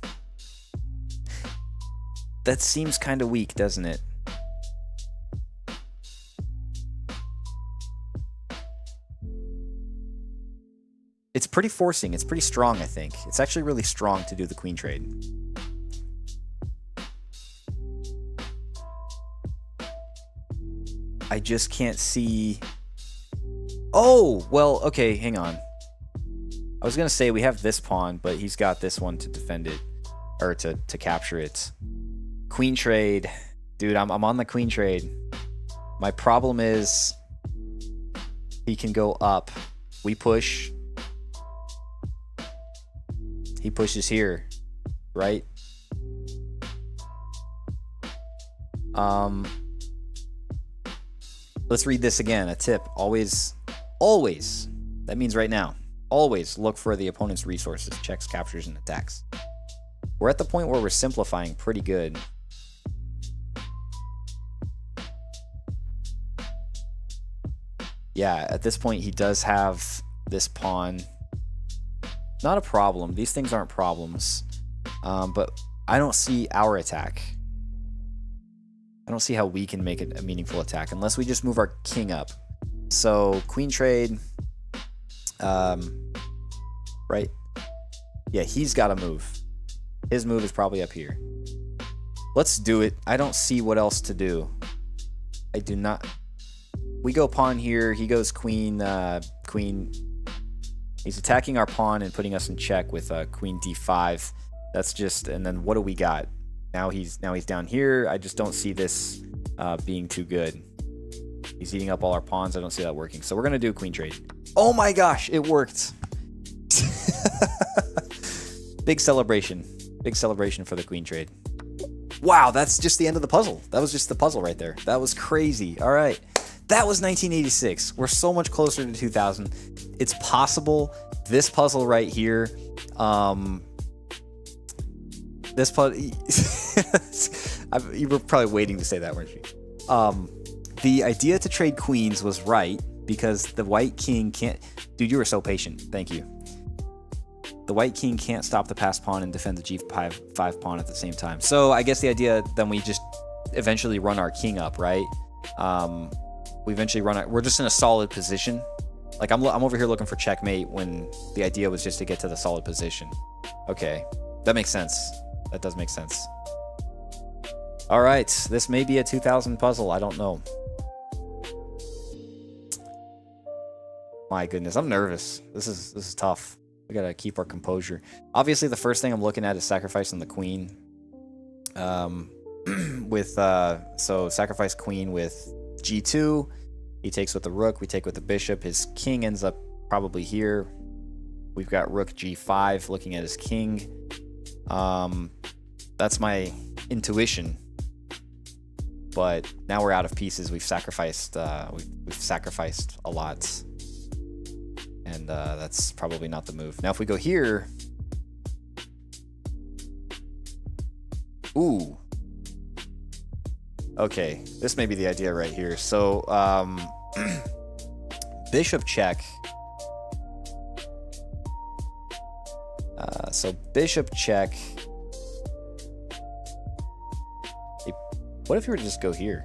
That seems kind of weak, doesn't it? It's pretty forcing. It's pretty strong, I think. It's actually really strong to do the queen trade. I just can't see... Oh, well, okay, hang on. I was going to say we have this pawn, but he's got this one to defend it, or to capture it. Queen trade. Dude, I'm on the queen trade. My problem is he can go up. We push. He pushes here, right? Let's read this again. A tip. Always, that means right now, always look for the opponent's resources, checks, captures, and attacks. We're at the point where we're simplifying pretty good. Yeah, at this point he does have this pawn. Not a problem. These things aren't problems. But I don't see our attack. I don't see how we can make it a meaningful attack unless we just move our king up. So queen trade. Right? Yeah, he's got to move. His move is probably up here. Let's do it. I don't see what else to do. I do not. We go pawn here. He goes queen. Queen. He's attacking our pawn and putting us in check with queen d5. That's just. And then what do we got? Now he's down here. I just don't see this being too good. He's eating up all our pawns. I don't see that working. So we're gonna do a queen trade. Oh my gosh, it worked. Big celebration. Big celebration for the queen trade. Wow, that's just the end of the puzzle. That was just the puzzle right there. That was crazy. All right. That was 1986. We're so much closer to 2000. It's possible this puzzle right here, this puzzle, you were probably waiting to say that, weren't you? The idea to trade queens was right because the white king can't, dude, you were so patient. Thank you. The white king can't stop the passed pawn and defend the g5 pawn at the same time. So I guess the idea, then we just eventually run our king up, right? We eventually we're just in a solid position. Like I'm over here looking for checkmate when the idea was just to get to the solid position. Okay, that makes sense. That does make sense. All right, this may be a 2000 puzzle. I don't know. My goodness, I'm nervous. This is tough. We gotta keep our composure. Obviously, the first thing I'm looking at is sacrificing the queen. So sacrifice queen with g2. He takes with the rook. We take with the bishop. His king ends up probably here. We've got rook g5 looking at his king. That's my intuition. But now we're out of pieces. We've sacrificed. We've sacrificed a lot, and that's probably not the move. Now, if we go here, ooh. Okay, this may be the idea right here. So, bishop check. So bishop check. What if you were to just go here?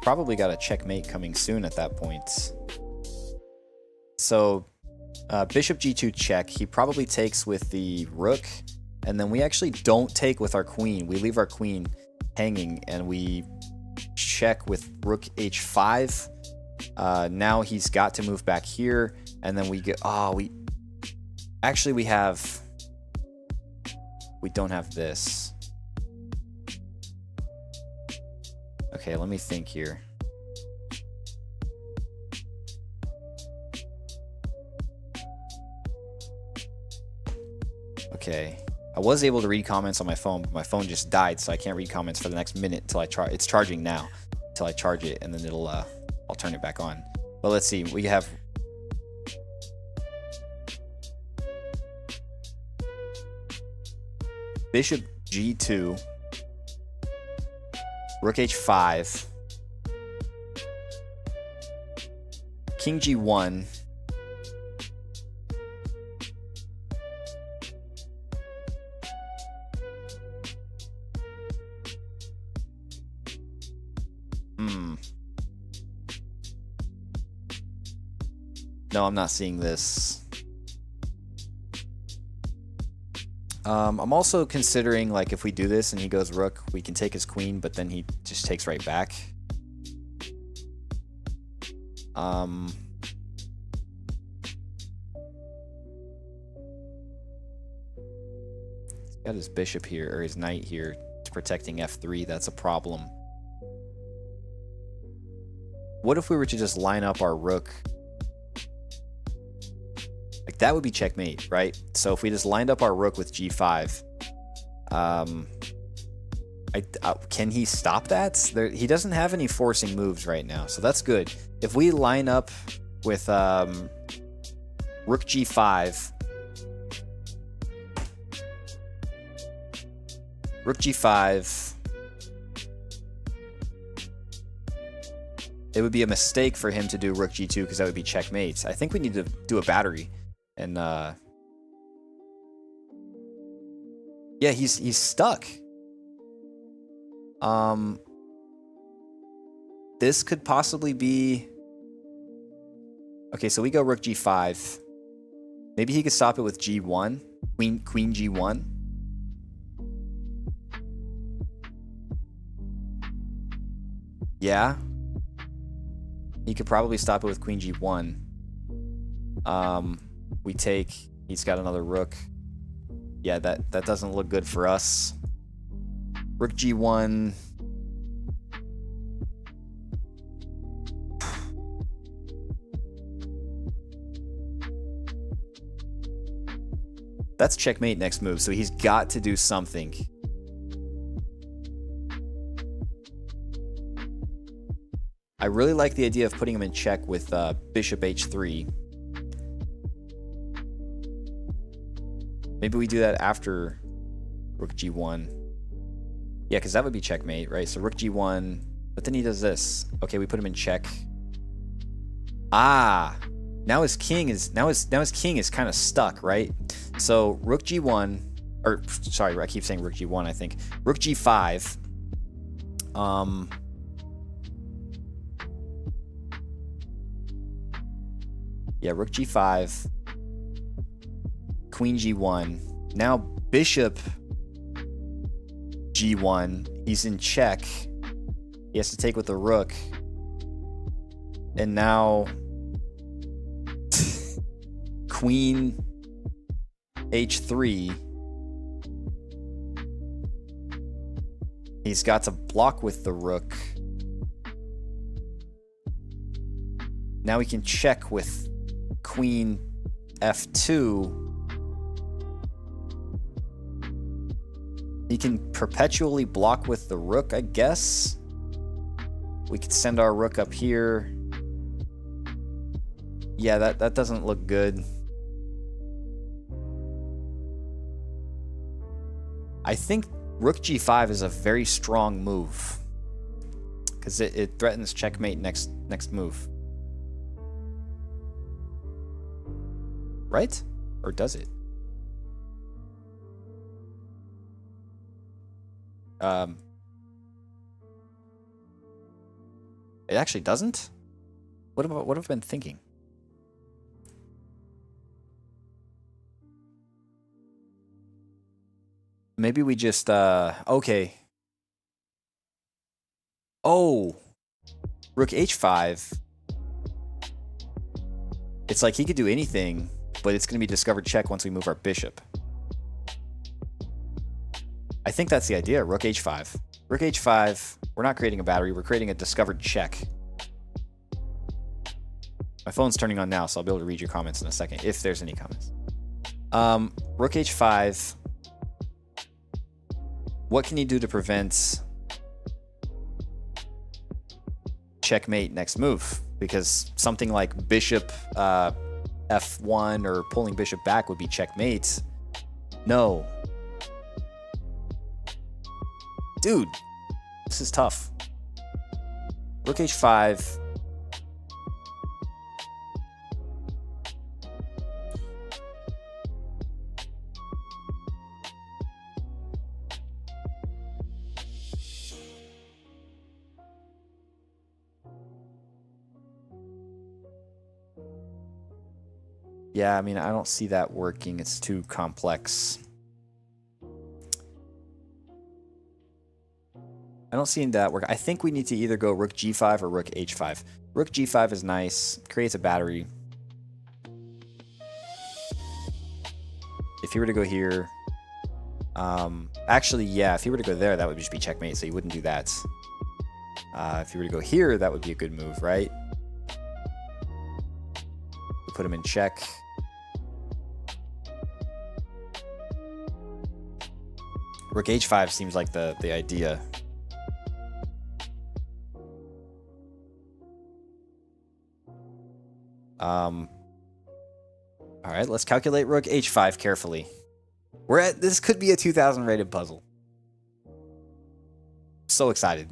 Probably got a checkmate coming soon at that point. So bishop g2 check. He probably takes with the rook. And then we actually don't take with our queen. We leave our queen hanging and we check with rook h5. Now he's got to move back here. And then we get, we don't have this. Okay, let me think here. Okay. I was able to read comments on my phone, but my phone just died, so I can't read comments for the next minute until I charge. It's charging now, until I charge it, and then it'll I'll turn it back on. But let's see. We have bishop g2, rook h5, king g1, No, I'm not seeing this. I'm also considering, like, if we do this and he goes rook, we can take his queen, but then he just takes right back. He's got his bishop here, or his knight here. It's protecting f3. That's a problem. What if we were to just line up our rook? Like, that would be checkmate, right? So if we just lined up our rook with g5, can he stop that? He doesn't have any forcing moves right now, so that's good. If we line up with rook g5, it would be a mistake for him to do rook g2 because that would be checkmate. I think we need to do a battery. And yeah, he's stuck. This could possibly be... Okay, so we go rook g5. Maybe he could stop it with g1. Queen g1. Yeah. He could probably stop it with queen g1. We take... He's got another rook. Yeah, that doesn't look good for us. Rook g1... That's checkmate next move, so he's got to do something. I really like the idea of putting him in check with bishop h3. Maybe we do that after rook g1. Yeah, because that would be checkmate, right? So rook g1, but then he does this. Okay, we put him in check. Ah, now his king is kind of stuck, right? So rook g1, or sorry, I keep saying rook g1. I think rook g5. Yeah, rook g5, queen g1. Now bishop g1. He's in check. He has to take with the rook. And now queen h3. He's got to block with the rook. Now we can check with queen f2. He can perpetually block with the rook, I guess. We could send our rook up here. Yeah, that doesn't look good. I think rook g5 is a very strong move because it threatens checkmate next move. Right? Or does it? It actually doesn't? What have I been thinking? Maybe we just okay. Oh, rook h5. It's like he could do anything, but it's going to be discovered check once we move our bishop. I think that's the idea. Rook h5. Rook h5. We're not creating a battery. We're creating a discovered check. My phone's turning on now, so I'll be able to read your comments in a second, if there's any comments. Rook h5. What can you do to prevent checkmate next move? Because something like bishop f1 or pulling bishop back would be checkmate. No. Dude, this is tough. Rook h5. Yeah, I mean, I don't see that working. It's too complex. I don't see that work. I think we need to either go rook g5 or rook h5. Rook g5 is nice. Creates a battery. If he were to go here... actually, yeah, if he were to go there, that would just be checkmate, so he wouldn't do that. If he were to go here, that would be a good move, right? We put him in check. Rook h5 seems like the idea. All right, let's calculate rook h5 carefully. This could be a 2000 rated puzzle. So excited.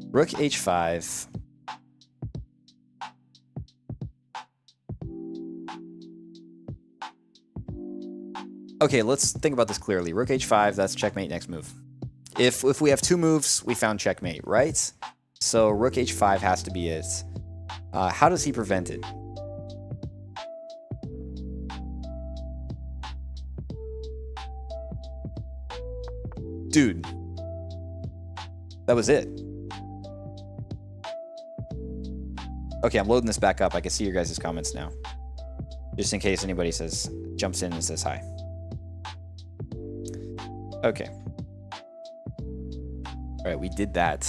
Rook h5. Okay, let's think about this clearly. Rook h5, that's checkmate, next move. If we have two moves, we found checkmate, right? So rook h5 has to be it. How does he prevent it? Dude. That was it. Okay, I'm loading this back up. I can see your guys' comments now. Just in case anybody jumps in and says hi. Okay. All right, we did that.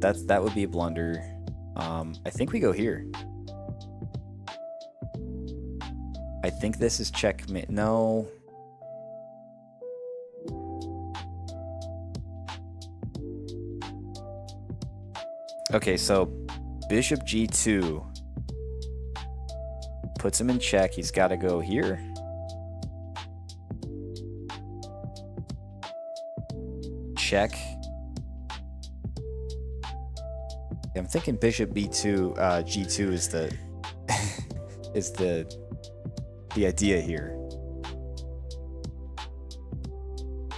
That would be a blunder. I think we go here. I think this is checkmate. No. Okay, so bishop g2 puts him in check. He's got to go here. Check. I'm thinking bishop b2, g2 is the is the idea here.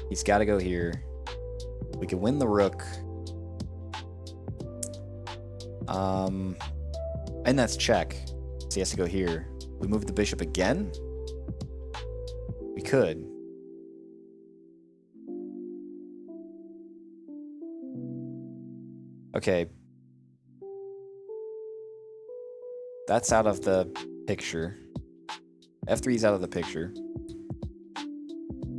He's got to go here. We can win the rook. And that's check. So he has to go here. We move the bishop again? We could. Okay. That's out of the picture. F3 is out of the picture.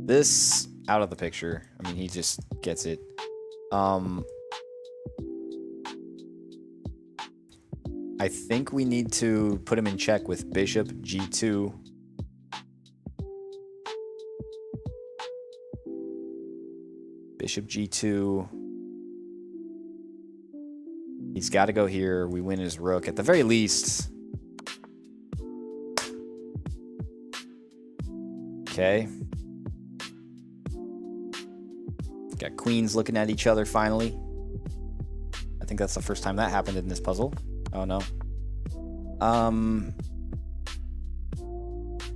This out of the picture. I mean, he just gets it. I think we need to put him in check with bishop g2. Bishop g2. He's got to go here. We win his rook. At the very least. Okay. Got queens looking at each other finally. I think that's the first time that happened in this puzzle. Oh no.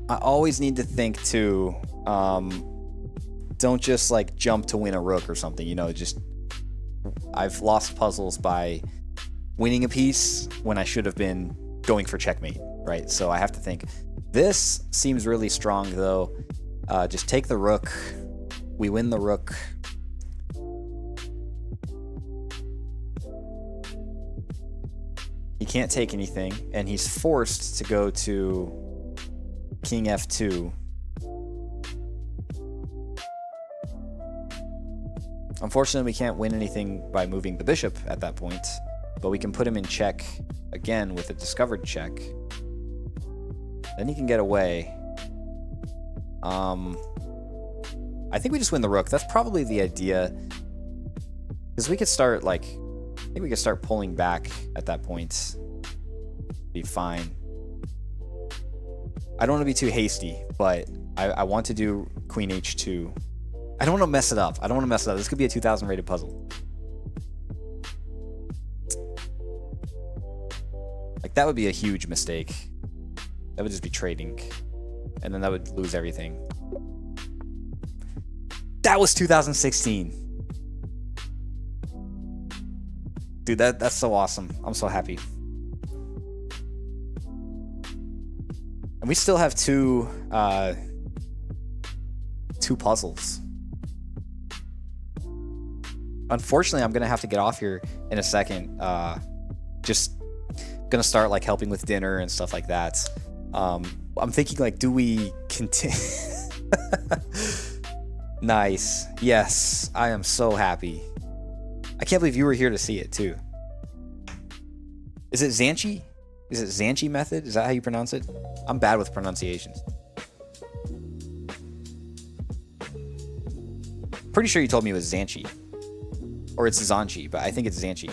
I always need to think too. Don't just like jump to win a rook or something, you know, just I've lost puzzles by winning a piece when I should have been going for checkmate, right? So I have to think. This seems really strong though. Just take the rook. We win the rook. He can't take anything, and he's forced to go to king f2. Unfortunately, we can't win anything by moving the bishop at that point, but we can put him in check again with a discovered check. Then he can get away. I think we just win the rook. That's probably the idea, because we could start like, I think we could start pulling back at that point. Be fine. I don't want to be too hasty, but I want to do queen h2. I don't want to mess it up. I don't want to mess it up. This could be a 2000 rated puzzle. Like, that would be a huge mistake. That would just be trading. And then that would lose everything. That was 2016. Dude, that's so awesome. I'm so happy. And we still have two puzzles. Unfortunately, I'm gonna have to get off here in a second. Just gonna start like helping with dinner and stuff like that. I'm thinking like, do we continue? Nice. Yes, I am so happy. I can't believe you were here to see it too. Is it Zanchi? Is it Zanchi method? Is that how you pronounce it? I'm bad with pronunciations. Pretty sure you told me it was Zanchi. Or it's Zanchi, but I think it's Zanchi.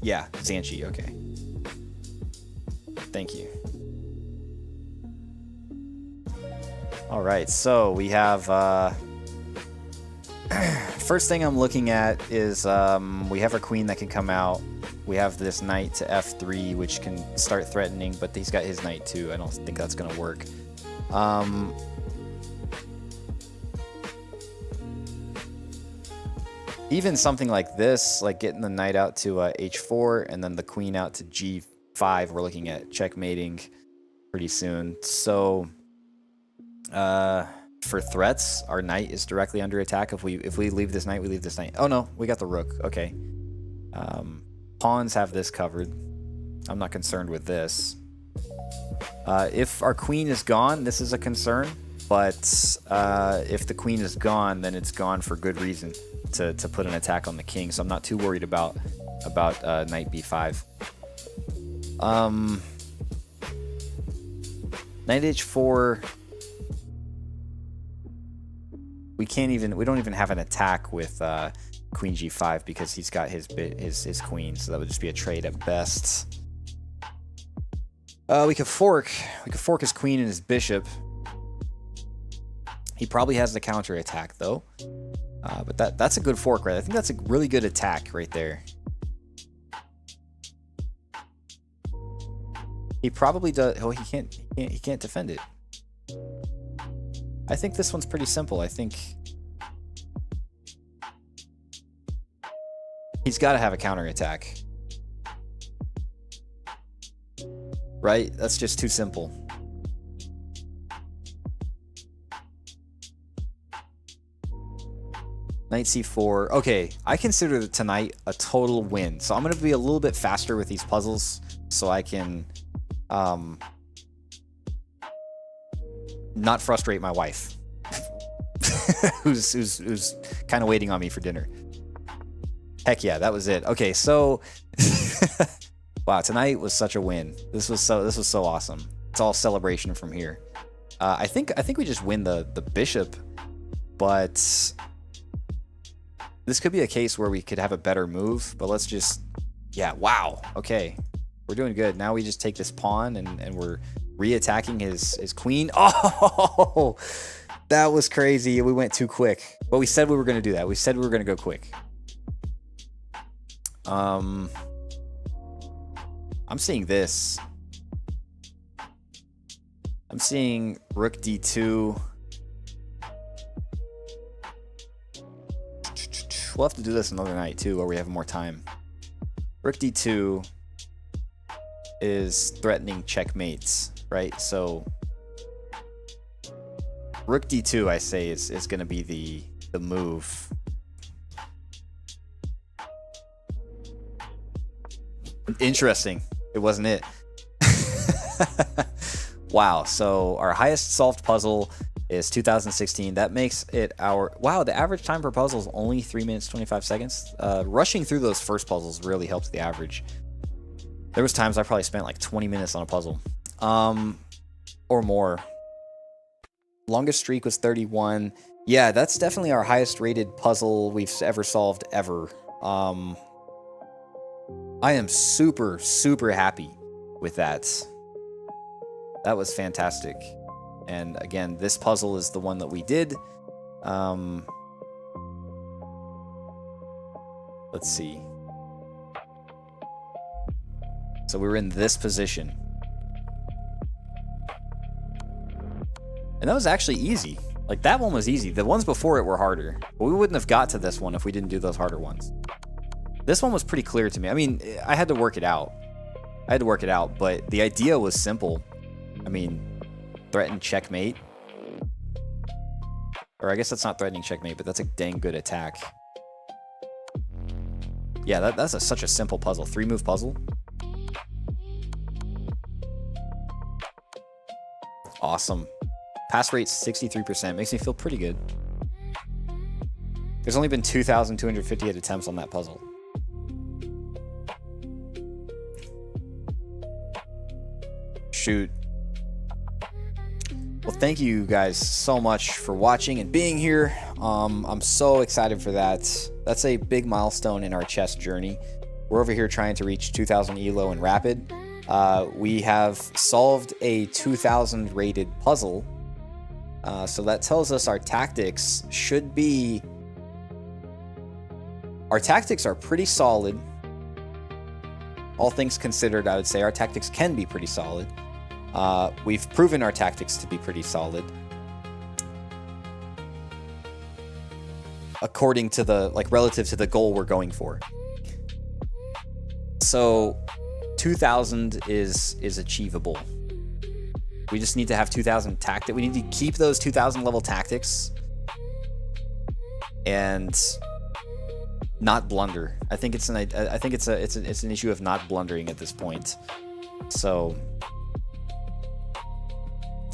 Yeah, Zanchi, okay. Thank you. All right, so we have, first thing I'm looking at is we have our queen that can come out. We have this knight to f3, which can start threatening, but he's got his knight too. I don't think that's gonna work. Even something like this, like getting the knight out to h4 and then the queen out to g5, we're looking at checkmating pretty soon. So for threats, our knight is directly under attack. If we leave this knight, we leave this knight. Oh no, we got the rook. Okay. Pawns have this covered. I'm not concerned with this. If our queen is gone, this is a concern. But if the queen is gone, then it's gone for good reason to put an attack on the king. So I'm not too worried about knight b5. Knight h4. We don't even have an attack with queen g5 because he's got his queen, so that would just be a trade at best. We could fork his queen and his bishop. He probably has the counter attack though, but that's a good fork, right? I think that's a really good attack right there. He probably does. Oh, he can't defend it. I think this one's pretty simple. I think he's got to have a counter attack, right? That's just too simple. Knight c4. Okay, I consider tonight a total win. So I'm going to be a little bit faster with these puzzles so I can not frustrate my wife who's kind of waiting on me for dinner. Heck yeah, that was it. Okay, so wow, tonight was such a win. This was so awesome. It's all celebration from here. I think we just win the bishop, but this could be a case where we could have a better move, but let's just, yeah, wow. Okay, we're doing good. Now we just take this pawn and we're re-attacking his queen. Oh, that was crazy. We went too quick, but we said we were going to do that. We said we were going to go quick. I'm seeing this. I'm seeing rook d2. We'll have to do this another night too, where we have more time. Rook d2 is threatening checkmates, right? So rook d2, I say, is going to be the move. Interesting. It wasn't it. Wow. So our highest solved puzzle is 2016. That makes it our... Wow, the average time per puzzle is only 3 minutes, 25 seconds. Rushing through those first puzzles really helps the average. There was times I probably spent like 20 minutes on a puzzle. Or more. Longest streak was 31. Yeah, that's definitely our highest rated puzzle we've ever solved ever. I am super, super happy with that. That was fantastic. And again, this puzzle is the one that we did. Let's see. So we were in this position. And that was actually easy. Like, that one was easy. The ones before it were harder. But we wouldn't have got to this one if we didn't do those harder ones. This one was pretty clear to me. I mean, I had to work it out. But the idea was simple. I mean, threaten checkmate. Or I guess that's not threatening checkmate, but that's a dang good attack. Yeah, that's such a simple puzzle. 3-move puzzle. Awesome. Pass rate 63%. Makes me feel pretty good. There's only been 2,258 attempts on that puzzle. Shoot. Well, thank you guys so much for watching and being here. I'm so excited for that. That's a big milestone in our chess journey. We're over here trying to reach 2,000 elo in rapid. We have solved a 2,000 rated puzzle. So that tells us our tactics should be... Our tactics are pretty solid. All things considered, I would say our tactics can be pretty solid. We've proven our tactics to be pretty solid. According to the, like, relative to the goal we're going for. So 2,000 is achievable. We just need to have 2,000 tactics. We need to keep those 2,000 level tactics and not blunder. I think it's an issue of not blundering at this point. So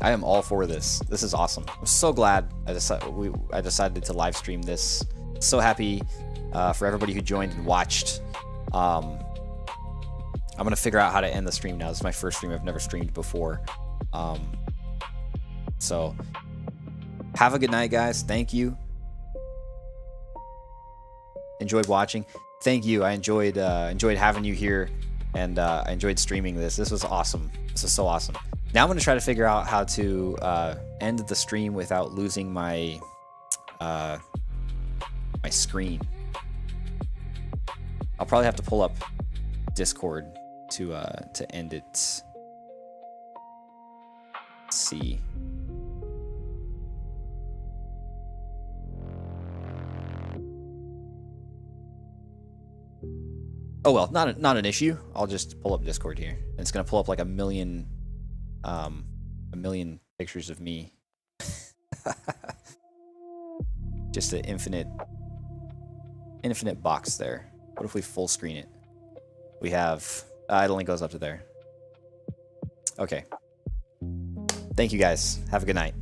I am all for this. This is awesome. I'm so glad I decided to live stream this. So happy for everybody who joined and watched. I'm gonna figure out how to end the stream now. This is my first stream. I've never streamed before. So have a good night, guys. Thank you. Enjoyed watching. Thank you. I enjoyed having you here, and I enjoyed streaming this. This was awesome. This is so awesome. Now I'm going to try to figure out how to end the stream without losing my my screen. I'll probably have to pull up Discord to end it. Let's see. Oh well, not an issue. I'll just pull up Discord here. And it's gonna pull up like a million pictures of me. Just an infinite box there. What if we full screen it? We have it only goes up to there. Okay. Thank you guys. Have a good night.